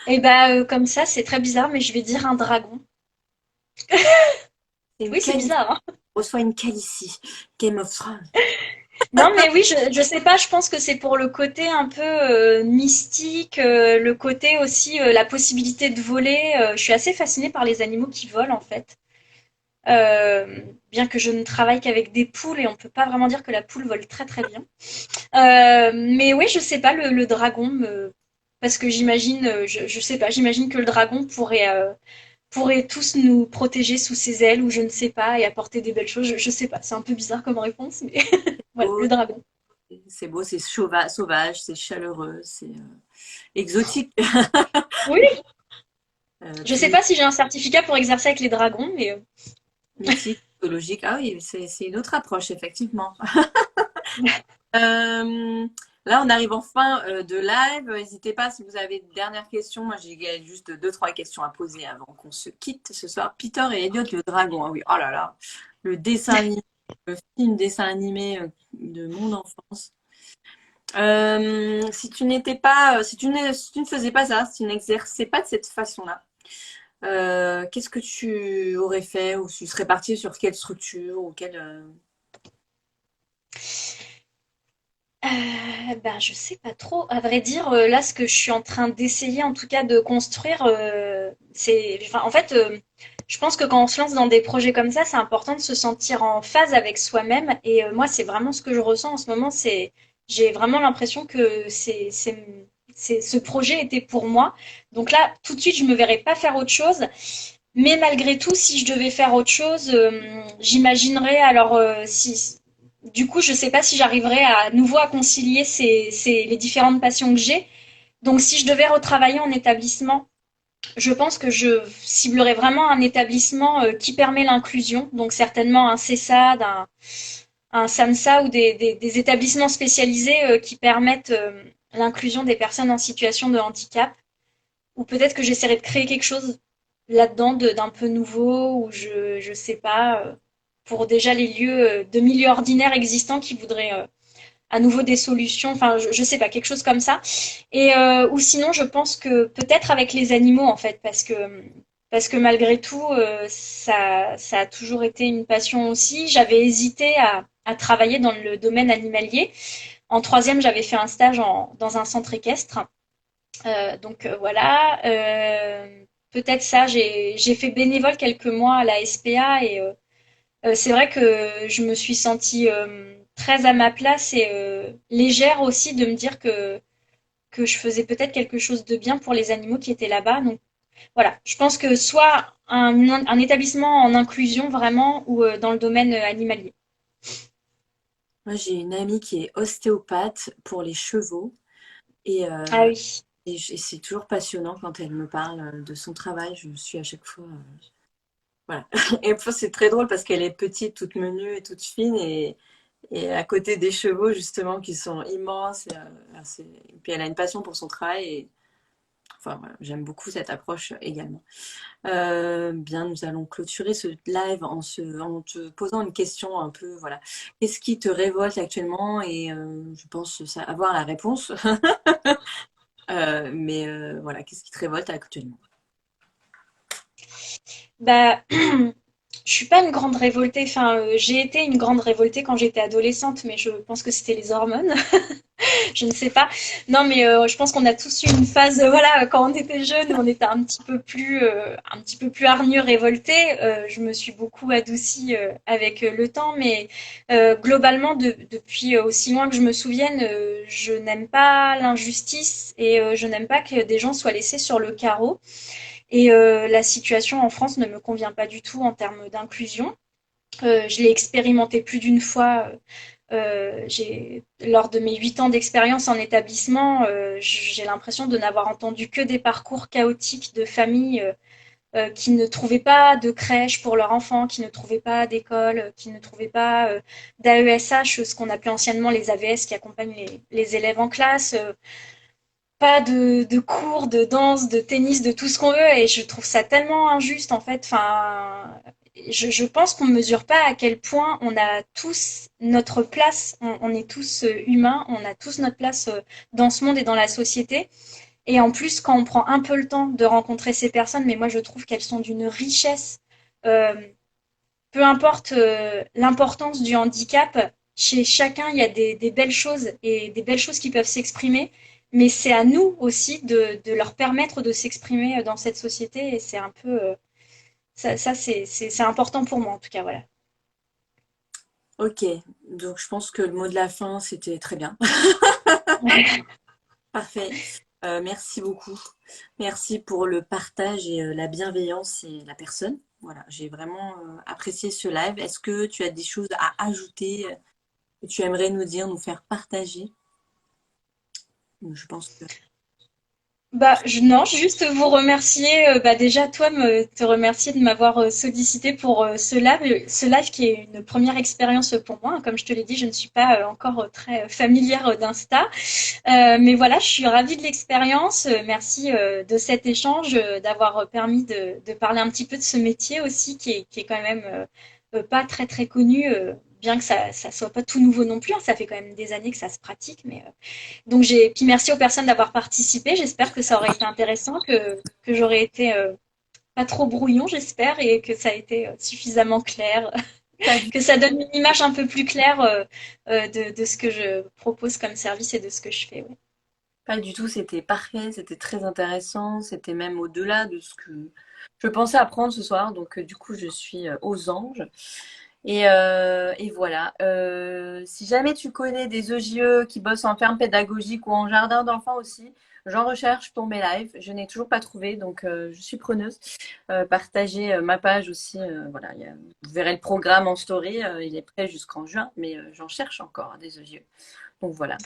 Et bah comme ça, c'est très bizarre, mais je vais dire un dragon. C'est une Oui, c'est qualité. bizarre, hein. Reçoit une qualicie. Game of Thrones. Non, mais oui, je sais pas, je pense que c'est pour le côté un peu mystique, le côté aussi, la possibilité de voler. Je suis assez fascinée par les animaux qui volent, en fait. Bien que je ne travaille qu'avec des poules et on peut pas vraiment dire que la poule vole très très bien. Mais oui, je sais pas, le dragon, parce que j'imagine, je sais pas, j'imagine que le dragon pourrait tous nous protéger sous ses ailes ou je ne sais pas et apporter des belles choses. Je sais pas, c'est un peu bizarre comme réponse, mais voilà, Beau, le dragon. c'est beau, c'est sauvage, c'est chaleureux, c'est exotique. Oui, je sais Puis pas si j'ai un certificat pour exercer avec les dragons, mais mythique, mythologique. Ah oui, c'est une autre approche, effectivement. Euh, Là, on arrive en fin de live. N'hésitez pas si vous avez de dernières questions. Moi, j'ai juste deux, trois questions à poser avant qu'on se quitte ce soir. Peter et Elliot, le dragon. Ah oui, oh là là. Le dessin animé, le film dessin animé de mon enfance. Si tu n'étais pas, si tu ne faisais pas ça, si tu n'exerçais pas de cette façon-là, qu'est-ce que tu aurais fait, ou tu serais parti sur quelle structure, ou quelle ben, je sais pas trop. À vrai dire, là, ce que je suis en train d'essayer, en tout cas, de construire, enfin, en fait, je pense que quand on se lance dans des projets comme ça, c'est important de se sentir en phase avec soi-même. Et moi, c'est vraiment ce que je ressens en ce moment. J'ai vraiment l'impression que ce projet était pour moi. Donc là, tout de suite, je me verrais pas faire autre chose. Mais malgré tout, si je devais faire autre chose, j'imaginerais alors si du coup, je sais pas si j'arriverais à nouveau à concilier les différentes passions que j'ai. Donc si je devais retravailler en établissement, je pense que je ciblerais vraiment un établissement qui permet l'inclusion, donc certainement un CESAD, un SAMSA ou des établissements spécialisés qui permettent l'inclusion des personnes en situation de handicap. Ou peut-être que j'essaierai de créer quelque chose là-dedans d'un peu nouveau, ou je sais pas, pour déjà les lieux de milieux ordinaires existants qui voudraient à nouveau des solutions, enfin je sais pas, quelque chose comme ça. Et ou sinon je pense que peut-être avec les animaux en fait, parce que malgré tout ça a toujours été une passion aussi. J'avais hésité à travailler dans le domaine animalier. En troisième, j'avais fait un stage dans un centre équestre. Donc voilà, peut-être ça. J'ai fait bénévole quelques mois à la SPA et c'est vrai que je me suis sentie très à ma place et légère aussi de me dire que je faisais peut-être quelque chose de bien pour les animaux qui étaient là-bas. Donc voilà, je pense que soit un établissement en inclusion vraiment ou dans le domaine animalier. Moi, j'ai une amie qui est ostéopathe pour les chevaux et, Ah euh, oui. et c'est toujours passionnant quand elle me parle de son travail. Je suis à chaque fois. Voilà. Et puis, c'est très drôle parce qu'elle est petite, toute menue et toute fine et à côté des chevaux, justement, qui sont immenses. Et puis, elle a une passion pour son travail. Et, enfin, voilà, j'aime beaucoup cette approche également. Bien, nous allons clôturer ce live en te posant une question un peu, voilà. Qu'est-ce qui te révolte actuellement? Et je pense avoir la réponse. Mais voilà, qu'est-ce qui te révolte actuellement? Bah, je suis pas une grande révoltée. Enfin, j'ai été une grande révoltée quand j'étais adolescente, mais je pense que c'était les hormones. Je ne sais pas. Non, mais je pense qu'on a tous eu une phase, voilà, quand on était jeune, où on était un petit peu plus hargneux, révolté. Je me suis beaucoup adoucie avec le temps, mais globalement, depuis aussi loin que je me souvienne, je n'aime pas l'injustice et je n'aime pas que des gens soient laissés sur le carreau. Et la situation en France ne me convient pas du tout en termes d'inclusion. Je l'ai expérimenté plus d'une fois. Lors de mes 8 ans d'expérience en établissement, j'ai l'impression de n'avoir entendu que des parcours chaotiques de familles qui ne trouvaient pas de crèche pour leurs enfants, qui ne trouvaient pas d'école, qui ne trouvaient pas d'AESH, ce qu'on appelait anciennement les AVS qui accompagnent les élèves en classe. Pas de cours, de danse, de tennis, de tout ce qu'on veut. Et je trouve ça tellement injuste, en fait. Enfin, je pense qu'on ne mesure pas à quel point on a tous notre place. On est tous humains, on a tous notre place dans ce monde et dans la société. Et en plus, quand on prend un peu le temps de rencontrer ces personnes, mais moi je trouve qu'elles sont d'une richesse, euh, peu importe l'importance du handicap, chez chacun, il y a des belles choses et des belles choses qui peuvent s'exprimer. Mais c'est à nous aussi de leur permettre de s'exprimer dans cette société. Et c'est un peu... ça c'est important pour moi, en tout cas, voilà. Ok, donc je pense que le mot de la fin, c'était très bien. Parfait. Merci beaucoup. Merci pour le partage et la bienveillance et la personne. Voilà, j'ai vraiment apprécié ce live. Est-ce que tu as des choses à ajouter que tu aimerais nous dire, nous faire partager? Je pense que Bah, non, juste vous remercier, bah déjà toi, te remercier de m'avoir sollicité pour ce live qui est une première expérience pour moi. Comme je te l'ai dit, je ne suis pas encore très familière d'Insta. Mais voilà, je suis ravie de l'expérience. Merci de cet échange, d'avoir permis de parler un petit peu de ce métier aussi, qui est quand même pas très très connu, bien que ça soit pas tout nouveau non plus, hein. Ça fait quand même des années que ça se pratique. Donc puis merci aux personnes d'avoir participé. J'espère que ça aurait été intéressant, que j'aurais été pas trop brouillon, j'espère, et que ça a été suffisamment clair, pas du, que ça donne une image un peu plus claire de ce que je propose comme service et de ce que je fais. Ouais. pas du tout, c'était parfait, c'était très intéressant, c'était même au-delà de ce que je pensais apprendre ce soir. Donc du coup, je suis aux anges. Et voilà. Si jamais tu connais des EJE qui bossent en ferme pédagogique ou en jardin d'enfants aussi, J'en recherche pour mes lives. Je n'ai toujours pas trouvé, donc je suis preneuse. Partagez ma page aussi. Voilà, vous verrez le programme en story. Il est prêt jusqu'en juin, mais j'en cherche encore des yeux. Donc voilà.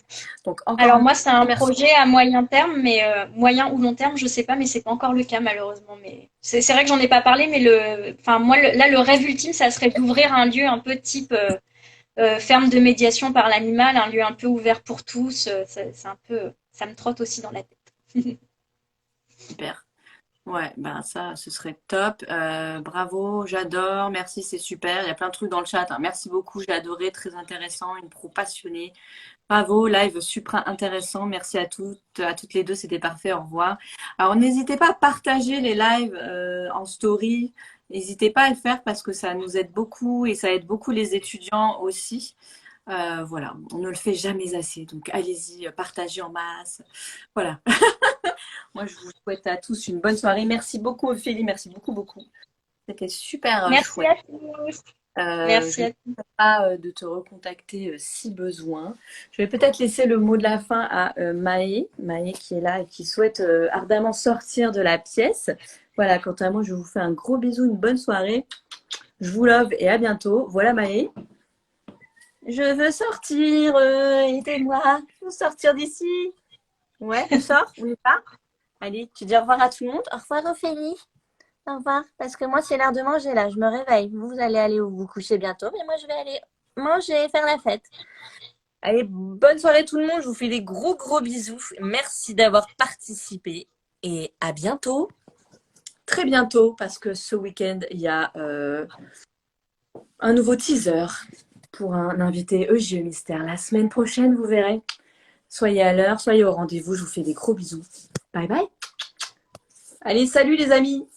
Donc encore Alors moi, c'est un merci. projet à moyen terme, mais moyen ou long terme, je sais pas, mais c'est pas encore le cas malheureusement. Mais c'est vrai que j'en ai pas parlé, mais enfin moi, là, le rêve ultime, ça serait d'ouvrir un lieu un peu type ferme de médiation par l'animal, un lieu un peu ouvert pour tous. C'est un peu, ça me trotte aussi dans la tête. Super. Ouais, ben ça, ce serait top. Bravo, j'adore. Merci, c'est super. Il y a plein de trucs dans le chat, hein. Merci beaucoup, j'ai adoré, très intéressant, une pro passionnée. Bravo, live super intéressant. Merci à toutes les deux, c'était parfait. Au revoir. Alors, n'hésitez pas à partager les lives en story. N'hésitez pas à le faire parce que ça nous aide beaucoup et ça aide beaucoup les étudiants aussi. Voilà, on ne le fait jamais assez. Donc, allez-y, partagez en masse. Voilà. Moi, je vous souhaite à tous une bonne soirée. Merci beaucoup, Ophélie. Merci beaucoup, beaucoup. C'était super Merci chouette. à tous. Je Merci à tous. pas de te recontacter si besoin. Je vais peut-être laisser le mot de la fin à Maë qui est là et qui souhaite ardemment sortir de la pièce. Voilà, quant à moi, je vous fais un gros bisou, une bonne soirée. Je vous love et à bientôt. Voilà Maë. Je veux sortir, aidez-moi. Je veux sortir d'ici. Ouais, tu sors ou pas? Allez, tu dis au revoir à tout le monde. Au revoir Ophélie. Au revoir. Parce que moi, c'est l'heure de manger là. Je me réveille. Vous allez aller vous coucher bientôt. Mais moi, je vais aller manger, faire la fête. Allez, bonne soirée tout le monde. Je vous fais des gros gros bisous. Merci d'avoir participé et à bientôt. Très bientôt parce que ce week-end, il y a un nouveau teaser pour un invité EGE Mystère. La semaine prochaine, vous verrez. Soyez à l'heure, soyez au rendez-vous. Je vous fais des gros bisous. Bye bye. Allez, salut les amis.